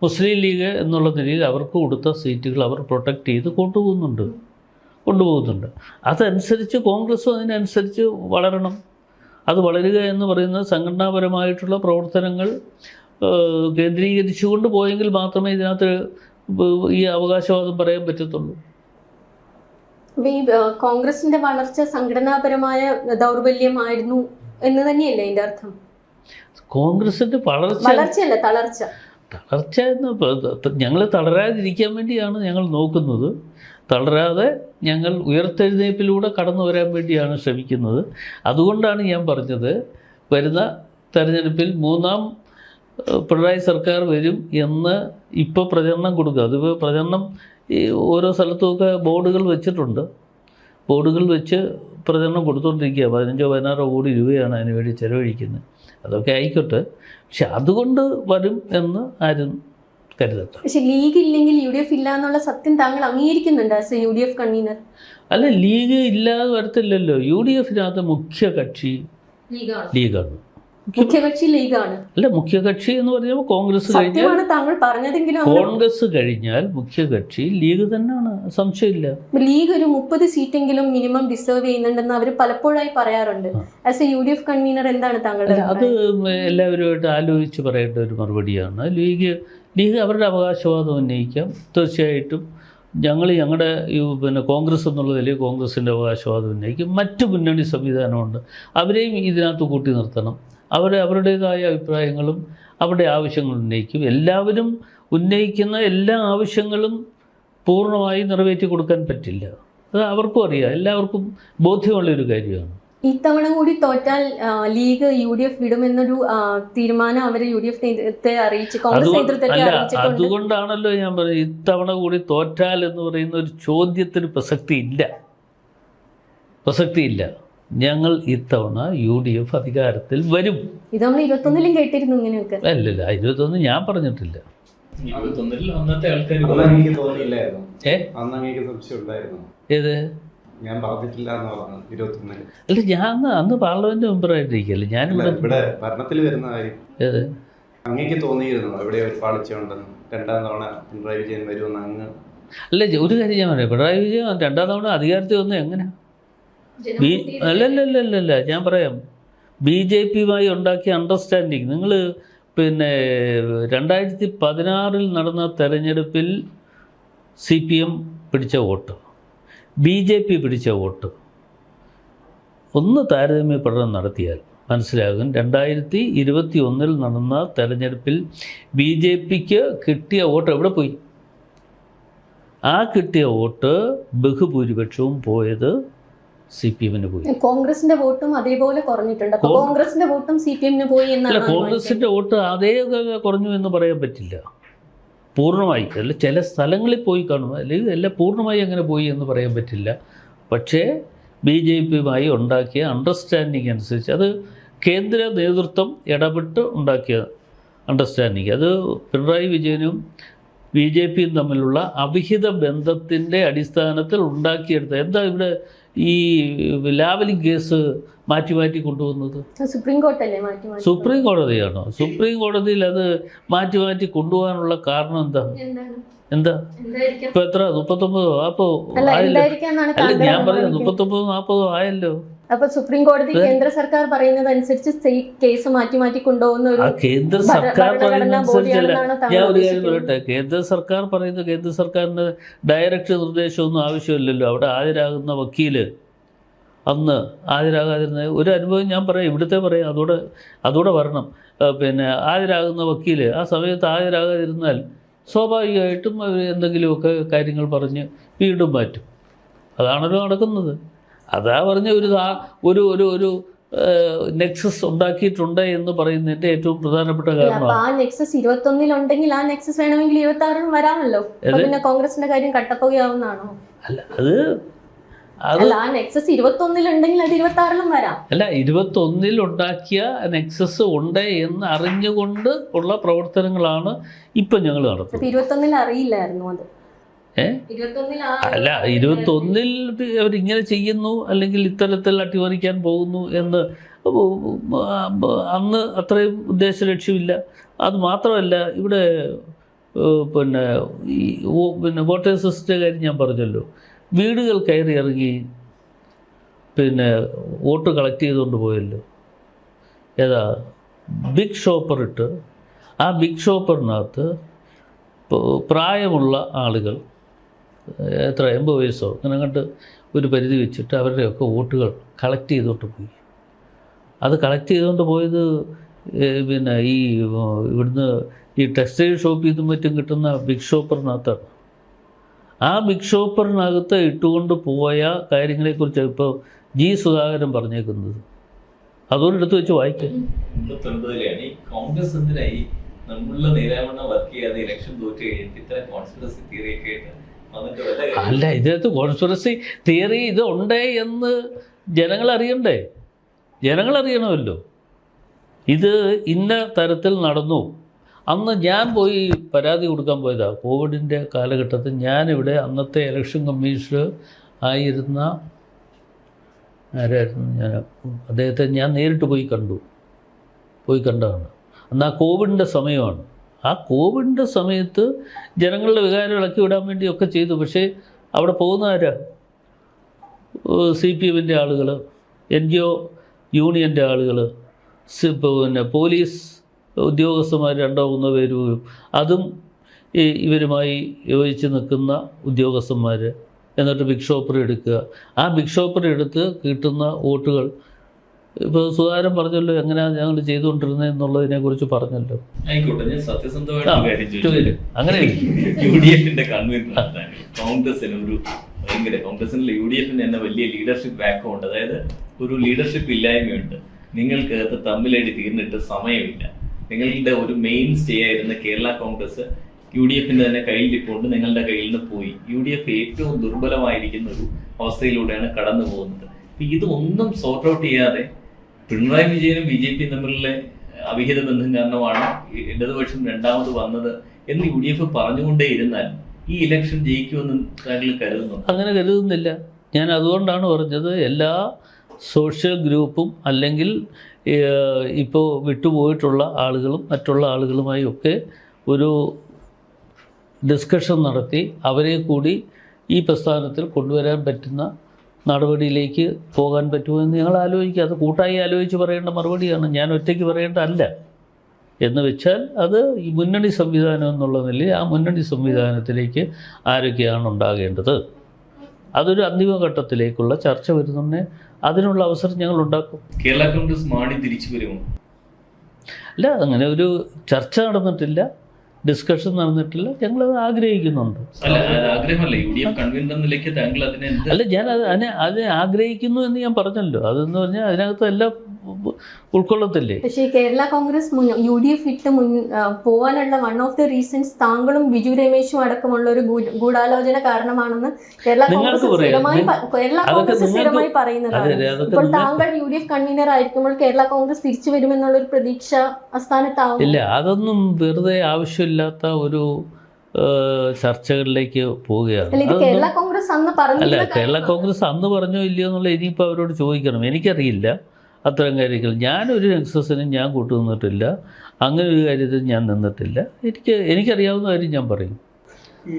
മുസ്ലിം ലീഗ് എന്നുള്ള നിലയിൽ അവർക്ക് കൊടുത്ത സീറ്റുകൾ അവർ പ്രൊട്ടക്റ്റ് ചെയ്ത് കൊണ്ടുപോകുന്നുണ്ട്. അതനുസരിച്ച് കോൺഗ്രസും അതിനനുസരിച്ച് വളരണം. അത് വളരുക എന്ന് പറയുന്നത് സംഘടനാപരമായിട്ടുള്ള പ്രവർത്തനങ്ങൾ കേന്ദ്രീകരിച്ചുകൊണ്ട് പോയെങ്കിൽ മാത്രമേ ഇതിനകത്ത് ഈ അവകാശവാദം പറയാൻ പറ്റത്തുള്ളൂ. ഈ കോൺഗ്രസിന്റെ വളർച്ച സംഘടനാപരമായ ദൗർബല്യമായിരുന്നു എന്ന് തന്നെയല്ലേ അതിന്റെ അർത്ഥം? കോൺഗ്രസിന്റെ വളർച്ചയല്ല, തളർച്ച എന്ന് ഞങ്ങൾ തളരാതിരിക്കാൻ വേണ്ടിയാണ് ഞങ്ങൾ നോക്കുന്നത്. തളരാതെ ഞങ്ങൾ ഉയർത്തെഴുന്നേൽപ്പിലൂടെ കടന്നു വരാൻ വേണ്ടിയാണ് ശ്രമിക്കുന്നത്. അതുകൊണ്ടാണ് ഞാൻ പറഞ്ഞത്, വരുന്ന തെരഞ്ഞെടുപ്പിൽ മൂന്നാം പിണറായി സർക്കാർ വരും എന്ന് ഇപ്പോൾ പ്രചരണം കൊടുക്കുക. അതിപ്പോൾ പ്രചരണം ഈ ഓരോ സ്ഥലത്തുമൊക്കെ ബോർഡുകൾ വെച്ചിട്ടുണ്ട്. ബോർഡുകൾ വെച്ച് പ്രചരണം കൊടുത്തുകൊണ്ടിരിക്കുക. 15-16 കോടി രൂപയാണ് അതിനുവേണ്ടി ചിലവഴിക്കുന്നത്. അതൊക്കെ ആയിക്കോട്ടെ, പക്ഷെ അതുകൊണ്ട് വരും എന്ന് ആരും കരുതട്ടെ. പക്ഷെ ലീഗ് ഇല്ലെങ്കിൽ UDF ഇല്ല എന്നുള്ള സത്യം താങ്കൾ അംഗീകരിക്കുന്നുണ്ട് ആസ് എ UDF കൺവീനർ? അല്ല, ലീഗ് ഇല്ലാതെ വരത്തില്ലല്ലോ. UDFനകത്ത് മുഖ്യ കക്ഷി ലീഗാണ്. മുഖ്യകക്ഷി ലീഗാണ്. അല്ല, മുഖ്യകക്ഷി എന്ന് പറഞ്ഞാൽ കോൺഗ്രസ് കഴിഞ്ഞാൽ താങ്കൾ പറഞ്ഞതെങ്കിലും കോൺഗ്രസ് കഴിഞ്ഞാൽ മുഖ്യകക്ഷി ലീഗ് തന്നെയാണ്, സംശയമില്ല. ലീഗ് ഒരു 30 സീറ്റെങ്കിലും മിനിമം ഡിസേർവ് ചെയ്യുന്നുണ്ടെന്ന് അവർ പലപ്പോഴായി പറയാറുണ്ട്. ആസ് എ UDF കൺവീനർ എന്താണ് താങ്കളുടെ? അത് എല്ലാവരുമായിട്ട് ആലോചിച്ച് പറയേണ്ട ഒരു മറുപടിയാണ്. ലീഗ് അവരുടെ അവകാശവാദം ഉന്നയിക്കാം. തീർച്ചയായിട്ടും ഞങ്ങളുടെ കോൺഗ്രസ് എന്നുള്ളതിൽ കോൺഗ്രസിൻ്റെ അവകാശവാദം ഉന്നയിക്കും. മറ്റ് മുന്നണി സംവിധാനമുണ്ട്, അവരെയും ഇതിനകത്ത് കൂട്ടി നിർത്തണം. അവരുടേതായ അഭിപ്രായങ്ങളും അവരുടെ ആവശ്യങ്ങൾ ഉന്നയിക്കും. എല്ലാവരും ഉന്നയിക്കുന്ന എല്ലാ ആവശ്യങ്ങളും പൂർണ്ണമായി നിറവേറ്റി കൊടുക്കാൻ പറ്റില്ല. അത് അവർക്കും അറിയാം, എല്ലാവർക്കും ബോധ്യമുള്ളൊരു കാര്യമാണ്. ഇത്തവണ കൂടി തോറ്റാൽ ലീഗ് UDF വിടുമെന്നൊരു തീരുമാനം അവർ UDF നേതൃത്വത്തെ അറിയിച്ചു, കോൺഗ്രസ് നേതൃത്വത്തെ അറിയിച്ചിട്ടുണ്ട്. അതുകൊണ്ടാണല്ലോ ഞാൻ പറയുന്നത്, ഇത്തവണ കൂടി തോറ്റാൽ എന്ന് പറയുന്ന ഒരു ചോദ്യത്തിന് പ്രസക്തിയില്ല. ഞങ്ങൾ ഇത്തവണ UDF അധികാരത്തിൽ വരും. ഇത് നമ്മൾ 21-ലും കേട്ടിരുന്നു ഇങ്ങനെയൊക്കെ. അല്ലല്ല, 21 ഞാൻ പറഞ്ഞിട്ടില്ല. 21-ൽ അന്നത്തെ ആൾക്കാർ തോന്നിയില്ലായിരുന്നു. ഏത് ഞാൻ പറഞ്ഞിട്ടില്ല എന്ന് പറഞ്ഞു 21-ൽ. അല്ല, ഞാൻ അന്ന് പാർലമെന്റ് മെമ്പറായിട്ടിരിക്കല്ലേ, ഞാനിവിടെ ഭരണത്തിൽ വരുന്ന കാര്യം ഏത് അങ്ങേക്ക് തോന്നിയിരുന്നു എവിടെ ഒരു പാളിച്ചുണ്ടെന്ന്? 2ാം തവണ പിണറായി വിജയൻ വരുമെന്ന് അങ്ങ്? അല്ല, ഒരു കാര്യം ഞാൻ പറയാം, പിണറായി വിജയൻ 2ാം തവണ അധികാരത്തിൽ വന്നത് എങ്ങനെ? അല്ലല്ലല്ലല്ല, ഞാൻ പറയാം, BJPയുമായി ഉണ്ടാക്കിയ അണ്ടർസ്റ്റാൻഡിങ്. നിങ്ങൾ 2016 നടന്ന തെരഞ്ഞെടുപ്പിൽ CPM പിടിച്ച വോട്ട്, BJP പിടിച്ച വോട്ട് ഒന്ന് താരതമ്യ പഠനം നടത്തിയാൽ മനസ്സിലാകും. 2021 നടന്ന തെരഞ്ഞെടുപ്പിൽ BJPക്ക് കിട്ടിയ വോട്ട് എവിടെ പോയി? ആ കിട്ടിയ വോട്ട് ബഹുഭൂരിപക്ഷവും പോയത് CPMന് പോയി. കോൺഗ്രസിന്റെ വോട്ടും അതേപോലെ കുറഞ്ഞിട്ടുണ്ട്. കോൺഗ്രസിന്റെ വോട്ടും CPMന് പോയി എന്നാണ്. കോൺഗ്രസിന്റെ വോട്ട് അതേ കുറഞ്ഞു എന്ന് പറയാൻ പറ്റില്ല പൂർണ്ണമായി. അല്ല, ചില സ്ഥലങ്ങളിൽ പോയി കാണും, അല്ലെങ്കിൽ എല്ലാം പൂർണ്ണമായി അങ്ങനെ പോയി എന്ന് പറയാൻ പറ്റില്ല. പക്ഷേ BJPയുമായി ഉണ്ടാക്കിയ അണ്ടർസ്റ്റാൻഡിങ് അനുസരിച്ച്, അത് കേന്ദ്ര നേതൃത്വം ഇടപെട്ട് ഉണ്ടാക്കിയ അണ്ടർസ്റ്റാൻഡിങ്, അത് പിണറായി വിജയനും BJPയും തമ്മിലുള്ള അവിഹിത ബന്ധത്തിൻ്റെ അടിസ്ഥാനത്തിൽ ഉണ്ടാക്കിയെടുത്ത. എന്താ ഇവിടെ ഈ ലാവലിംഗ് കേസ് മാറ്റി കൊണ്ടുവന്നത്? സുപ്രീം കോടതിയാണോ? സുപ്രീം കോടതിയിൽ അത് മാറ്റി കൊണ്ടുപോകാനുള്ള കാരണം എന്താ? ഇപ്പോൾ എത്ര 39 40 ആയല്ലോ? അല്ല, ഞാൻ പറയുന്നത് 39 40 ആയല്ലോ. അപ്പൊ സുപ്രീം കോടതി കേന്ദ്ര സർക്കാർ പറയുന്നത് അനുസരിച്ച് കേസ് മാറ്റി മാറ്റി കൊണ്ടുപോകുന്ന ഒരു ആ കേന്ദ്ര സർക്കാർ പറയുന്ന അനുസരിച്ചല്ല. ബോഡിയാണെന്നാണ് ഞാൻ ഒരു കാര്യം താങ്കൾ പറയട്ടെ, കേന്ദ്ര സർക്കാർ പറയുന്നത് കേന്ദ്ര സർക്കാരിന് ഡയറക്റ്റ് നിർദ്ദേശമൊന്നും ആവശ്യമില്ലല്ലോ. അവിടെ ഹാജരാകുന്ന വക്കീല് അന്ന് ഹാജരാകാതിരുന്ന ഒരു അനുഭവം ഞാൻ പറയാം, ഇവിടുത്തെ പറയാം, അതോടെ വരണം. പിന്നെ ഹാജരാകുന്ന വക്കീല് ആ സമയത്ത് ഹാജരാകാതിരുന്നാൽ സ്വാഭാവികമായിട്ടും അവർ എന്തെങ്കിലുമൊക്കെ കാര്യങ്ങൾ പറഞ്ഞ് വീണ്ടും മാറ്റും. അതാണല്ലോ നടക്കുന്നത്. അതാ പറഞ്ഞ ഒരു നെക്സസ് ഉണ്ടാക്കിയിട്ടുണ്ട് എന്ന് പറയുന്നതിൻ്റെ ഏറ്റവും പ്രധാനപ്പെട്ട കാരണമാണ്. ആ നെക്സസ് 21 ഉണ്ടെങ്കിൽ ആ നെക്സസ് വേണമെങ്കിൽ 26 വരാമല്ലോ. പിന്നെ കോൺഗ്രസിന്റെ കാര്യം കട്ടപ്പുകയാവുന്നതാണോ? അല്ല, അത് അല്ല, ആ നെക്സസ് 21 ഉണ്ടെങ്കിൽ അത് 26 വരാം. അല്ല, 21 ഉണ്ടാക്കിയ നെക്സസ് ഉണ്ട് എന്ന് അറിഞ്ഞുകൊണ്ട് ഉള്ള പ്രവർത്തനങ്ങളാണ് ഇപ്പം ഞങ്ങൾ നടത്തുന്നത്. 21 അറിയില്ലായിരുന്നു അത്. 21 അല്ല, 21 അവരിങ്ങനെ ചെയ്യുന്നു അല്ലെങ്കിൽ ഇത്തരത്തിൽ അട്ടിമറിക്കാൻ പോകുന്നു എന്ന് അന്ന് അത്രയും ഉദ്ദേശ ലക്ഷ്യമില്ല. അത് മാത്രമല്ല, ഇവിടെ പിന്നെ വോട്ടേഴ്സ് ലിസ്റ്റിൻ്റെ കാര്യം ഞാൻ പറഞ്ഞല്ലോ. വീടുകൾ കയറി ഇറങ്ങി പിന്നെ വോട്ട് കളക്ട് ചെയ്തുകൊണ്ട് പോയല്ലോ. ഏതാ ബിഗ് ഷോപ്പർ ഇട്ട് ആ ബിഗ് ഷോപ്പറിനകത്ത് പ്രായമുള്ള ആളുകൾ എത്ര 80 വയസ്സോ അങ്ങനെ കണ്ട് ഒരു പരിധി വെച്ചിട്ട് അവരുടെയൊക്കെ വോട്ടുകൾ കളക്ട് ചെയ്തുകൊണ്ട് പോയി. അത് കളക്ട് ചെയ്തുകൊണ്ട് പോയത് പിന്നെ ഇവിടുന്ന് ഈ ടെക്സ്റ്റൈൽ ഷോപ്പിൽ നിന്നും മറ്റും കിട്ടുന്ന ബിഗ് ഷോപ്പറിനകത്താണ്. ആ ബിഗ് ഷോപ്പറിനകത്ത് ഇട്ടുകൊണ്ട് പോയ കാര്യങ്ങളെക്കുറിച്ചാണ് ഇപ്പോൾ ജി സുധാകരൻ പറഞ്ഞേക്കുന്നത്. അതുകൊണ്ട് എടുത്ത് വെച്ച് വായിക്കാം. കോൺഗ്രസ് എന്തിനായി നമ്മളുടെ നേരാവണ്ണം വർക്ക് ചെയ്യാതെ ഇലക്ഷൻ തോറ്റ് കഴിഞ്ഞിട്ട് ഇത്ര കോൺസ്പിറസി തിയറി ഒക്കെ ആയിട്ട് വന്നിട്ട് അല്ല, ഇതിനകത്ത് കോൺസ്പിറസി തിയറി ഇത് ഉണ്ട് എന്ന് ജനങ്ങളറിയണ്ടേ? ജനങ്ങളറിയണമല്ലോ. ഇത് ഇന്ന തരത്തിൽ നടന്നു. അന്ന് ഞാൻ പോയി പരാതി കൊടുക്കാൻ പോയതാണ്. കോവിഡിൻ്റെ കാലഘട്ടത്തിൽ ഞാനിവിടെ അന്നത്തെ ഇലക്ഷൻ കമ്മീഷണർ ആയിരുന്ന ആരായിരുന്നു, അദ്ദേഹത്തെ ഞാൻ നേരിട്ട് പോയി കണ്ടതാണ്. അന്ന് ആ കോവിഡിൻ്റെ സമയമാണ്. ആ കോവിഡിൻ്റെ സമയത്ത് ജനങ്ങളുടെ വികാരം ഇളക്കി വിടാൻ വേണ്ടിയൊക്കെ ചെയ്തു. പക്ഷേ അവിടെ പോകുന്ന ആരാ? CPM ആളുകൾ, NGO യൂണിയൻ്റെ ആളുകൾ, പിന്നെ പോലീസ് ഉദ്യോഗസ്ഥന്മാർ 2-3 പേര് പോലും, അതും ഇവരുമായി യോജിച്ച് നിൽക്കുന്ന ഉദ്യോഗസ്ഥന്മാർ. എന്നിട്ട് ബിഗ് ഷോപ്പർ എടുക്കുക. ആ ബിഗ് ഷോപ്പർ എടുത്ത് കിട്ടുന്ന വോട്ടുകൾ ഇപ്പോൾ സുധാകരൻ പറഞ്ഞല്ലോ എങ്ങനെയാണ് ഞങ്ങൾ ചെയ്തുകൊണ്ടിരുന്നത് എന്നുള്ളതിനെക്കുറിച്ച് പറഞ്ഞല്ലോ. ആയിക്കോട്ടെ, ഞാൻ സത്യസന്ധമായിട്ട് അങ്ങനെ UDFന്റെ കൺവീനർ കോൺഗ്രസിന് ഒരു ഭയങ്കര കോൺഗ്രസിനുള്ള UDFന് തന്നെ വലിയ ലീഡർഷിപ്പ് ബാക്ക്ഗ്രൗണ്ട്, അതായത് ഒരു ലീഡർഷിപ്പ് ഇല്ലായ്മയുണ്ട്. നിങ്ങൾക്ക് തമ്മിലടി തീർന്നിട്ട് സമയമില്ല. നിങ്ങളുടെ ഒരു മെയിൻ സ്റ്റേ ആയിരുന്ന കേരള കോൺഗ്രസ് UDFന്റെ തന്നെ കയ്യിലിട്ടുകൊണ്ട് നിങ്ങളുടെ കയ്യിൽ നിന്ന് പോയി. UDF ഏറ്റവും ദുർബലമായിരിക്കുന്ന ഒരു അവസ്ഥയിലൂടെയാണ് കടന്നു പോകുന്നത്. ഇതൊന്നും സോർട്ട് ഔട്ട് ചെയ്യാതെ പിണറായി വിജയനും BJP തമ്മിലുള്ള അവിഹിത ബന്ധം കാരണമാണ് ഇടതുപക്ഷം രണ്ടാമത് വന്നത് എന്ന് UDF പറഞ്ഞുകൊണ്ടേ ഇരുന്നാൽ ഈ ഇലക്ഷൻ ജയിക്കുമെന്ന് താങ്കൾ കരുതുന്നു? അങ്ങനെ കരുതുന്നില്ല. ഞാൻ അതുകൊണ്ടാണ് പറഞ്ഞത് എല്ലാ സോഷ്യൽ ഗ്രൂപ്പും അല്ലെങ്കിൽ ഇപ്പോൾ വിട്ടുപോയിട്ടുള്ള ആളുകളും മറ്റുള്ള ആളുകളുമായി ഒക്കെ ഒരു ഡിസ്കഷൻ നടത്തി അവരെ കൂടി ഈ പ്രസ്ഥാനത്തിൽ കൊണ്ടുവരാൻ പറ്റുന്ന നടപടിയിലേക്ക് പോകാൻ പറ്റുമോ എന്ന് ഞങ്ങൾ ആലോചിക്കുക. അത് കൂട്ടായി ആലോചിച്ച് പറയേണ്ട മറുപടിയാണ്, ഞാൻ ഒറ്റയ്ക്ക് പറയേണ്ടതല്ല. എന്ന് വെച്ചാൽ അത് ഈ മുന്നണി സംവിധാനം എന്നുള്ള നിലയിൽ ആ മുന്നണി സംവിധാനത്തിലേക്ക് ആരൊക്കെയാണ് ഉണ്ടാകേണ്ടത്, അതൊരു അന്തിമഘട്ടത്തിലേക്കുള്ള ചർച്ച വരുന്നുണ്ട്. അതിനുള്ള അവസരം ഞങ്ങൾ ഉണ്ടാക്കും. കേരള കോൺഗ്രസ് മാണി തിരിച്ചു വരുമോ? അല്ല, അങ്ങനെ ഒരു ചർച്ച നടന്നിട്ടില്ല, ഡിസ്കഷൻ നടന്നിട്ടില്ല. ഞങ്ങളത് ആഗ്രഹിക്കുന്നുണ്ട്. അല്ല, ഞാൻ അതിനെ ആഗ്രഹിക്കുന്നു എന്ന് ഞാൻ പറഞ്ഞല്ലോ. അതെന്ന് പറഞ്ഞാൽ അതിനകത്ത് എല്ലാം ഉൾക്കൊള്ളത്തില്ലേ. പക്ഷേ കേരള കോൺഗ്രസ് UDF ഇട്ട് പോകാനുള്ള വൺ ഓഫ് ദ റീസൺസ് താങ്കളും ബിജു രമേശും അടക്കമുള്ള ഒരു ഗൂഢാലോചന കാരണമാണെന്ന് കേരള കോൺഗ്രസ് സ്ഥിരമായി പറയുന്നതാണ്. ഇപ്പോൾ താങ്കൾ UDF കൺവീനർ ആയിരിക്കുമ്പോൾ കേരള കോൺഗ്രസ് തിരിച്ചു വരുമെന്നുള്ള ഒരു പ്രതീക്ഷ അസ്ഥാനത്താവും. ഇല്ല, അതൊന്നും വെറുതെ ആവശ്യമില്ലാത്ത ഒരു ചർച്ചകളിലേക്ക് പോവുകയാണ്. അല്ല, കേരള കോൺഗ്രസ് അന്ന് പറഞ്ഞോ ഇല്ലയോ എന്നുള്ള ഇനിയിപ്പോൾ അവരോട് ചോദിക്കണം. എനിക്കറിയില്ല അത്തരം കാര്യങ്ങൾ. ഞാനൊരു നെക്സസിനും ഞാൻ കൂട്ടുനിന്നിട്ടില്ല. അങ്ങനെ ഒരു കാര്യത്തിൽ ഞാൻ നിന്നിട്ടില്ല. എനിക്കറിയാവുന്ന കാര്യം ഞാൻ പറയും. ഈ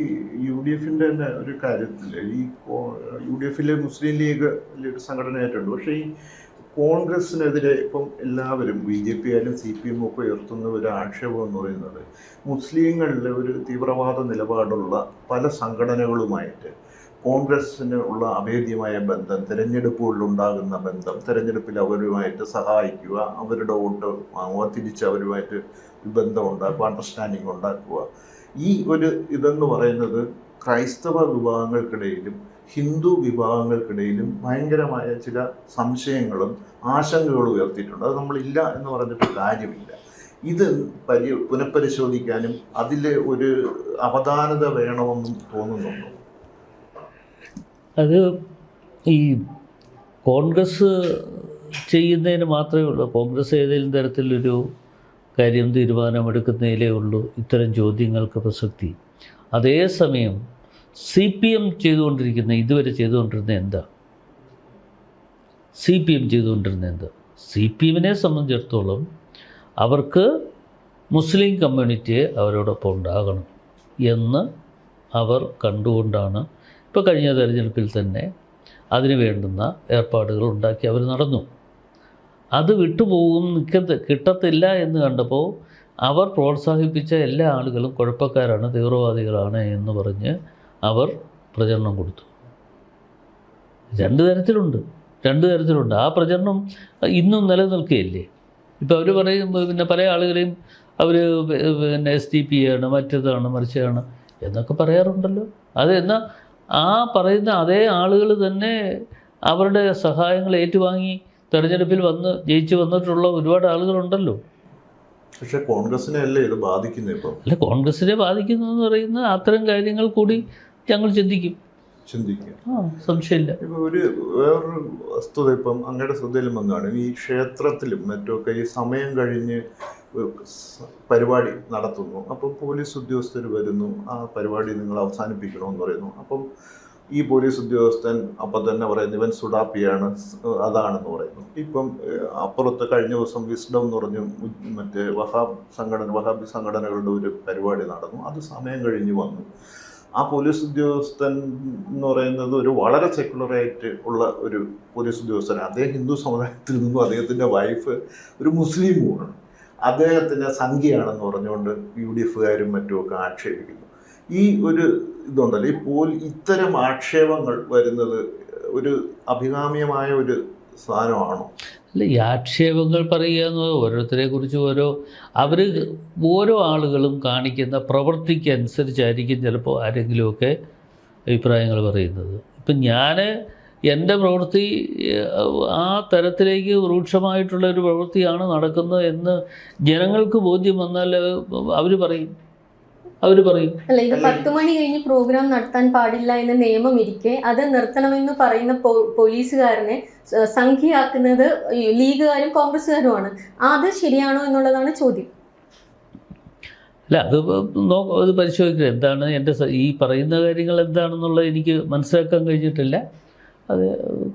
UDF-ന്റെ തന്നെ ഒരു കാര്യത്തിൽ ഈ UDF-ലെ മുസ്ലിം ലീഗ് വലിയൊരു സംഘടനയായിട്ടുണ്ട്. പക്ഷേ ഈ കോൺഗ്രസിനെതിരെ ഇപ്പം എല്ലാവരും BJP ആയാലും CPM ഒക്കെ ഉയർത്തുന്ന ഒരു ആക്ഷേപം എന്ന് പറയുന്നത് മുസ്ലിങ്ങളിലെ ഒരു തീവ്രവാദ നിലപാടുള്ള പല സംഘടനകളുമായിട്ട് കോൺഗ്രസ്സിന് ഉള്ള അഭേദ്യമായ ബന്ധം, തിരഞ്ഞെടുപ്പുകളിലുണ്ടാകുന്ന ബന്ധം, തിരഞ്ഞെടുപ്പിൽ അവരുമായിട്ട് സഹായിക്കുക, അവരുടെ വോട്ട് വാങ്ങുക, തിരിച്ച് അവരുമായിട്ട് ബന്ധം ഉണ്ടാക്കുക, അണ്ടർസ്റ്റാൻഡിങ് ഉണ്ടാക്കുക. ഈ ഒരു ഇതെന്ന് പറയുന്നത് ക്രൈസ്തവ വിഭാഗങ്ങൾക്കിടയിലും ഹിന്ദു വിഭാഗങ്ങൾക്കിടയിലും ഭയങ്കരമായ ചില സംശയങ്ങളും ആശങ്കകളും ഉയർത്തിയിട്ടുണ്ട്. അത് നമ്മളില്ല എന്ന് പറഞ്ഞിട്ട് കാര്യമില്ല. ഇത് പുനഃപരിശോധിക്കാനും അതിലെ ഒരു അവധാനത വേണമെന്നും തോന്നുന്നുണ്ടോ? അത് ഈ കോൺഗ്രസ് ചെയ്യുന്നതിന് മാത്രമേ ഉള്ളൂ. കോൺഗ്രസ് ഏതെങ്കിലും തരത്തിലൊരു കാര്യം തീരുമാനമെടുക്കുന്നതിലേ ഉള്ളൂ ഇത്തരം ചോദ്യങ്ങൾക്ക് പ്രസക്തി. അതേസമയം CPM ചെയ്തുകൊണ്ടിരിക്കുന്ന ഇതുവരെ ചെയ്തുകൊണ്ടിരുന്ന എന്താ? CPM ചെയ്തുകൊണ്ടിരുന്ന എന്താ? CPM-നെ സംബന്ധിച്ചിടത്തോളം അവർക്ക് മുസ്ലിം കമ്മ്യൂണിറ്റിയെ അവരോടൊപ്പം ഉണ്ടാകണം എന്ന് അവർ കണ്ടുകൊണ്ടാണ് ഇപ്പോൾ കഴിഞ്ഞ തെരഞ്ഞെടുപ്പിൽ തന്നെ അതിന് വേണ്ടുന്ന ഏർപ്പാടുകൾ ഉണ്ടാക്കി അവർ നടന്നു. അത് വിട്ടുപോകും, കിട്ടത്തില്ല എന്ന് കണ്ടപ്പോൾ അവർ പ്രോത്സാഹിപ്പിച്ച എല്ലാ ആളുകളും കുഴപ്പക്കാരാണ്, തീവ്രവാദികളാണ് എന്ന് പറഞ്ഞ് അവർ പ്രചരണം കൊടുത്തു. രണ്ട് തരത്തിലുണ്ട്. ആ പ്രചരണം ഇന്നും നിലനിൽക്കുകയല്ലേ. ഇപ്പോൾ അവർ പറയും, പിന്നെ പല ആളുകളെയും അവർ പിന്നെ SDP ആണ്, മറ്റേതാണ്, മറിച്ചാണ് എന്നൊക്കെ പറയാറുണ്ടല്ലോ. അതെന്നാൽ ആ പറയുന്ന അതേ ആളുകൾ തന്നെ അവരുടെ സഹായങ്ങൾ ഏറ്റുവാങ്ങി തെരഞ്ഞെടുപ്പിൽ ജയിച്ചു വന്നിട്ടുള്ള ഒരുപാട് ആളുകളുണ്ടല്ലോ. പക്ഷേ കോൺഗ്രസിനെ അല്ലേ ഇത് ബാധിക്കുന്നത്? ഇപ്പം അല്ല, കോൺഗ്രസിനെ ബാധിക്കുന്നു എന്ന് പറയുന്ന അത്തരം കാര്യങ്ങൾ കൂടി ഞങ്ങൾ ചിന്തിക്കും. സംശയമില്ല. ഇപ്പോൾ വേറൊരു വസ്തുത ഇപ്പം അങ്ങയുടെ ശ്രദ്ധയിലും വന്നാണ്, ഈ ക്ഷേത്രത്തിലും മറ്റുമൊക്കെ ഈ സമയം കഴിഞ്ഞ് പരിപാടി നടത്തുന്നു. അപ്പം പോലീസ് ഉദ്യോഗസ്ഥർ വരുന്നു, ആ പരിപാടി നിങ്ങൾ അവസാനിപ്പിക്കണമെന്ന് പറയുന്നു. അപ്പം ഈ പോലീസ് ഉദ്യോഗസ്ഥൻ അപ്പം തന്നെ പറയുന്നു ഇവൻ സുഡാപ്പിയാണ്, അതാണെന്ന് പറയുന്നു. ഇപ്പം അപ്പുറത്ത് കഴിഞ്ഞ ദിവസം വിസ്ഡം എന്ന് പറഞ്ഞ് മറ്റേ വഹാബി സംഘടനകളുടെ ഒരു പരിപാടി നടന്നു. അത് സമയം കഴിഞ്ഞ് വന്നു. ആ പോലീസ് ഉദ്യോഗസ്ഥൻ എന്ന് പറയുന്നത് ഒരു വളരെ സെക്യുലറായിട്ട് ഉള്ള ഒരു പോലീസ് ഉദ്യോഗസ്ഥൻ. അദ്ദേഹം ഹിന്ദു സമുദായത്തിൽ നിന്നും അദ്ദേഹത്തിൻ്റെ വൈഫ് ഒരു മുസ്ലിമുമാണ്. അദ്ദേഹത്തിൻ്റെ സംഖ്യയാണെന്ന് പറഞ്ഞുകൊണ്ട് UDF-കാരും മറ്റുമൊക്കെ ആക്ഷേപിക്കുന്നു. ഈ ഒരു ഇതുണ്ടല്ലോ, ഇത്തരം ആക്ഷേപങ്ങൾ വരുന്നത് ഒരു അഭികാമ്യമായ ഒരു സാധനമാണോ? അല്ല, ഈ ആക്ഷേപങ്ങൾ പറയുക എന്നത് ഓരോരുത്തരെക്കുറിച്ച് ഓരോ ആളുകളും കാണിക്കുന്ന പ്രവൃത്തിക്ക് അനുസരിച്ചായിരിക്കും ചിലപ്പോൾ ആരെങ്കിലുമൊക്കെ അഭിപ്രായങ്ങൾ പറയുന്നത്. ഇപ്പം എൻ്റെ പ്രവൃത്തി ആ തരത്തിലേക്ക് രൂക്ഷമായിട്ടുള്ളൊരു പ്രവൃത്തിയാണ് നടക്കുന്നത് എന്ന് ജനങ്ങൾക്ക് ബോധ്യം വന്നാൽ അവർ പറയും. അല്ല, ഇത് 10 മണി കഴിഞ്ഞ് പ്രോഗ്രാം നടത്താൻ പാടില്ല എന്ന നിയമം ഇരിക്കെ അത് നിർത്തണമെന്ന് പറയുന്ന പോലീസുകാരനെ സംഖ്യയാക്കുന്നത് ലീഗുകാരും കോൺഗ്രസ്സുകാരുമാണ്. അത് ശരിയാണോ എന്നുള്ളതാണ് ചോദ്യം. അല്ല, അത് പരിശോധിക്കുക. എന്താണ് ഈ പറയുന്ന കാര്യങ്ങൾ എന്താണെന്നുള്ളത് എനിക്ക് മനസ്സിലാക്കാൻ കഴിഞ്ഞിട്ടില്ല. അത്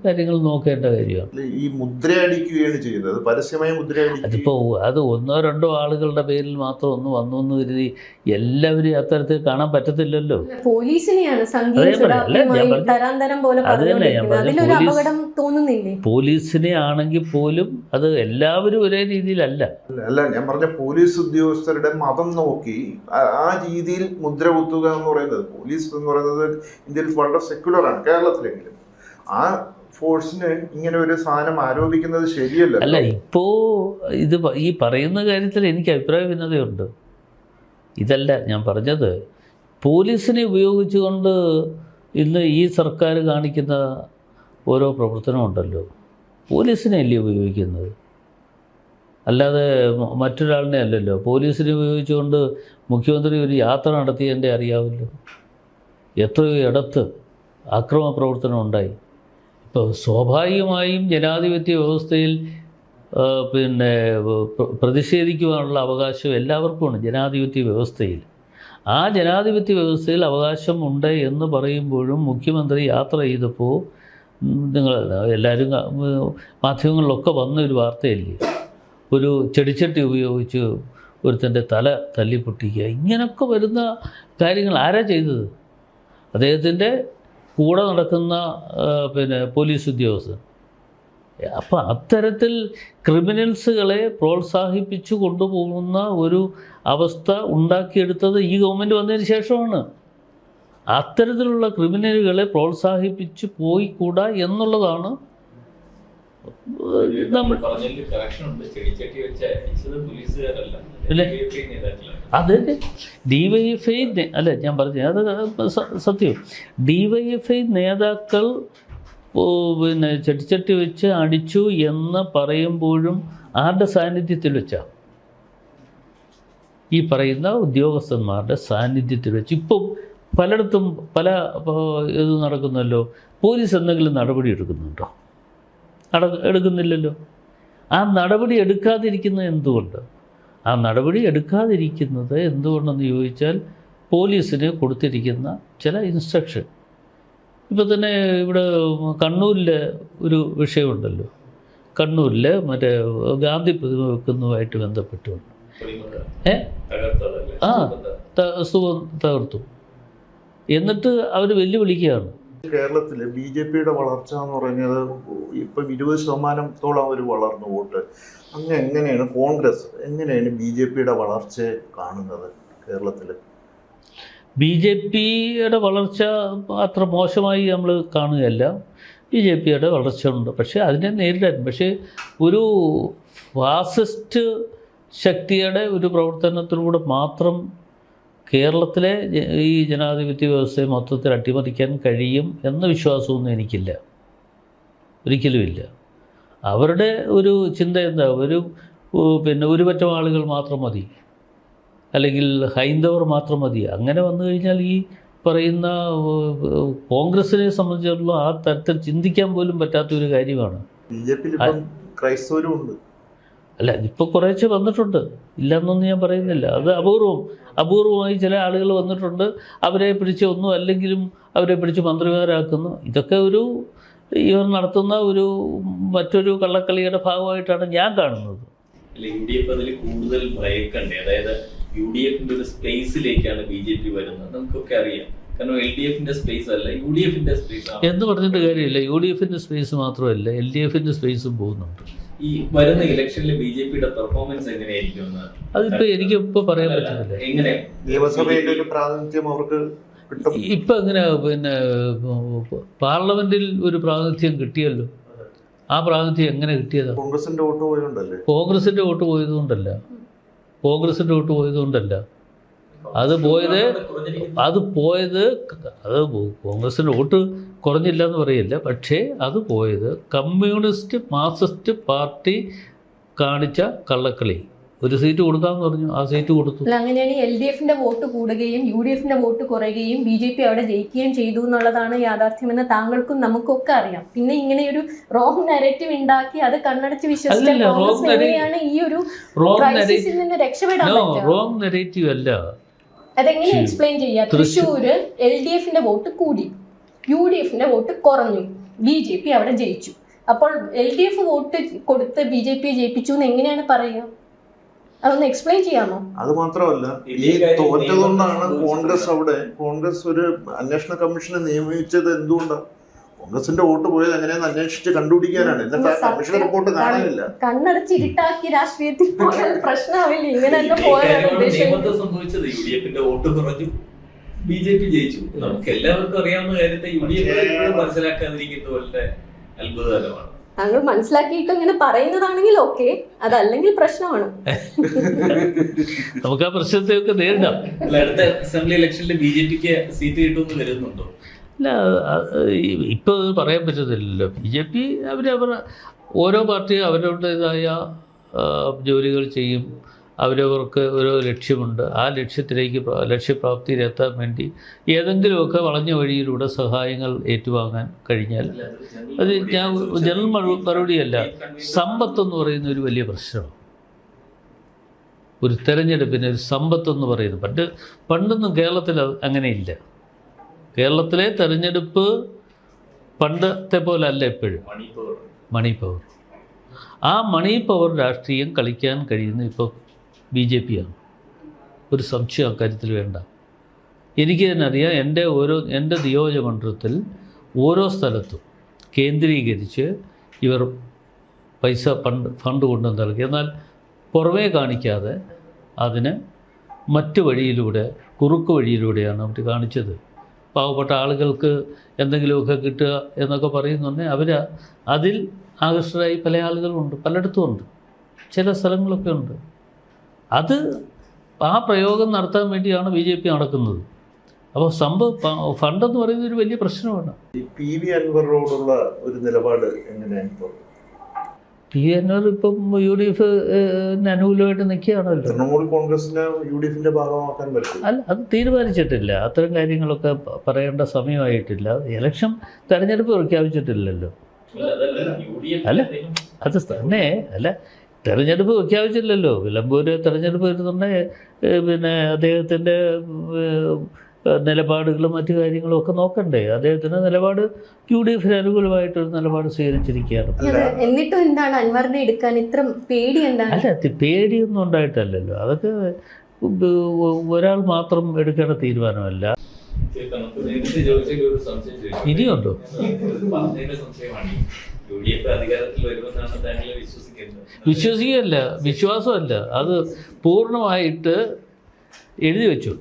കാര്യങ്ങൾ നോക്കേണ്ട കാര്യമാണ്. ഈ മുദ്രയടിക്കുകയാണ് ചെയ്യുന്നത്, പരസ്യമായി മുദ്രയടിക്കുക. അതിപ്പോൾ അത് 1-2 ആളുകളുടെ പേരിൽ മാത്രം വന്നു എന്ന് കരുതി എല്ലാവരും അത്തരത്തിൽ കാണാൻ പറ്റത്തില്ലല്ലോ. പോലീസിനെയാണ് പോലീസിനെ ആണെങ്കിൽ പോലും അത് എല്ലാവരും ഒരേ രീതിയിലല്ല. അല്ല, ഞാൻ പറഞ്ഞ പോലീസ് ഉദ്യോഗസ്ഥരുടെ മതം നോക്കി ആ രീതിയിൽ മുദ്ര കുത്തുക എന്ന് പറയുന്നത്, പോലീസ് എന്ന് പറയുന്നത് ഇന്ത്യയിൽ വളരെ സെക്യുലറാണ്. കേരളത്തിലെങ്കിലും ആ ഫോഴ്സിന് ഇങ്ങനെ ഒരു സാധനം ആരോപിക്കുന്നത് ശരിയല്ല. അല്ല, ഇപ്പോൾ ഈ പറയുന്ന കാര്യത്തിൽ എനിക്ക് അഭിപ്രായ ഭിന്നതയുണ്ട്. ഇതല്ല ഞാൻ പറഞ്ഞത്. പോലീസിനെ ഉപയോഗിച്ചുകൊണ്ട് ഇന്ന് ഈ സർക്കാർ കാണിക്കുന്ന ഓരോ പ്രവർത്തനമുണ്ടല്ലോ, പോലീസിനെ അല്ലേ ഉപയോഗിക്കുന്നത്, അല്ലാതെ മറ്റൊരാളിനെ അല്ലല്ലോ. പോലീസിനെ ഉപയോഗിച്ചുകൊണ്ട് മുഖ്യമന്ത്രി ഒരു യാത്ര നടത്തിയതിൻ്റെ അറിയാമല്ലോ. എത്രയോ ഇടത്ത് ആക്രമണ പ്രവർത്തനം ഉണ്ടായി. ഇപ്പോൾ സ്വാഭാവികമായും ജനാധിപത്യ വ്യവസ്ഥയിൽ പ്രതിഷേധിക്കുവാനുള്ള അവകാശം എല്ലാവർക്കുമാണ് ജനാധിപത്യ വ്യവസ്ഥയിൽ. ആ ജനാധിപത്യ വ്യവസ്ഥയിൽ അവകാശമുണ്ട് എന്ന് പറയുമ്പോഴും മുഖ്യമന്ത്രി യാത്ര ചെയ്തപ്പോൾ എല്ലാവരും മാധ്യമങ്ങളിലൊക്കെ വന്ന ഒരു വാർത്തയല്ലേ, ഒരു ചെടിച്ചട്ടി ഉപയോഗിച്ച് ഒരുത്തൻ്റെ തല തല്ലിപ്പൊട്ടിക്കുക, ഇങ്ങനെയൊക്കെ വരുന്ന കാര്യങ്ങൾ ആരാ ചെയ്തത്? അദ്ദേഹത്തിൻ്റെ കൂടെ നടക്കുന്ന പോലീസ് ഉദ്യോഗസ്ഥൻ. അപ്പം അത്തരത്തിൽ ക്രിമിനൽസുകളെ പ്രോത്സാഹിപ്പിച്ചു കൊണ്ടുപോകുന്ന ഒരു അവസ്ഥ ഉണ്ടാക്കിയെടുത്തത് ഈ ഗവൺമെൻറ് വന്നതിന് ശേഷമാണ്. അത്തരത്തിലുള്ള ക്രിമിനലുകളെ പ്രോത്സാഹിപ്പിച്ച് പോയിക്കൂടാ എന്നുള്ളതാണ് നമ്മൾ അത് DYFI അല്ല ഞാൻ പറഞ്ഞു, അത് സത്യം. DYFI നേതാക്കൾ ചെട്ടിച്ചട്ടി വെച്ച് അടിച്ചു എന്ന് പറയുമ്പോഴും ആരുടെ സാന്നിധ്യത്തിൽ വെച്ചാണ്? ഈ പറയുന്ന ഉദ്യോഗസ്ഥന്മാരുടെ സാന്നിധ്യത്തിൽ വെച്ച്. ഇപ്പം പലയിടത്തും പല ഇത് നടക്കുന്നല്ലോ. പോലീസ് എന്തെങ്കിലും നടപടി എടുക്കുന്നുണ്ടോ? എടുക്കുന്നില്ലല്ലോ. ആ നടപടി എടുക്കാതിരിക്കുന്നത് എന്തുകൊണ്ട്? ആ നടപടി എടുക്കാതിരിക്കുന്നത് എന്തുകൊണ്ടെന്ന് ചോദിച്ചാൽ പോലീസിന് കൊടുത്തിരിക്കുന്ന ചില ഇൻസ്ട്രക്ഷൻ. ഇപ്പോൾ തന്നെ ഇവിടെ കണ്ണൂരിലെ ഒരു വിഷയമുണ്ടല്ലോ. കണ്ണൂരിൽ മറ്റേ ഗാന്ധി പ്രതിമ വെക്കുന്നതുമായിട്ട് ബന്ധപ്പെട്ടുകൊണ്ട് സുഖം തകർത്തു. എന്നിട്ട് അവർ വെല്ലുവിളിക്കുകയാണ്. കേരളത്തിൽ BJPയുടെ വളർച്ച എന്ന് പറയുന്നത് ഇപ്പം 20% അവർ വളർന്നു വോട്ട്. അങ്ങ് എങ്ങനെയാണ് കോൺഗ്രസ് എങ്ങനെയാണ് BJPയുടെ വളർച്ചയെ കാണുന്നത് കേരളത്തിൽ? BJPയുടെ വളർച്ച അത്ര മോശമായി നമ്മൾ കാണുകയല്ല. BJPയുടെ വളർച്ച ഉണ്ട്, പക്ഷേ അതിനെ നേരിടാൻ. പക്ഷേ ഒരു ഫാസിസ്റ്റ് ശക്തിയുടെ ഒരു പ്രവർത്തനത്തിലൂടെ മാത്രം കേരളത്തിലെ ഈ ജനാധിപത്യ വ്യവസ്ഥയെ മൊത്തത്തിൽ അട്ടിമറിക്കാൻ കഴിയും എന്ന വിശ്വാസമൊന്നും എനിക്കില്ല, ഒരിക്കലുമില്ല. അവരുടെ ഒരു ചിന്ത എന്താ, ഒരു പറ്റം ആളുകൾ മാത്രം മതി, അല്ലെങ്കിൽ ഹൈന്ദവർ മാത്രം മതി. അങ്ങനെ വന്നു കഴിഞ്ഞാൽ ഈ പറയുന്ന കോൺഗ്രസിനെ സംബന്ധിച്ചിടത്തോളം ആ തരത്തിൽ ചിന്തിക്കാൻ പോലും പറ്റാത്തൊരു കാര്യമാണ്. BJPയിൽ ക്രൈസ്തവരും ഉണ്ട്. അല്ല, ഇപ്പോൾ കുറേശ്ശെ വന്നിട്ടുണ്ട്, ഇല്ലെന്നൊന്നും ഞാൻ പറയുന്നില്ല. അത് അപൂർവമായി ചില ആളുകൾ വന്നിട്ടുണ്ട്. അവരെ പിടിച്ച് ഒന്നും അല്ലെങ്കിലും അവരെ പിടിച്ച് മന്ത്രിമാരാക്കുന്നു. ഇതൊക്കെ ഇവർ നടത്തുന്ന മറ്റൊരു കള്ളക്കളിയുടെ ഭാഗമായിട്ടാണ് ഞാൻ കാണുന്നത്. UDF അതിൽ കൂടുതൽ ഭയക്കണ്ടേ? അതായത് UDFന്റെ ഒരു സ്പേസിലേക്കാണ് BJP വരുന്നത്, നമുക്കൊക്കെ അറിയാം. കാരണം LDFന്റെ സ്പേസ് അല്ല, UDFന്റെ സ്പേസ് ആണ് എന്ന് പറഞ്ഞിട്ട് കാര്യമില്ല. UDFന്റെ സ്പേസ് മാത്രമല്ല, LDFന്റെ സ്പേസും പോകുന്നുണ്ട്. ഈ വരുന്ന ഇലക്ഷനിൽ BJPയുടെ പെർഫോമൻസ് എങ്ങനെയായിരിക്കും? അതിപ്പോൾ എനിക്കിപ്പോൾ പറയാൻ പറ്റുന്നില്ല. എങ്ങനെ നിയമസഭയിലെ ഒരു പ്രാതിനിധ്യം അവർക്ക് കിട്ടും? ഇപ്പം എങ്ങനെ പാർലമെന്റിൽ ഒരു പ്രാതിനിധ്യം കിട്ടിയല്ലോ. ആ പ്രാതിനിധ്യം എങ്ങനെ കിട്ടിയതാണ്? കോൺഗ്രസിന്റെ വോട്ട് പോയതുകൊണ്ടല്ലേ? കോൺഗ്രസിന്റെ വോട്ട് പോയതുകൊണ്ടല്ല. അത് കോൺഗ്രസിൻ്റെ വോട്ട് കുറഞ്ഞില്ല എന്ന് പറയില്ല. പക്ഷേ അത് പോയത് കമ്മ്യൂണിസ്റ്റ് മാർക്സിസ്റ്റ് പാർട്ടി കാണിച്ച കള്ളക്കളി. ഒരു സീറ്റ് കൊടുക്കാമെന്ന് പറഞ്ഞു, ആ സീറ്റ് കൊടുത്തു. അങ്ങനെയാണ് LDFന്റെ വോട്ട് കൂടുകയും UDFന്റെ വോട്ട് കുറയുകയും BJP അവിടെ ജയിക്കുകയും ചെയ്തു എന്നുള്ളതാണ് യാഥാർത്ഥ്യമെന്ന് താങ്കൾക്കും നമുക്കൊക്കെ അറിയാം. പിന്നെ ഇങ്ങനെ ഒരു റോങ് നാരേറ്റീവ് ഉണ്ടാക്കി അത് കണ്ണടച്ച് വിശ്വസിച്ചാൽ എങ്ങനെയാണ് ഈ ഒരു ക്രൈസിസിൽ നിന്ന് രക്ഷപ്പെടാൻ പറ്റുക? റോങ് നരേറ്റീവ് അല്ല. അതെങ്ങനെ എക്സ്പ്ലെയിൻ ചെയ്യാം? തൃശ്ശൂര് LDFന്റെ വോട്ട് കൂടി, UDFന്റെ വോട്ട് കുറഞ്ഞു, BJP അവിടെ ജയിച്ചു. അപ്പോൾ LDF വോട്ട് കൊടുത്ത് BJP ജയിപ്പിച്ചു എന്ന് എങ്ങനെയാണ് പറയുക? അതൊന്ന് എക്സ്പ്ലെയിൻ ചെയ്യാമോ? അത് മാത്രമല്ല, ഈ തോറ്റതുകൊണ്ടാണ് കോൺഗ്രസ് ഒരു അന്വേഷണ കമ്മീഷനെ നിയമിച്ചത്. എന്തുകൊണ്ടാണ്? കോൺഗ്രസിന്റെ വോട്ട് പോയത് എങ്ങനെയാന്ന് അന്വേഷിച്ച് കണ്ടുപിടിക്കാനാണ്. എന്നിട്ട് ആ കമ്മീഷൻ റിപ്പോർട്ട് കാണാനില്ല. കണ്ണടച്ചിരുട്ടാക്കി രാഷ്ട്രീയത്തിൽ പ്രശ്നമാവില്ല. ഇങ്ങനെയൊക്കെ സംഭവിച്ചത് UDFന്റെ വോട്ട് കുറഞ്ഞു, BJP ജയിച്ചു. നമുക്ക് എല്ലാവർക്കും അറിയാവുന്ന കാര്യത്തെ UDF മനസ്സിലാക്കാതിരിക്കുന്ന പോലെ അത്ഭുതകരമാണ്. താങ്കൾ മനസ്സിലാക്കിയിട്ട് ഇങ്ങനെ പറയുന്നതാണെങ്കിൽ ഓക്കെ, അതല്ലെങ്കിൽ പ്രശ്നമാണ്. നമുക്ക് ആ പ്രശ്നത്തെയൊക്കെ നേരിടാം. അടുത്ത അസംബ്ലി ഇലക്ഷനിൽ BJPക്ക് സീറ്റ് കിട്ടുമെന്ന് കരുതുന്നുണ്ടോ? അല്ല, ഇപ്പോൾ പറയാൻ പറ്റത്തില്ലല്ലോ. BJP ഓരോ പാർട്ടിയും അവരുടേതായ ജോലികൾ ചെയ്യും. അവരവർക്ക് ഓരോ ലക്ഷ്യമുണ്ട്. ആ ലക്ഷ്യപ്രാപ്തിയിലെത്താൻ വേണ്ടി ഏതെങ്കിലുമൊക്കെ വളഞ്ഞ വഴിയിലൂടെ സഹായങ്ങൾ ഏറ്റുവാങ്ങാൻ കഴിഞ്ഞാൽ അത് ഞാൻ ജനറൽ മറുപടിയല്ല. സമ്പത്തെന്ന് പറയുന്ന ഒരു വലിയ പ്രശ്നമാണ്. ഒരു തെരഞ്ഞെടുപ്പിന് ഒരു സമ്പത്തെന്ന് പറയുന്നത് പണ്ടൊന്നും കേരളത്തിൽ അങ്ങനെയില്ല. കേരളത്തിലെ തെരഞ്ഞെടുപ്പ് പണ്ടത്തെ പോലെ അല്ല എപ്പോഴും. Money power. ആ മണി പവർ രാഷ്ട്രീയം കളിക്കാൻ കഴിയുന്ന ഇപ്പോൾ BJP ആണ്. ഒരു സംശയം അക്കാര്യത്തിൽ വേണ്ട. എനിക്ക് തന്നെ അറിയാം, എൻ്റെ നിയോജകമണ്ഡലത്തിൽ ഓരോ സ്ഥലത്തും കേന്ദ്രീകരിച്ച് ഇവർ പൈസ ഫണ്ട് കൊണ്ടു നൽകി. എന്നാൽ പുറമേ കാണിക്കാതെ അതിന് മറ്റു വഴിയിലൂടെ, കുറുക്ക് വഴിയിലൂടെയാണ് അവർ കാണിച്ചത്. പാവപ്പെട്ട ആളുകൾക്ക് എന്തെങ്കിലുമൊക്കെ കിട്ടുക എന്നൊക്കെ പറയുന്നുണ്ടെങ്കിൽ അവർ അതിൽ ആകർഷകരായി പല ആളുകളുമുണ്ട്, പലയിടത്തും ഉണ്ട്, ചില സ്ഥലങ്ങളൊക്കെ ഉണ്ട്. അത് ആ പ്രയോഗം നടത്താൻ വേണ്ടിയാണ് BJP നടക്കുന്നത്. അപ്പോൾ ഫണ്ടെന്ന് പറയുന്നത് ഒരു വലിയ പ്രശ്നമാണ്. ഈ PV അൻവറിനോടുള്ള ഒരു നിലപാട് എങ്ങനെയാണ് ഇപ്പോൾ? PV അൻവർ ഇപ്പം UDF അനുകൂലമായിട്ട് നിൽക്കുകയാണല്ലോ. തൃണമൂൽ കോൺഗ്രസിനെ UDFന്റെ ഭാഗമാക്കാൻ പറ്റും? അല്ല, അത് തീരുമാനിച്ചിട്ടില്ല. അത്തരം കാര്യങ്ങളൊക്കെ പറയേണ്ട സമയമായിട്ടില്ല. ഇലക്ഷൻ തെരഞ്ഞെടുപ്പ് പ്രഖ്യാപിച്ചിട്ടില്ലല്ലോ. അല്ല, അത് തന്നെ അല്ല, തെരഞ്ഞെടുപ്പ് പ്രഖ്യാപിച്ചില്ലല്ലോ. നിലമ്പൂര് തെരഞ്ഞെടുപ്പ് വരുന്നുണ്ടെങ്കിൽ പിന്നെ അദ്ദേഹത്തിൻ്റെ നിലപാടുകളും മറ്റു കാര്യങ്ങളും ഒക്കെ നോക്കണ്ടേ. അദ്ദേഹത്തിൻ്റെ നിലപാട് UDFന് അനുകൂലമായിട്ടൊരു നിലപാട് സ്വീകരിച്ചിരിക്കുകയാണ്. എന്നിട്ടും എന്താണ് അൻവറിനെ എടുക്കാൻ ഇത്ര പേടി? എന്താണ്? അല്ല, പേടിയൊന്നും ഉണ്ടായിട്ടല്ലല്ലോ. അതൊക്കെ ഒരാൾ മാത്രം എടുക്കേണ്ട തീരുമാനമല്ല. ഇനിയുണ്ടോ? വിശ്വസിക്കുകയല്ല, വിശ്വാസമല്ല, അത് പൂർണ്ണമായിട്ട് എഴുതി വെച്ചു.